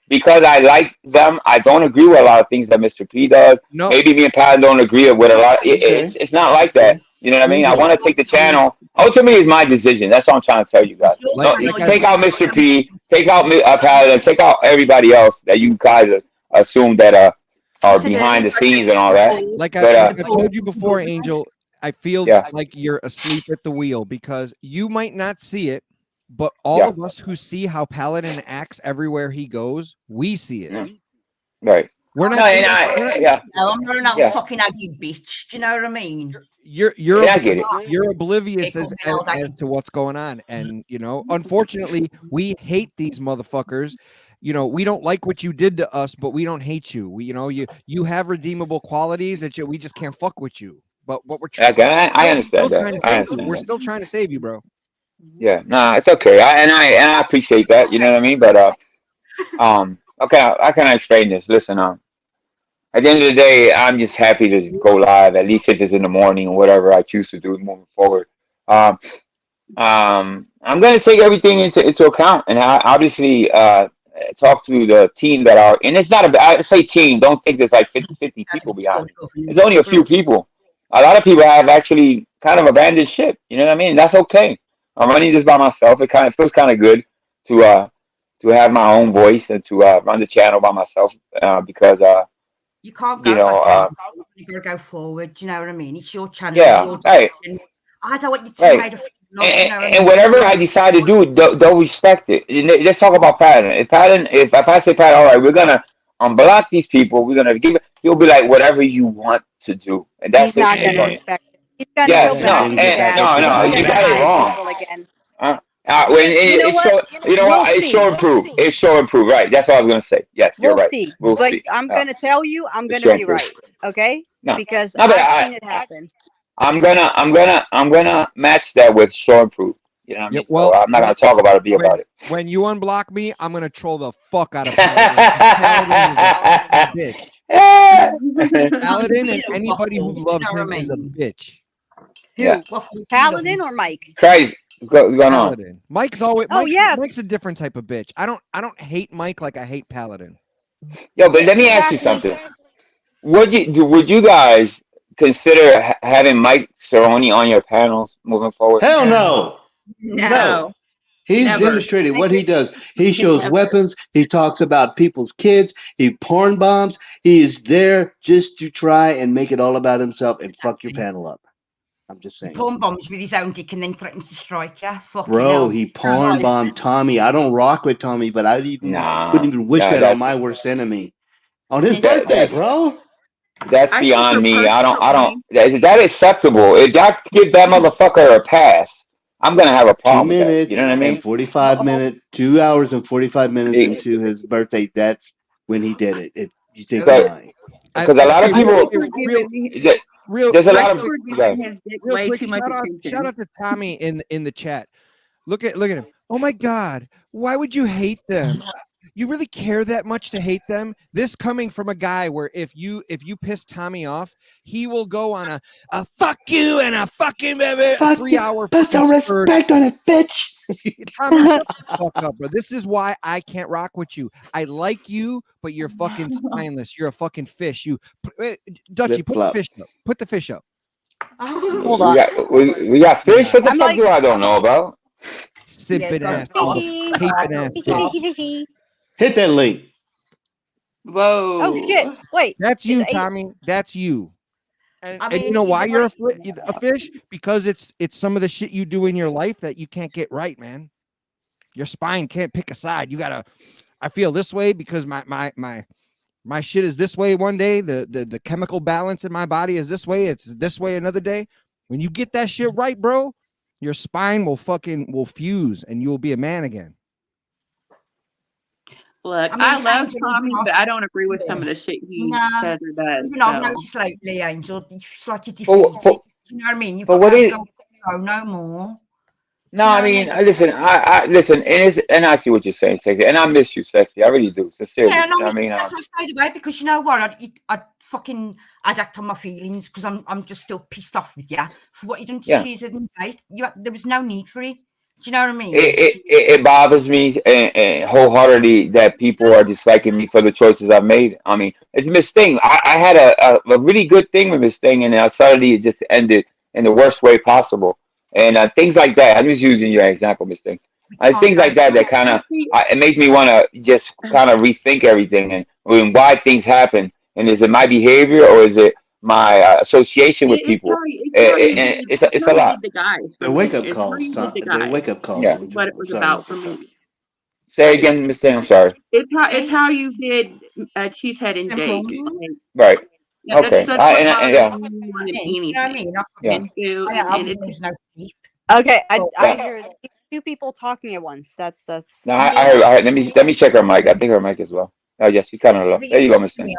Because I like them, I don't agree with a lot of things that Mr. P does. no, Maybe me and Pat don't agree with a lot. Okay. It's not like that. Okay. You know what I mean? I Angel, want to take the channel. Ultimately, it's my decision. That's what I'm trying to tell you guys. No, like I take out Mr. P. Take out Pat. Take out everybody else that you guys assume that are behind the scenes and all that. But like I've told you before, Angel, I feel yeah, like you're asleep at the wheel because you might not see it, but all yeah, of us who see how Paladin acts everywhere he goes, we see it. mm, right. We're No, not. yeah, no, I'm not an old yeah. fucking ugly bitch. Do you know what I mean? You're Yeah, I get it. you're oblivious They as, call me as old to what's going on, and unfortunately, we hate these motherfuckers. We don't like what you did to us, but we don't hate you. You have redeemable qualities that we just can't fuck with you. But what we're I understand still that. trying to I save you. understand We're that. still trying to save you, bro. Yeah, nah, it's okay. I appreciate that. You know what I mean? But okay, how can I explain this? Listen, at the end of the day, I'm just happy to go live. At least if it's in the morning or whatever I choose to do moving forward. Um, I'm going to take everything into account and obviously talk to the team that are. And it's not I say team. Don't think there's like 50 people behind me. It's only a few people. A lot of people have actually kind of abandoned ship. You know what I mean? That's okay. I'm running this by myself. It kind of feels kind of good to have my own voice and to run the channel by myself because You can't you go know, back. You got to go forward. Do you know what I mean? It's your channel. yeah, Your right, decision. I don't want you to be right. made a fool of. Do you know what I And mean? whatever I decide to do, they'll respect it. Let's talk about Patton. If I say Patton, all right, we're gonna unblock these people. We're gonna give it. He'll be like, whatever you want to do, and that's He's his not take going to on it. respect it. He's going to Yes, go And back no, then in his get back attic no, into and no. he's the going You to got it attack game. wrong. people again. When You know it's what? show, We'll it's see. show and prove. It's show and prove. Right. That's what I was gonna say. Yes, you're We'll right. see. We'll But see. I'm going to tell you, I'm It's going to show and be prove. right. Okay? No, Because no, but I've seen it happen. I'm gonna match that with show and prove. You know what I mean? So I'm not gonna talk about it. Be about it. When you unblock me, I'm gonna troll the fuck out of Paladin. Paladin is a bitch. Paladin and anybody who loves him is a bitch. Yeah. Paladin or Mike? Crazy. What's going on? Paladin. Mike's always Mike's a different type of bitch. I don't hate Mike like I hate Paladin. Yo, but let me ask you something. Would you guys consider having Mike Cerrone on your panels moving forward? Hell no. No. He's Never. demonstrated what he does. He shows Never. weapons. He talks about people's kids. He porn bombs. He is there just to try and make it all about himself and fuck your panel up. I'm just saying. Porn bombs with his own dick and then threatens to strike you. Fucking Bro, hell. he porn bombed Tommy. I don't rock with Tommy, but wouldn't even wish that on my worst enemy. On his birthday, bro. That's I beyond think me. I don't. personally- Is that acceptable? If y'all give that motherfucker a pass, I'm gonna have a 2 problem with that. minutes You know what I mean? and 45 minutes, 2 hours and 45 minutes into his birthday, that's when he did it. You think I'm lying. Because a lot of people. There's a lot of. Real quick, shout out to Tommy in the chat. Look at him. Oh my God, why would you hate them? You really care that much to hate them? This coming from a guy where if you piss Tommy off, he will go on a fuck you and a fucking 3-hour Put some respect on it, bitch. Tommy, shut the fuck up, bro. This is why I can't rock with you. I like you, but you're fucking spineless. You're a fucking fish. Dutchie, put the fish up. Put the fish up. Hold on. We got fish. What the fuck do I don't know about? Sipping ass. Taping ass. Fishy. Hit that link. Whoa. Oh shit! Wait. That's you, Tommy. That's you. And you know why you're a fish? Because it's some of the shit you do in your life that you can't get right, man. Your spine can't pick a side. You gotta. I feel this way because my shit is this way one day. The chemical balance in my body is this way. It's this way another day. When you get that shit right, bro, your spine will fuse and you will be a man again. Look, I love Tommy, but I don't agree with some of the shit he says or does. You know, so. it's like the Angel. It's like you defeated. You know what I mean? You've got to go no more. No, I mean, listen, I listen, and I see what you're saying, Sexy, and I miss you, Sexy. I really do, sincerely. Yeah, no, you know what I mean, that's why I stayed away because you know what? I'd act on my feelings because I'm just still pissed off with you for what you done to Cheese and Jake. There was no need for it. Do you know what I mean? It bothers me and wholeheartedly that people are disliking me for the choices I've made. I mean, it's Miss Thing. I had a really good thing with Miss Thing, and suddenly it just ended in the worst way possible. And things like that. I'm just using your example, Miss Thing. Things like that kind of it makes me want to just kind of rethink everything and why things happen. And is it my behavior or is it my association with people? It's a lot. The wake up calls. The wake up calls. Yeah. What it was about for me. Say again, Miss Thing. I'm sorry. It's how you did Cheesehead and Jake. Right. Yeah, okay. That's You know what I mean? Okay, I hear two people talking at once. That's. No, I heard. Let me check her mic. I think her mic as well. Oh yes, you kind of low. There you go, Miss Thing.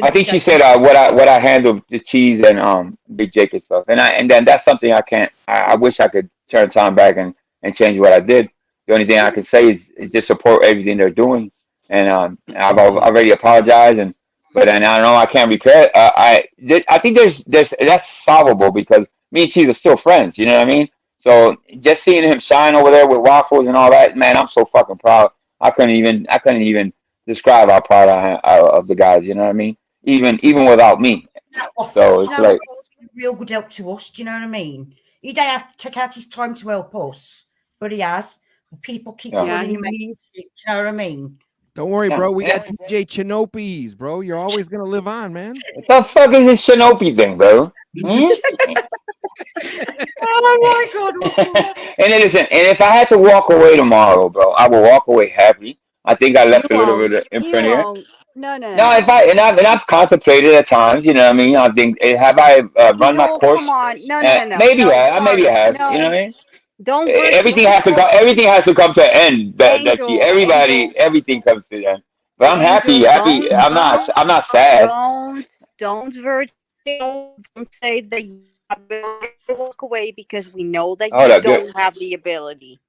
I think she said what I handled the Cheese and Big Jake and stuff, and then that's something I can't. I wish I could turn time back and change what I did. The only thing I can say is just support everything they're doing, and I've already apologized, but I know I can't repair it. I think there's that's solvable because me and Cheese are still friends. You know what I mean? So just seeing him shine over there with waffles and all that, man, I'm so fucking proud. I couldn't even describe how proud I am of the guys. You know what I mean? Even without me. So it's like real good help to us. Do you know what I mean? He don't have to take out his time to help us, but he has. People keep running him. Do you know what I mean? Don't worry, bro. We got DJ Chinopes, bro. You're always gonna live on, man. What the fuck is this Shinopi thing, bro? Hmm? Oh my God. And then listen, and if I had to walk away tomorrow, bro, I will walk away happy. I think I You left a little won't. bit of You imprint here. won't. No, no, no, No, if no. I've contemplated at times, you know what I mean. I think have I run my No, come course? on. No, no, no, no. Maybe No, maybe I sorry. have. You know what No. I mean? Don't virtue Everything has to come to an end. Angel, Angel, Everything comes to an end. But I'm Angel, happy. I'm not sad. don't virtue, don't say that you have the ability to walk away because we know that Hold you up, good. don't have the ability.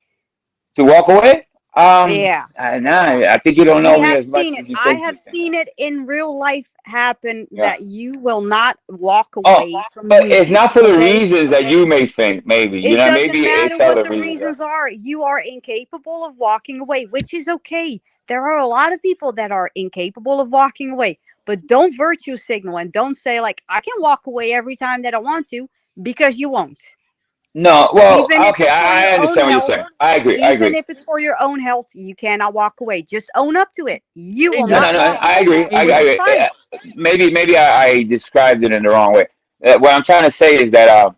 To walk away? Yeah. Nah, I think you don't We know me have as much seen it. as you I think have you think. seen it in real life happen Yeah. that you will not walk Oh, away from but it's YouTube. not for the Okay? reasons that you may think. Maybe you It know. doesn't Maybe matter it's what other the reasons. reasons are. You are incapable of walking away, which is okay. There are a lot of people that are incapable of walking away, but don't virtue signal and don't say, like, I can walk away every time that I want to, because you won't. No, well, Even if okay, it's for I your own understand what you're health, saying. I agree. I even agree. if it's for your own health, you cannot walk away. Just own up to it. You will No, Angel, no, not no. walk I away, agree. which is fine. Maybe I described it in the wrong way. What I'm trying to say is that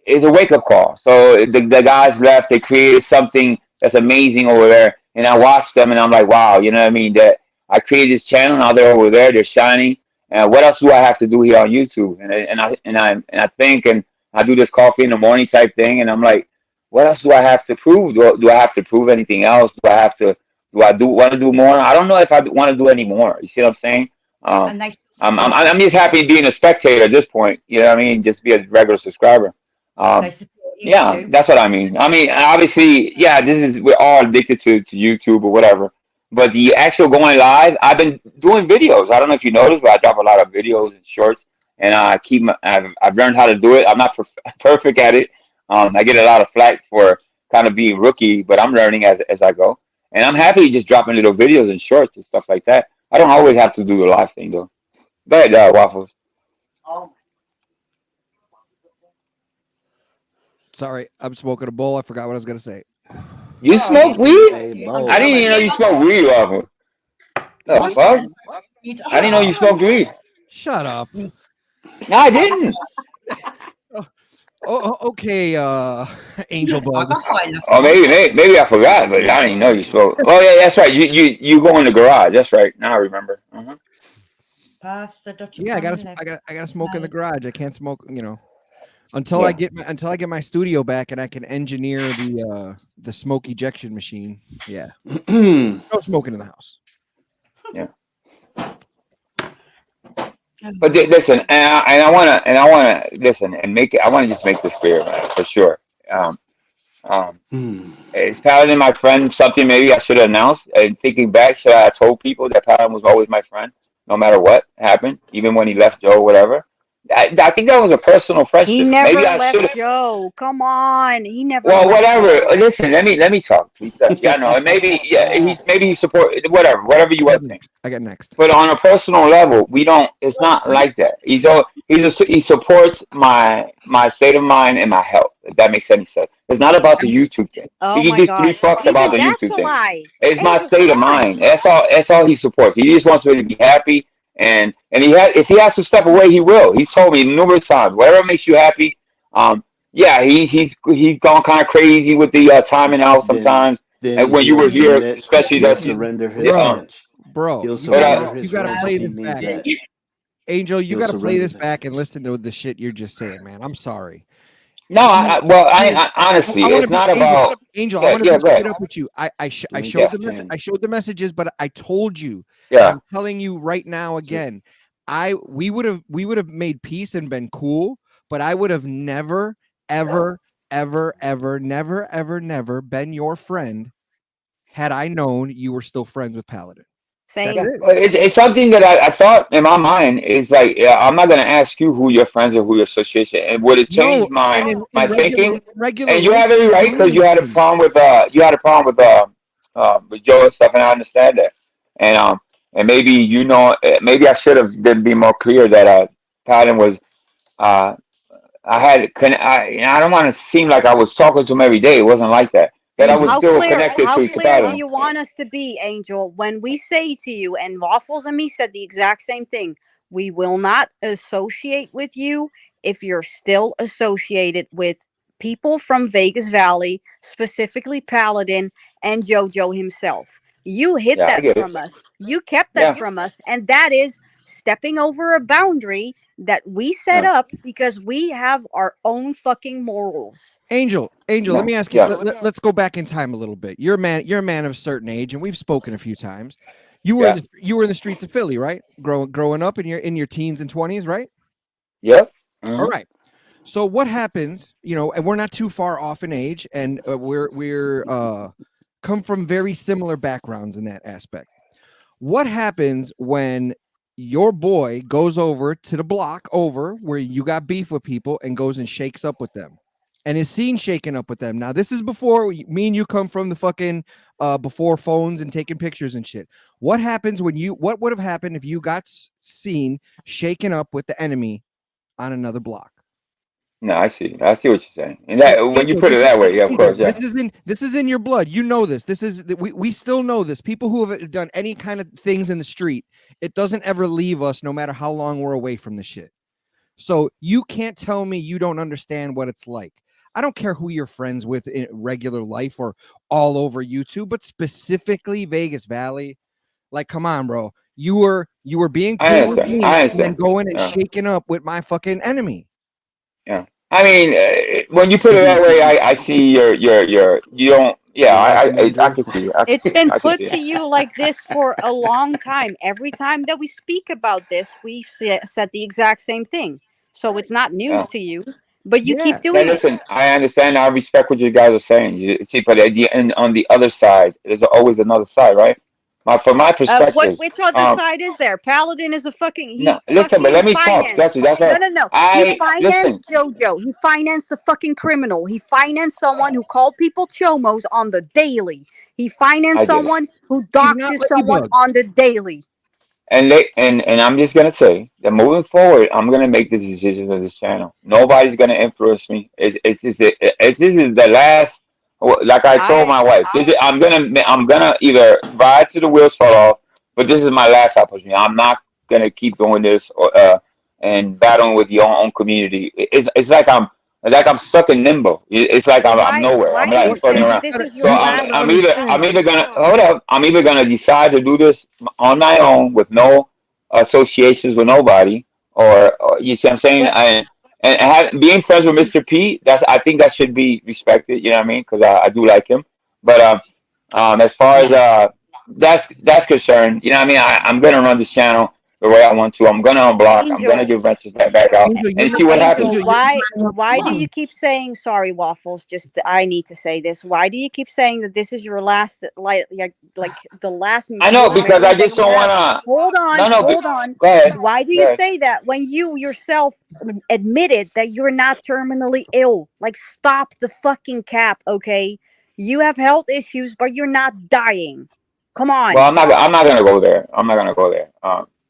is a wake up call. So the guys left. They created something that's amazing over there, and I watched them, and I'm like, wow, you know what I mean? That I created this channel. Now they're over there. They're shining. And what else do I have to do here on YouTube? And I think, and I do this coffee in the morning type thing, and I'm like, what else do I have to prove? Do I have to prove anything else? Do I want to do more? I don't know if I want to do any more. You see what I'm saying? Um, And they I'm just happy being a spectator at this point. You know what I mean? Just be a regular subscriber. they Um, support you yeah, too. that's what I mean. I mean, obviously, yeah, we're all addicted to YouTube or whatever. But the actual going live, I've been doing videos. I don't know if you noticed, but I drop a lot of videos and shorts, and I've learned how to do it. I'm not perfect at it. I get a lot of flack for kind of being rookie, but I'm learning as I go. And I'm happy just dropping little videos and shorts and stuff like that. I don't always have to do the live thing though. Go ahead, Waffles. Sorry, I'm smoking a bowl. I forgot what I was gonna say. You smoke weed? Hey, I didn't even know you smoked weed, Waffles. The fuck? I didn't know you smoked weed. Shut up. No, I didn't. Okay, Angel Bug. Oh, maybe I forgot, but I didn't know you spoke. Oh yeah, that's right. You go in the garage. That's right. Now I remember. Pass the Dutch. Yeah, I gotta smoke in the garage. I can't smoke, until I get my studio back and I can engineer the smoke ejection machine. Yeah, no smoking in the house. Yeah. But listen, and I wanna listen and make it. I want to just make this clear, man, for sure. Is Paladin my friend? Something maybe I should have announced. And thinking back, should I have told people that Paladin was always my friend, no matter what happened, even when he left Joe, whatever. I think that was a personal He friendship. never Maybe I should left have. Joe. Come on. He never Well, left whatever. Joe. Listen, let me talk, please. Yeah, no, maybe he support whatever you want to think. I got next. But on a personal level, we don't. It's not like that. He supports my state of mind and my health. If that makes any sense. It's not about the YouTube thing. Oh He my can give three God. fucks about Even the that's YouTube a thing. lie. It's my Angel, state come of on. mind. That's all he supports. He just wants me to be happy. And if he has to step away, he will. He's told me numerous times. Whatever makes you happy. Yeah, he's gone kind of crazy with the timing out sometimes. Then And when you he'll were here, submit. especially He'll that surrender his yeah, ranch. Bro, He'll you surrender gotta his gotta ranch play if he this needs back. that. Angel, you He'll gotta play surrender this that. back and listen to the shit you're just saying, man. I'm sorry. no, I honestly, I want it's to be not Angel. about. Angel, I Yeah, want to yeah, be go straight ahead. up with you. I You ain't showed got the message. 10. I showed the messages, but I told you, and Yeah. I'm telling you right now again. We would have made peace and been cool, but I would have never, ever, ever, ever, never, ever, never been your friend had I known you were still friends with Paladin. That's Same. it. Well, it's something that I thought in my mind is like, yeah, I'm not gonna ask you who your friends or who your association, and would it change No, and my in thinking? regular And you life, have every right because you had a problem with Joe and stuff, and I understand that. And maybe maybe I should have been be more clear that Paladin was uh I don't want to seem like I was talking to him every day. It wasn't like that. that I was How still clear? connected How to clear do Capado. you want us to be, Angel? When we say to you, and Waffles and me said the exact same thing. We will not associate with you if you're still associated with people from Vegas Valley, specifically Paladin and JoJo himself. You hid Yeah, I that get it. from us. You kept that Yeah, from us, and that is stepping over a boundary that we set yeah, up because we have our own fucking morals. Angel, yeah, let me ask you. yeah, Let's go back in time a little bit. You're a man. You're a man of a certain age, and we've spoken a few times. You were yeah. you were in the streets of Philly, right? Growing up in your teens and 20s, right? Yep. All Mm-hmm. right. So what happens? And we're not too far off in age, and we're come from very similar backgrounds in that aspect. What happens when your boy goes over to the block over where you got beef with people and goes and shakes up with them and is seen shaking up with them? Now, this is before me and you come from the fucking before phones and taking pictures and shit. What happens what would have happened if you got seen shaking up with the enemy on another block? No, I see what you're saying. And So, that when you Angel, put it that way, yeah, of course, yeah. this is in your blood. You know this. We still know this. People who have done any kind of things in the street, it doesn't ever leave us, no matter how long we're away from the shit. So you can't tell me you don't understand what it's like. I don't care who you're friends with in regular life or all over YouTube, but specifically Vegas Valley. Like, come on, bro. You were being I cool with understand. me I and then understand. going and Yeah, shaking up with my fucking enemy. yeah. I mean, when you put it that way, I see you don't. Yeah, You're like I Ninja. can see it. It's been I can put see to it. you like this for a long time. Every time that we speak about this, we said the exact same thing. So it's not Yeah. news to you, but you keep Yeah. Now doing it. listen, I understand. I respect what you guys are saying. You see, but at the end, on the other side, there's always another side, right? From my What? perspective, Which other side is there? Paladin is a fucking. no, He listen, but let fucking me talk. financed. That's No, right. no, no. He I listen. financed JoJo. He financed a fucking criminal. He financed someone who called people chomos on the daily. He financed I get it. someone who He's not doxes someone Ladybug. on the daily. And I'm just gonna say that moving forward, I'm gonna make the decisions of this channel. Nobody's gonna influence me. This is the last. Like I told my wife, I'm gonna either ride to the wheels fall off, but this is my last opportunity. I'm not gonna keep doing this and battling with your own community. It's like I'm stuck in limbo. It's like So I'm nowhere. why I'm do you like floating say that around. this is So your last? I'm either gonna hold up. I'm either gonna decide to do this on my own with no associations with nobody, or you see what I'm saying. But Being friends with Mr. P, I think that should be respected. You know what I mean? Because I do like him. But as far as that's concerned, you know what I mean. I'm gonna run this channel the way I want to. I'm gonna unblock. I'm gonna Angel, give Venture back out Angel, and see what happens. Angel, why do you keep saying sorry, Waffles? Just I need to say this. Why do you keep saying that this is your last like the last I know mature because I memory that just you don't have? wanna. Hold on, No, no. hold on. Go ahead. Why do Go you ahead. say that when you yourself admitted that you're not terminally ill? Like stop the fucking cap, okay? You have health issues, but you're not dying. Come Well, on. I'm not gonna go there. I'm not gonna go there.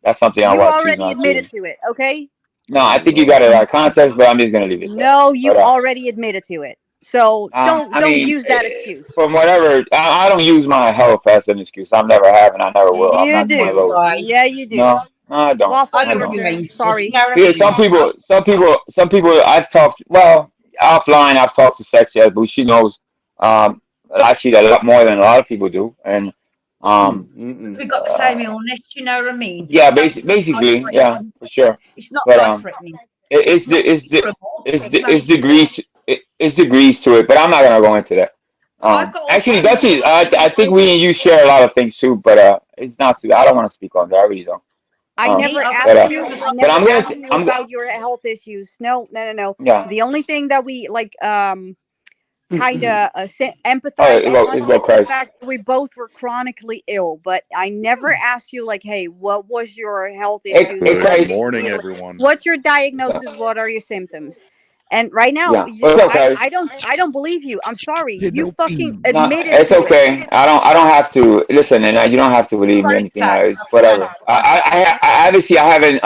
That's something I You want to choose already not to. admitted to it, okay? No, I think you Lord. got it out of context, but I'm just gonna leave it there. No, But you already admitted to it. So don't I don't mean, use that excuse. from whatever, I don't use my health as an excuse. I never have, and I never will. I'm You not one of do. those. Yeah, you do. No, no, I don't. Waffles, I your don't. turn. Sorry. Yeah, some people. I've talked. Well, offline, I've talked to Sexy, but she knows. Actually, a lot more than a lot of people do, and We've got the same illness, you know what I mean? yeah, That's not basically, yeah, life-threatening. for sure. It's not But life-threatening. it, It's it's not the it's the curable. it's It's the it's manageable. degrees it's degrees to it. But I'm not gonna go into that. I've got Actually, Alzheimer's. I think we and you share a lot of things too. But it's not too. I don't want to speak on that. I really don't. I Um, never I've got but asked uh, you. I but never I'm gonna asked you I'm about your health issues. No, no, no, no. yeah. The only thing that we like kind of Oh, empathized on it's is about the Christ. fact that we both were chronically ill. But I never asked you like, hey, what was your health issues? Hey, What Christ. do you morning, feel? everyone. What's your diagnosis? What are your symptoms? And right now, Yeah, it's okay. I don't believe you. I'm sorry. You No fucking pee. No, admitted it's to it. okay. I don't have to listen, and you don't have to believe me. Anything. It's whatever. I obviously I haven't.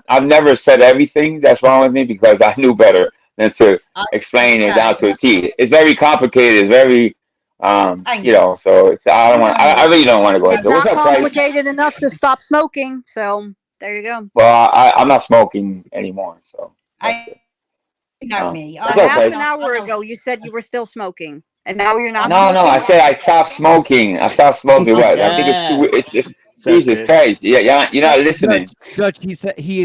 I've never said everything that's wrong with me because I knew better than to explain it down to a T. It's very complicated. It's very You know, so it's I don't want. I really don't want to go It's into it. What's not up, Price? complicated enough to stop smoking. So there you go. Well, I'm not smoking anymore, so that's good. Know me. What's But up, half Price? an hour ago, you said you were still smoking, and now you're not No, smoking. I said I stopped smoking. I stopped smoking. What? I think it's too. It's Jesus Christ. Yeah, you're not listening. Dutch, he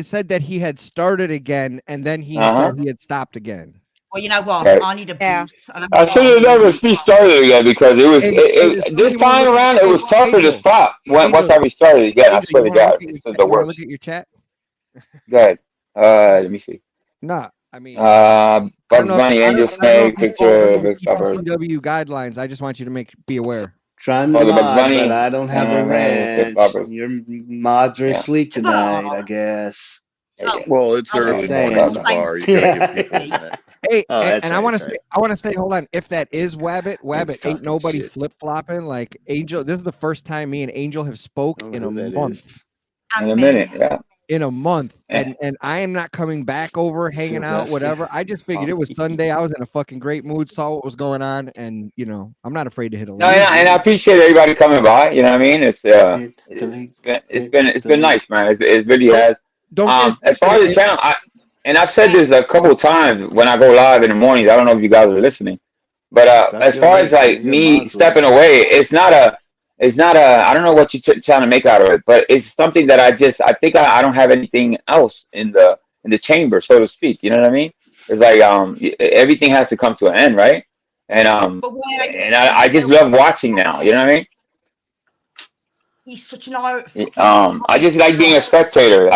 said that he had started again, and then he Uh-huh. said he had stopped again. Well, you know what? Right. I need a boost. And I should have never restarted again because it was this time look around at- it was tougher to Angel, stop once I Angel, restarted again. I Angel, swear you to wanna God, look at this your is chat? the You want to worst. look at your chat? Go ahead. Let me see. Nah, I mean, Bugs I don't know. Bunny, I Angel don't know if Snake, you follow picture of a cover. PCW guidelines. I just want you to be aware. Trying Oh, to the Bugs mod, but Bunny, I don't have a Chris ranch. Bubba. Your mods are Yeah. asleep tonight, I guess. Well, it's Just early saying. morning in the bar. You gotta give people a minute. Hey, Oh, that's and I right, want to that's say, right. hold on. If that is Wabbit, ain't talking nobody shit. flip flopping. Like Angel, this is the first time me and Angel have spoke I don't in know a who that month. is. In a minute, yeah. In a month, Yeah. and I am not coming back over, hanging out, Sylvester. whatever. I just figured it was Sunday. I was in a fucking great mood, saw what was going on, and I'm not afraid to hit a No, lead. and I appreciate everybody coming by. You know what I mean? It's been nice, man. It really has. Don't get it As far as the twisted. channel, I've said this a couple of times when I go live in the mornings. I don't know if you guys are listening, but Drop as your far as link, man. like Your me mods stepping link. away, it's not a. I don't know what you're trying to make out of it, but it's something that I think I don't have anything else in the chamber, so to speak. You know what I mean? It's like everything has to come to an end, right? And But why are you I just love watching now. You know what I mean? He's such an Irish fucking I just like being a spectator.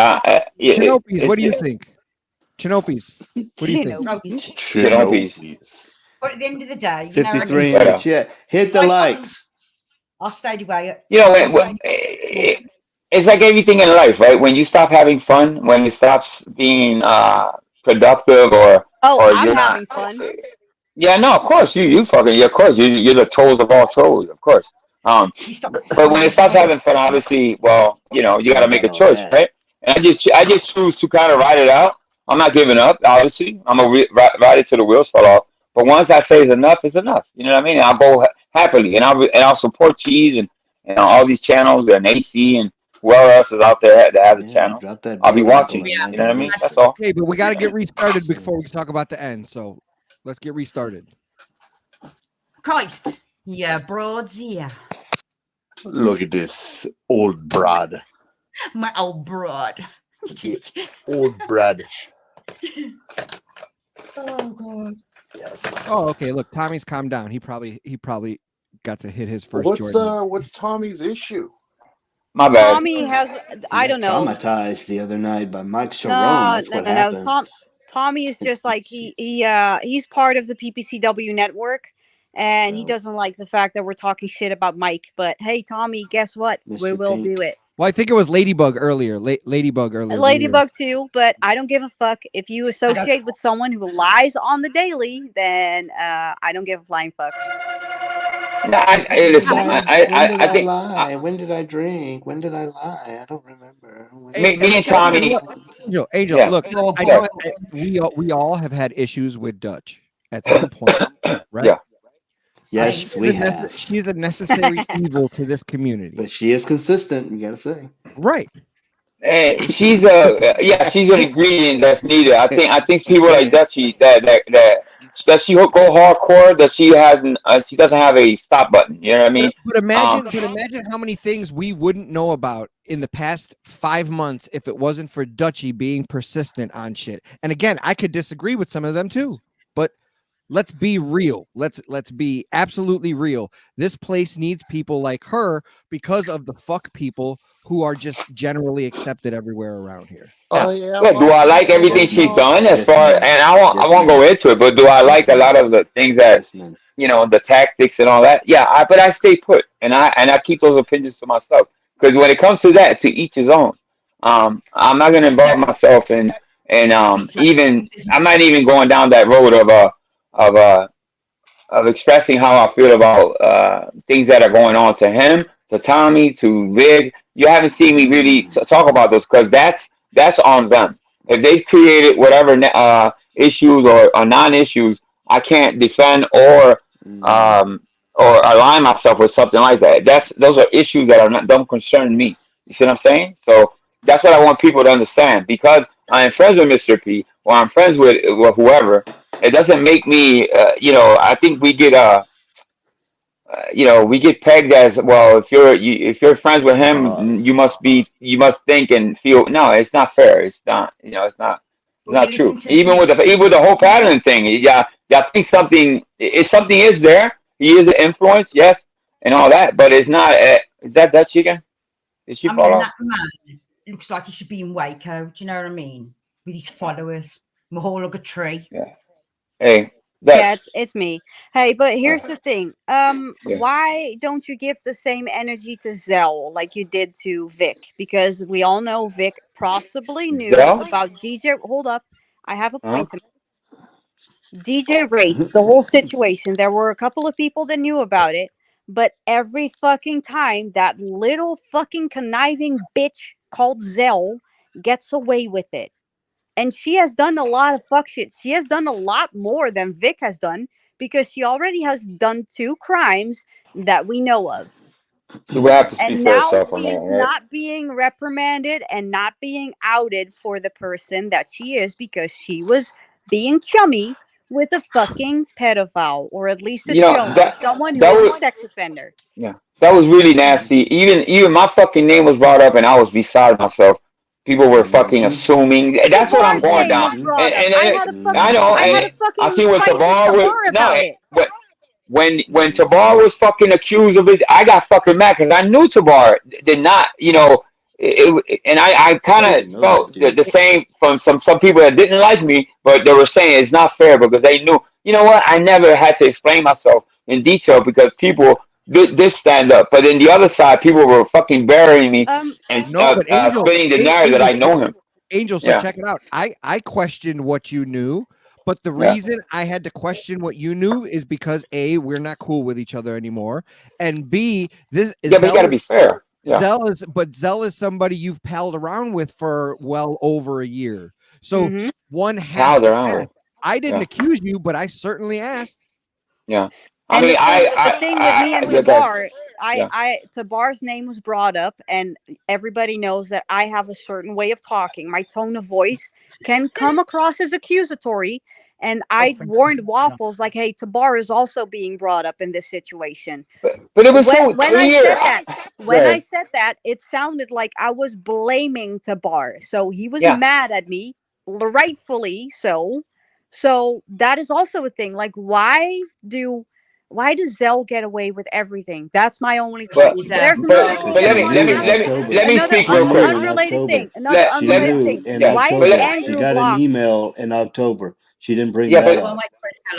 Chinopes, what do you think? Chinopes, what do you think? Chinopes. But at the end of the day, you know, 53 in the chat. Hit the likes. I'll stay away. You know, it's like everything in life, right? When you stop having fun, when it stops being productive, or I'm you're not. having fun. Yeah, no, of course you fucking of course you're the trolls of all trolls, of course. But when it stops having fun, obviously, well, you got to make a choice, right? And I just choose to kind of ride it out. I'm not giving up. Obviously, I'm gonna ride it till the wheels fall off. But once I say it's enough, it's enough. You know what I mean? I'll go happily, and I'll support Cheese and all these channels and AC and whoever else is out there that has a channel. Drop that I'll be blue watching. apple and You know what I mean? That's all. Okay, but we got to get restarted before we talk about the end. So let's get restarted. Christ. Yeah, broads, yeah. Look at this old broad. My old broad. Old broad. Oh god. Yes. Oh, okay. Look, Tommy's calmed down. He probably got to hit his first Jordan. What's Tommy's issue? My bad. Tommy has, I don't know. Traumatized the other night by Mike Sharon. That's what happened. Tommy is just like he's part of the PPCW network, and he doesn't like the fact that we're talking shit about Mike. But hey, Tommy, guess what? We will do it. Well, I think it was Ladybug earlier. Ladybug earlier. Ladybug too, but I don't give a fuck. If you associate with someone who lies on the daily, then I don't give a flying fuck. No, listen. I think. Lie? When did I drink? When did I lie? I don't remember. Me and Tommy. Angel, Yeah. look, I know we all have had issues with Dutch at some point, right? Yeah. Yes, we have. She's a necessary evil to this community, but she is consistent. You gotta say, right? She's she's an ingredient that's needed. I think people like Dutchy that does she go hardcore? Does she she doesn't have a stop button? You know what I mean? But imagine how many things we wouldn't know about in the past 5 months if it wasn't for Dutchy being persistent on shit. And again, I could disagree with some of them too, but let's be real. Let's be absolutely real. This place needs people like her because of the fuck people who are just generally accepted everywhere around here. Yeah, do I like everything she's done as far? And I won't go into it, but do I like a lot of the things that the tactics and all that? Yeah, but I stay put, and I keep those opinions to myself because when it comes to that, to each his own. I'm not going to involve myself in even I'm not even going down that road of expressing how I feel about things that are going on to him, to Tommy, to Vig. You haven't seen me really talk about those because that's on them. If they created whatever issues or non-issues, I can't defend or or align myself with something like that. Those are issues that don't concern me. You see what I'm saying? So that's what I want people to understand. Because I am friends with Mr. P, or I'm friends with whoever, it doesn't make me. I think we get we get pegged as, well, if you're friends with him, you must think and feel. No, it's not fair. It's not. It's But you not true. listen to Even with the whole pattern thing, yeah, I think something is there. He is an influence, yes, and all that, but it's not. Is that chicken? Did she I fall mean, off? that man looks like he should be in Waco. Do you know what I mean? With his followers, Mahal a tree. Yeah. Hey, Yeah, it's me. Hey, but here's uh, the thing. yeah. Why don't you give the same energy to Zell like you did to Vic? Because we all know Vic possibly knew Zell? about DJ. Hold up, I have a Huh? point to make. DJ Race, the whole situation. There were a couple of people that knew about it, but every fucking time that little fucking conniving bitch called Zell gets away with it. And she has done a lot of fuck shit. She has done a lot more than Vic has done because she already has done 2 crimes that we know of. She would have to speak And for now herself on that, she's right? not being reprimanded and not being outed for the person that she is because she was being chummy with a fucking pedophile, or at least a chomo, That someone who that is a was sex offender. Yeah, that was really nasty. Even my fucking name was brought up, and I was beside myself. People were fucking assuming. That's what I'm Tabar's going name down. was brought up. I I had a I fucking see when fight with Tabar was Tabar no. about it. But when Tabar was fucking accused of it, I got fucking mad because I knew Tabar did not. And I kind of felt the same from some people that didn't like me, but they were saying it's not fair because they knew. You know what? I never had to explain myself in detail because people did stand up, but then the other side, people were fucking burying me and No, but spinning the narrative that I know him. Angel, so Yeah, check it out. I questioned what you knew, but the yeah. reason I had to question what you knew is because A, we're not cool with each other anymore, and B, this Yeah, but you got to be fair. Yeah. Zell is somebody you've palled around with for well over a year. So one has Palled to around ask. with. I didn't Yeah, accuse you, but I certainly asked. yeah. I And mean, the thing with me and yeah, guys. Tabar, Yeah. Tabar's name was brought up, and everybody knows that I have a certain way of talking. My tone of voice can come across as accusatory, and I warned Waffles like, "Hey, Tabar is also being brought up in this situation." But it was so When I clear. said that, Right. it sounded like I was blaming Tabar. So he was Yeah. mad at me, rightfully so. So that is also a thing. Like, why does Zell get away with everything? That's my only But question. but There's another thing. but She let me Another speak real quick. unrelated thing. Another Let She let me unrelated knew thing. in yeah. Why is But October. She Andrew got an blocked? email in October. She didn't bring yeah. that But up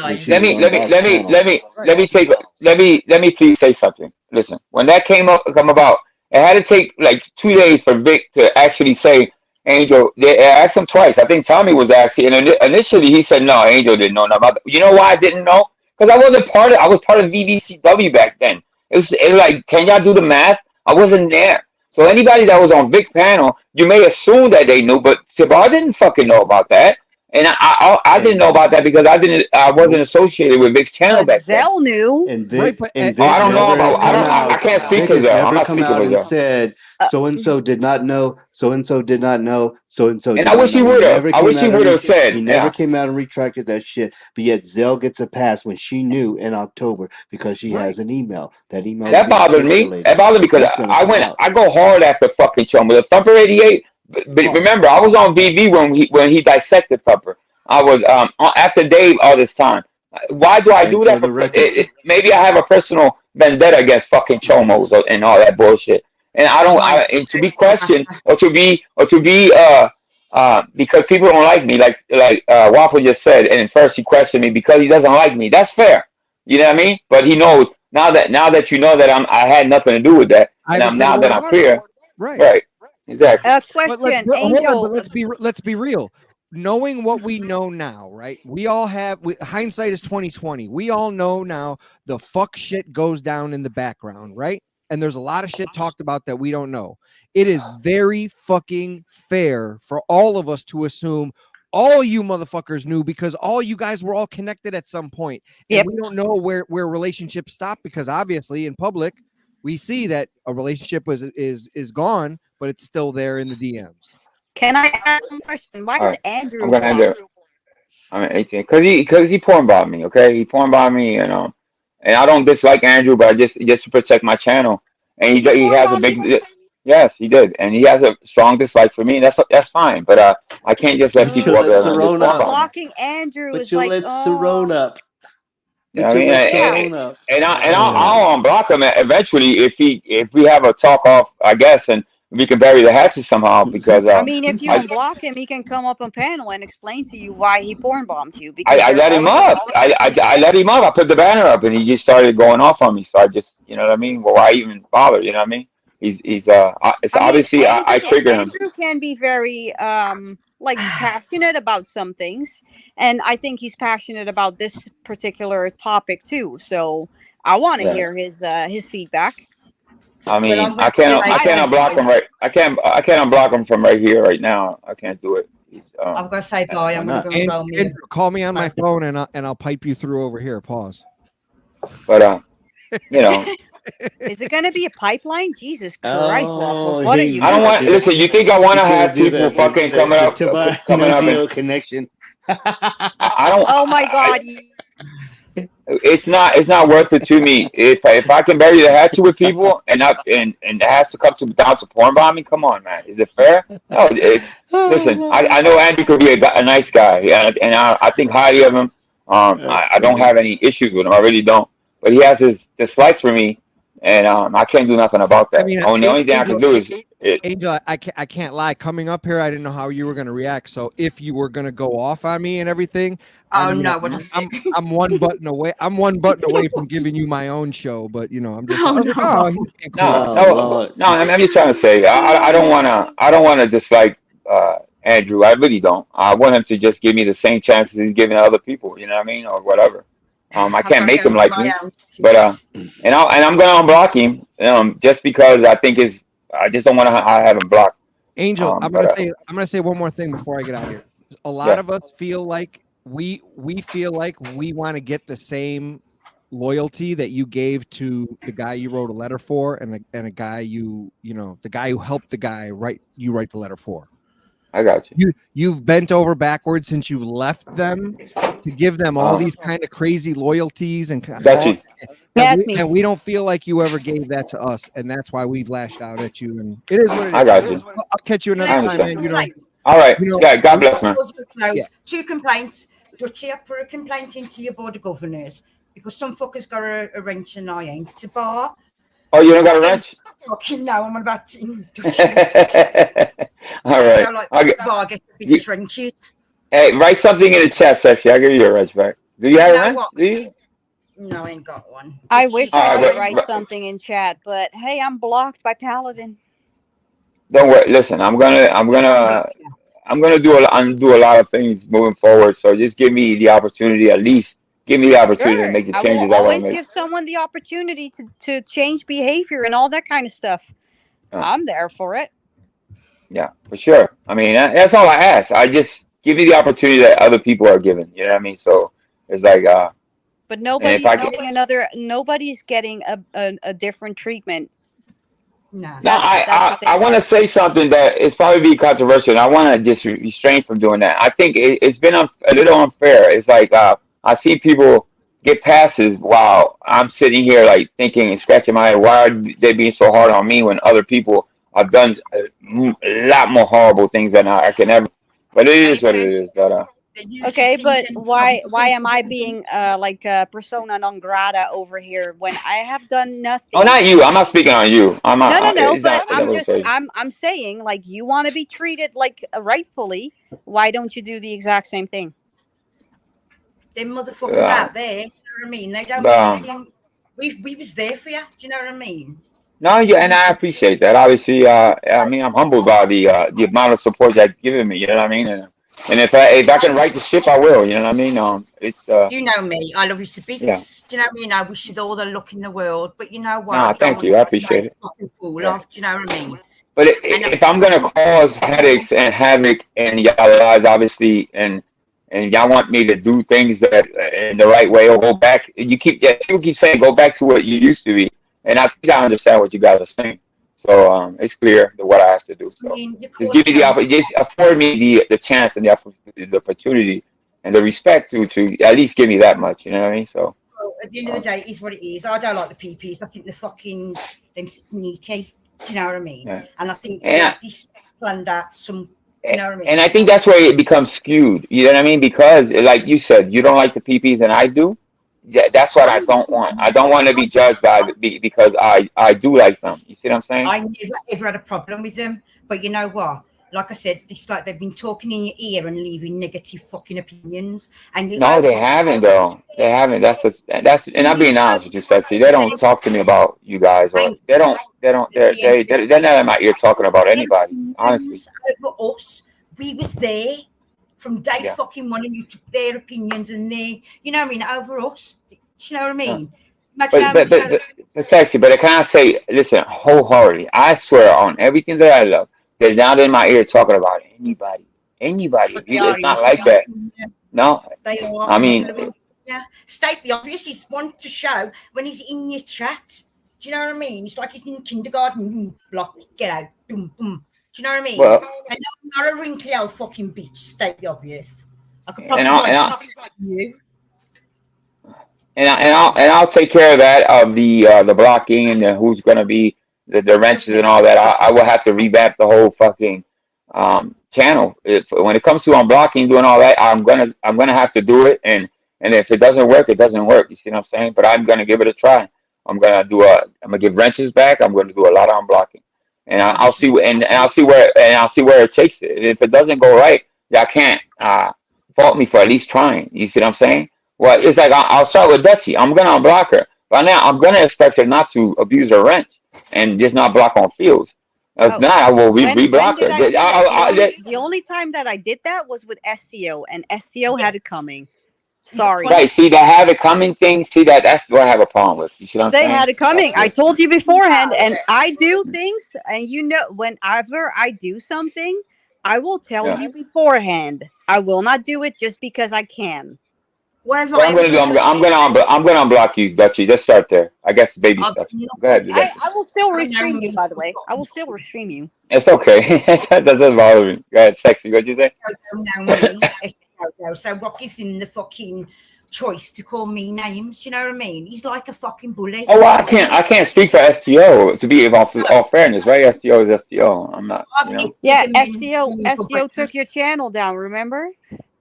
when she let was me on let me Doc's let me panel. let me let me take let me please say something. Listen, when that come about, it had to take like 2 days for Vic to actually say, Angel. They asked him twice. I think Tommy was asking, and initially he said no. Angel didn't know nothing about that. You know why I didn't know? Because I wasn't part of. I was part of VVCW back then. It was like, can y'all do the math? I wasn't there. So anybody that was on Vic panel, you may assume that they knew, but Tibar didn't fucking know about that. And I didn't know about that because I wasn't associated with Vic's channel But back then. Zell knew. And Right, Vic but and Oh, I Vic don't know never has about come I out. can't speak Vic for has Zell. I'm never not come speaking out for and Zell. said so and so did not know. So and so did not know. So and so And did I not wish he know. He would have. never I came wish he out and would have he said, never yeah. came out and retracted that shit. But yet Zell gets a pass when she knew in October because she has an email. That email's That been bothered me. circulated. That bothered me because That's gonna come out. I go hard after fucking Chum. With a Thumper 88, but remember, I was on VV when he dissected Thumper. I was after Dave all this time. Why do I And do for that? the record, Maybe I have a personal vendetta against fucking Chomos and all that bullshit. And I don't. And to be questioned or to be because people don't like me, like Waffle just said. And at first he questioned me because he doesn't like me. That's fair. You know what I mean? But he knows now that you know that I had nothing to do with that, I and haven't said a now word that I'm about it. clear, Right. right? Exactly. Question, Hold on, but Angel. let's be real. Knowing what we know now, right? We all have hindsight is 2020. We all know now the fuck shit goes down in the background, right? And there's a lot of shit talked about that we don't know. It is very fucking fair for all of us to assume all you motherfuckers knew because all you guys were all connected at some point. And we don't know where relationships stop because obviously in public we see that a relationship is gone, but it's still there in the DMs. Can I ask one question? Why does Andrew I'm gonna end block? it. I'm at 18 because he porn bombed me. Okay, he porn bombed me, and I don't dislike Andrew, but just to protect my channel. And he has a big yes, he did, and he has a strong dislike for me, and that's fine. But I can't just let But you people up let there and just Cerrone porn up. bomb me. Blocking Andrew But is you like, let oh. Cerrone up. You know But what I you mean? let Cerrone up. And I'll unblock him eventually if we have a talk off, I guess, and we can bury the hatchet somehow because I mean, if you unblock him, he can come up on panel and explain to you why he porn bombed you. Because I let him up. I let him up. I put the banner up, and he just started going off on me. So I just, you know what I mean? Well, why even bother? You know what I mean? It's I mean, obviously I trigger him. Andrew can be very like passionate about some things, and I think he's passionate about this particular topic too. So I want to Yeah. hear his feedback. I mean, I can't unblock him I can't unblock him from right here, right now. I can't do it. I've got to say bye. I'm going to go and roll me. Andrew, call me on my phone and I'll pipe you through over here. Pause. But you know. Is it going to be a pipeline? Jesus Christ, Waffles! What are you? I don't want. Listen, you think I want to have people fucking coming up no connection. I don't. Oh my God! It's not worth it to me. If I can bury the hatchet with people and it has to come down to porn bombing, come on, man. Is it fair? No. Listen. I know Andy could be a nice guy, and I think highly of him. I don't have any issues with him. I really don't. But he has his dislike for me, and I can't do nothing about that. I mean, the only thing I can do is. Angel, I can't lie. Coming up here, I didn't know how you were going to react. So if you were going to go off on me and everything, I'm one button away. I'm one button away from giving you my own show. But I'm just No. I'm just trying to say I don't want to dislike Andrew. I really don't. I want him to just give me the same chances he's giving other people. You know what I mean, or whatever. I can't make him like me, but and I'm going to unblock him just because I think I just don't want to have him blocked. Angel, I'm gonna say one more thing before I get out of here. A lot of us feel like we feel like we want to get the same loyalty that you gave to the guy you wrote a letter for, and a guy the guy who helped the guy write the letter for. I got you. You've bent over backwards since you've left them to give them all these kind of crazy loyalties and we don't feel like you ever gave that to us, and that's why we've lashed out at you. And it is what it is. I got you. I'll catch you another time, man. All right. God bless, man. Yeah. 2 complaints. Dutchie, put a complaint into your board of governors because some fuckers got a wrench and I ain't to bar. Oh, you don't got a wrench? Fucking no, I'm about to. All right. I get the biggest wrenches. Hey, write something in the chat section. I'll give you your wrench back. Do you have a wrench? Do you? No, I ain't got one. I wish I could write something in chat, but hey, I'm blocked by Paladin. Don't worry. Listen, I'm gonna do a lot of things moving forward. So just give me the opportunity, at least give me the opportunity to make the changes I want to always make. give someone the opportunity to change behavior and all that kind of stuff. I'm there for it. Yeah, for sure. I mean, that's all I ask. I just give you the opportunity that other people are given. You know what I mean? So it's like. But nobody's getting a different treatment. No, I want to say something that is probably be controversial, and I want to just restrain from doing that. I think it's been a little unfair. It's like I see people get passes while I'm sitting here like thinking and scratching my head. Why are they being so hard on me when other people have done a lot more horrible things than I can ever? But it is what it is. But okay, but why am I being like persona non grata over here when I have done nothing? Oh, not you. I'm not speaking on you. No. But I'm saying like you want to be treated like rightfully. Why don't you do the exact same thing? Them motherfuckers out there. You know what I mean? They don't. We was there for you. Do you know what I mean? No, and I appreciate that. Obviously, I mean, I'm humbled by the amount of support that you've given me. You know what I mean? And if I can right the ship, I will. You know what I mean? It's you know me. I love you to bits. Yeah. Do you know what I mean? I wish you all the luck in the world. But you know what? No, thank you. I appreciate it. Fucking fool off. Do you know what I mean? But if I'm gonna cause headaches and havoc in y'all lives, obviously, and y'all want me to do things that in the right way or go back, people keep saying go back to what you used to be, and I think I understand what you guys are saying. So it's clear what I have to do. So just give me just afford me the chance and the opportunity and the respect to at least give me that much. You know what I mean? So. Well, at the end of the day, it is what it is. I don't like the PPs. I think they're fucking them sneaky. Do you know what I mean? Yeah. And I think And this planned out some. You know what I mean? And I think that's where it becomes skewed. You know what I mean? Because, like you said, you don't like the PPs, and I do. Yeah, that's what I don't want. I don't want to be judged because I do like them. You see what I'm saying? I never ever had a problem with them, but you know what? Like I said, it's like they've been talking in your ear and leaving negative fucking opinions. And you No, they haven't though. They haven't. And I'm being honest with you, Sexy. They don't talk to me about you guys, or they're not in my ear talking about anybody. Honestly, over us, we was there from day fucking one, and you took their opinions and you know what I mean, over us. Do you know what I mean? But Sexy. But I can't say, listen, wholeheartedly. I swear on everything that I love, they're not in my ear talking about anybody. It's not like that. No, they are. I mean, state the obvious. He's one to show when he's in your chat. Do you know what I mean? It's like he's in kindergarten. Block, get out, boom, boom. Do you know what I mean? Well, and I'm not a wrinkly old fucking bitch. State the obvious. I could probably you. And I'll take care of that, of the blocking and who's going to be the wrenches and all that. I will have to revamp the whole fucking channel. When it comes to unblocking, doing all that, I'm gonna have to do it. And if it doesn't work, it doesn't work. You see what I'm saying? But I'm gonna give it a try. I'm gonna give wrenches back. I'm gonna do a lot of unblocking, and I'll see I'll see where it takes it. And if it doesn't go right, y'all can't fault me for at least trying. You see what I'm saying? Well, it's like I'll start with Dutchie. I'm gonna unblock her, but now I'm gonna expect her not to abuse her wrench and just not block on fields. If not, I will reblock her. The only time that I did that was with SEO, and SEO had it coming. Sorry. Right. See, the have it coming thing. See, that's what I have a problem with. You see what I'm saying? They had it coming. I told you beforehand, and I do things, and you know, whenever I do something, I will tell you beforehand. I will not do it just because I can. What I'm gonna do? I'm gonna unblock you, Dutchie. Let's start there. I guess baby stuff. Go ahead. I will still restream you, by the way. I will still restream you. It's okay. That doesn't bother me. Go ahead, Sexy. What'd you say? So what gives him the fucking choice to call me names? Do you know what I mean? He's like a fucking bully. Oh, well, I can't speak for STO to be all fairness, right? STO is STO. I'm not. You know? Yeah, STO took your channel down. Remember?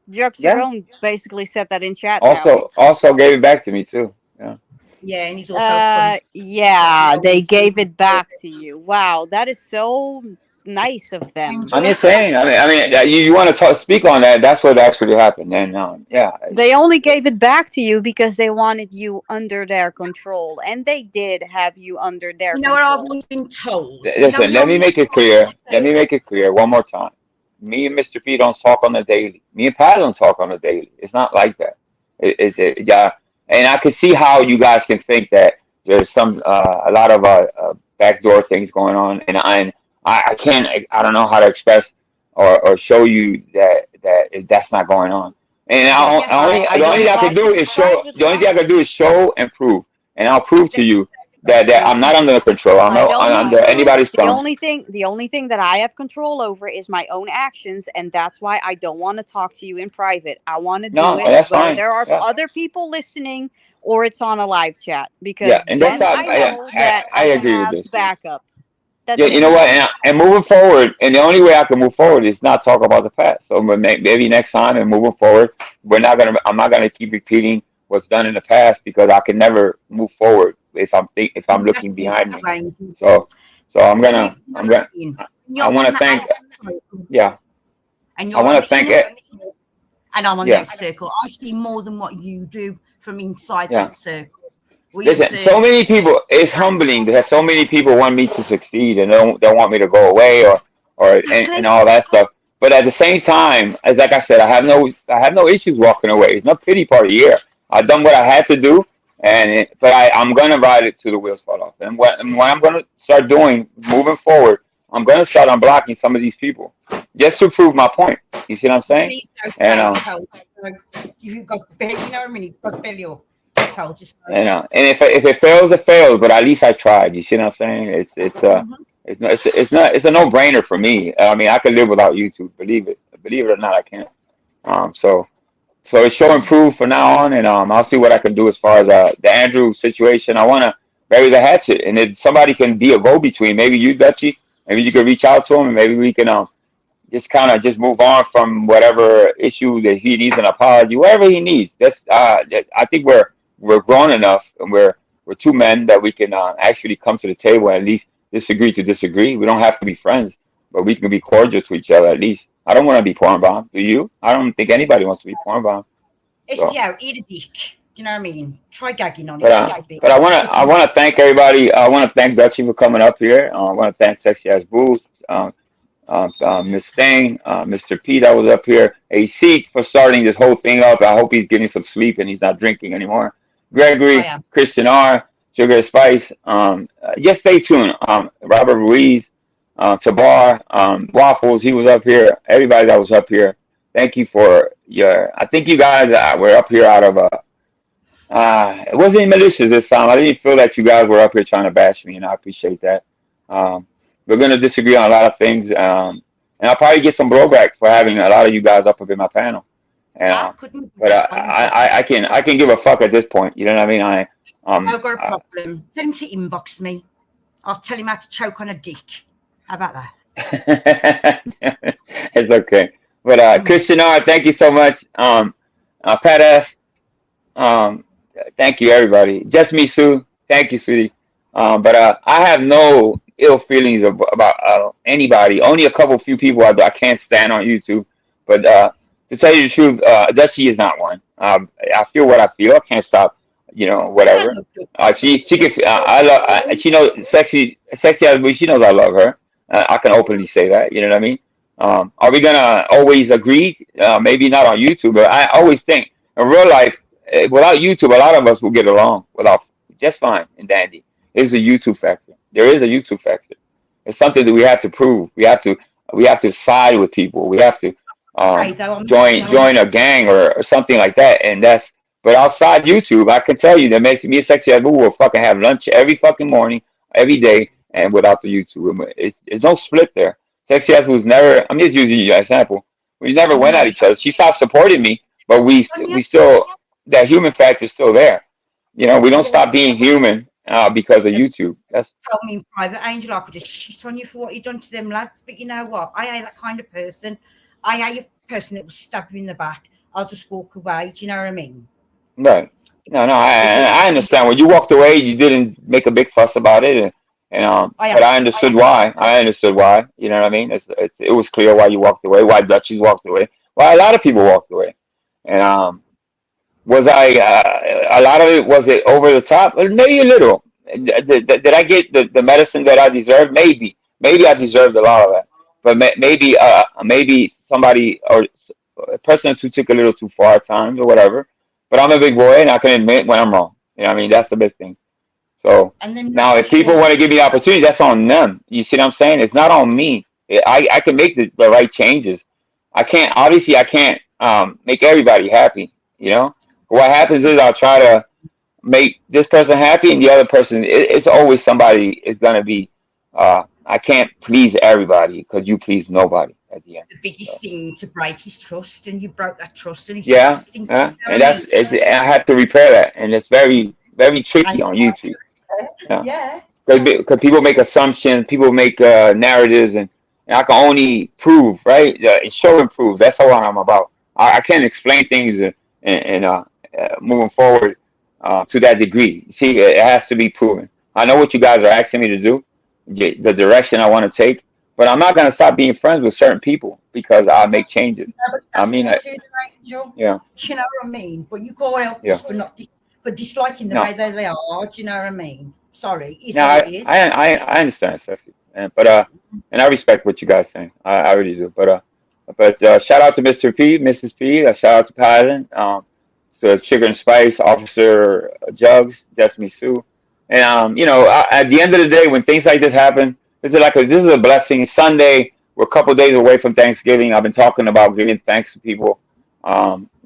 Juxtaphone basically said that in chat. Also gave it back to me too. Yeah. Yeah, and he's also yeah, they gave it back to you. Wow, that is so nice of them. I'm just saying. I mean, you want to speak on that? That's what actually happened. And yeah, they only gave it back to you because they wanted you under their control, and they did have you under their. You know what I've been told. Listen, let me make it clear. Let me make it clear one more time. Me and Mr. P don't talk on the daily. Me and Pat don't talk on the daily. It's not like that. Yeah. And I can see how you guys can think that there's a lot of backdoor things going on, and I can't. I don't know how to express or show you that that's not going on. And the only thing I can do is show. The only thing I can do is show and prove, and I'll prove to you that I'm not under control. I'm not under anybody's thumb. The only thing that I have control over is my own actions, and that's why I don't want to talk to you in private. I want to do it that's fine. There are other people listening, or it's on a live chat, because and that's I agree with this. Backup. Yeah, you know what? And moving forward, and the only way I can move forward is not talk about the past. So maybe next time and moving forward, I'm not gonna keep repeating what's done in the past, because I can never move forward if I'm looking behind me. So I want to thank. Yeah. And I want to thank it. And I'm on that circle. I see more than what you do from inside that circle. Listen, so many people. It's humbling because so many people want me to succeed and don't want me to go away and all that stuff. But at the same time, as like I said, I have no issues walking away. It's not pity party here. I've done what I had to do, but I'm gonna ride it till the wheels fall off. And what I'm gonna start doing moving forward, I'm gonna start unblocking some of these people just to prove my point. You see what I'm saying? Please don't And say told. You've got to you know what I mean? You've got to belly up. I told you so. and if it fails, it fails. But at least I tried. You see what I'm saying? It's a no brainer for me. I mean, I could live without YouTube. Believe it or not, I can. So it's showing proof from now on, and I'll see what I can do as far as the Andrew situation. I want to bury the hatchet, and if somebody can be a go between, maybe you, Dutchy, maybe you can reach out to him, and maybe we can just kind of just move on from whatever issue that he needs an apology, whatever he needs. I think we're grown enough, and we're two men that we can actually come to the table and at least disagree to disagree. We don't have to be friends, but we can be cordial to each other at least. I don't want to be porn bombed. Do you? I don't think anybody wants to be porn bombed. It's So, eat a dick. You know what I mean? Try gagging on it. but I want to thank everybody. I want to thank Dutchy for coming up here. I want to thank Sexy Ass Boost. Miss Stain, Mr. P that was up here, AC for starting this whole thing up. I hope he's getting some sleep and he's not drinking anymore. Gregory, Christian R, Sugar Spice. Just stay tuned. Robert Ruiz, Tabar, Waffles, he was up here. Everybody that was up here, thank you for your. I think you guys were up here out of it wasn't malicious this time. I didn't feel that you guys were up here trying to bash me, and I appreciate that. We're going to disagree on a lot of things, and I'll probably get some blowback for having a lot of you guys up in my panel. And but I can give a fuck at this point. You know what I mean? I've got a problem. Tell him to inbox me. I'll tell him how to choke on a dick. How about that? It's okay. But Christian R, thank you so much. Pat S, thank you everybody. Just me, Sue. Thank you, sweetie. But I have no ill feelings about anybody. Only a couple few people I can't stand on YouTube. But to tell you the truth, Dutchy is not one. I feel what I feel. I can't stop. Whatever. She can. I love. She knows sexy. She knows I love her. I can openly say that. You know what I mean? Are we gonna always agree? Maybe not on YouTube, but I always think in real life, without YouTube, a lot of us will get along without just fine and dandy. There's a YouTube factor. There is a YouTube factor. It's something that we have to prove. We have to side with people. We have to join a gang or something like that. And but outside YouTube, I can tell you that me and Sexy Abu will fucking have lunch every fucking morning, every day, and without the YouTube. It's no split there. Sexy Abu was never. I'm just using you as an example. We never went at each other. She stopped supporting me, but we still that human factor is still there. We don't stop being human because of YouTube. That's told me in private, Angel, I could have shit on you for what you've done to them lads. But you know what? I ain't that kind of person. I ain't a person that will stab you in the back. I'll just walk away. Do you know what I mean? right. No, I understand. When you walked away, you didn't make a big fuss about it, but I understood why. I understood why. You know what I mean? It was clear why you walked away, why Dutchies walked away, why a lot of people walked away, and was I a lot of it? Was it over the top? Maybe a little. Did I get the medicine that I deserved? Maybe I deserved a lot of that. But maybe somebody or a person who took a little too far at times or whatever. But I'm a big boy and I can admit when I'm wrong. You know what I mean? That's the big thing. So now, if people want to give me the opportunity, that's on them. You see what I'm saying? It's not on me. I can make the right changes. Obviously, I can't make everybody happy. What happens is I'll try to make this person happy and the other person. It's always somebody is going to be. I can't please everybody because you please nobody at the end. The biggest thing to break his trust, and you broke that trust. And and I have to repair that, and it's very, very tricky on YouTube. Yeah. Because people make assumptions, people make narratives, and I can only prove, right? Show and prove. That's what I'm about. I can't explain things and moving forward to that degree. See, it has to be proven. I know what you guys are asking me to do, the direction I want to take, but I'm not going to stop being friends with certain people because I make changes. I mean, Angel. Yeah. You know what I mean? But you can't help Yeah. us for disliking the way that they are. Do you know what I mean? Sorry. No, I understand, Ceci. But and I respect what you guys saying. I really do. But shout out to Mr. P, Mrs. P. Shout out to Pilot, to Sugar and Spice, Officer Jugs, Destiny Sue. And at the end of the day, when things like this happen, this is a blessing. Sunday, we're a couple days away from Thanksgiving. I've been talking about giving thanks to people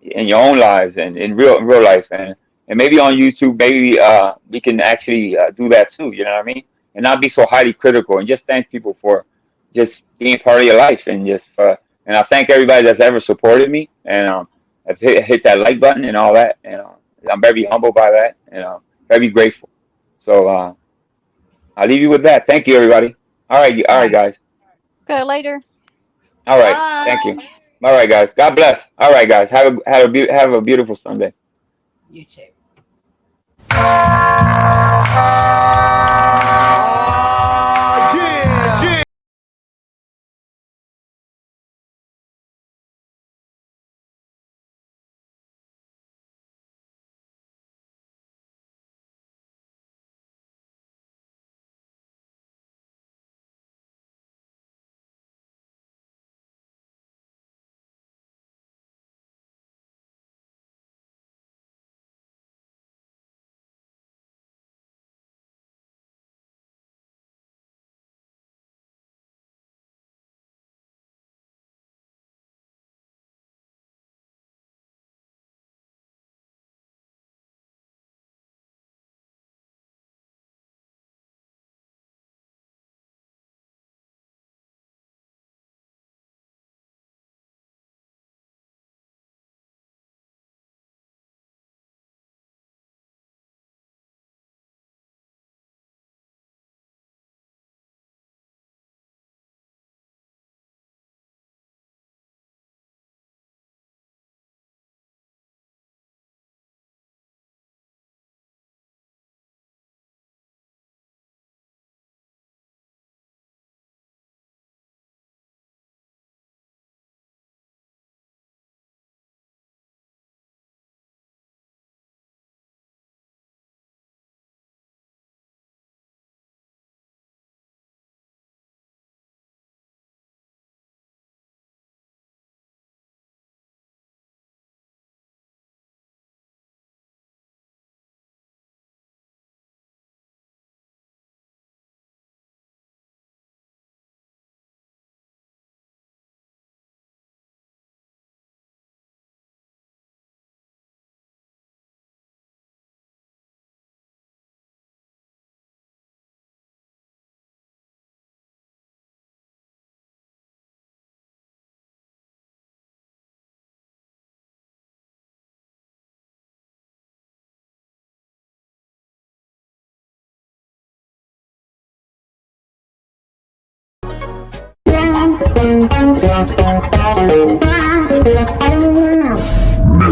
in your own lives and in real life, and maybe on YouTube, maybe we can actually do that too. You know what I mean? And not be so highly critical, and just thank people for just being part of your life, and and I thank everybody that's ever supported me, and have hit that like button and all that, and I'm very humbled by that, and very grateful. So I'll leave you with that. Thank you, everybody. All right, guys. Okay, later. All right, thank you. All right, guys. God bless. All right, guys. Have a beautiful Sunday. You too.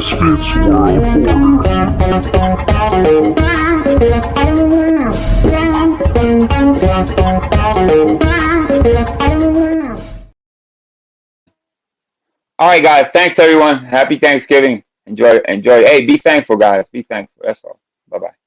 Misfits World All right, guys. Thanks, everyone. Happy Thanksgiving. Enjoy. Hey, be thankful, guys. Be thankful. That's all. Bye bye.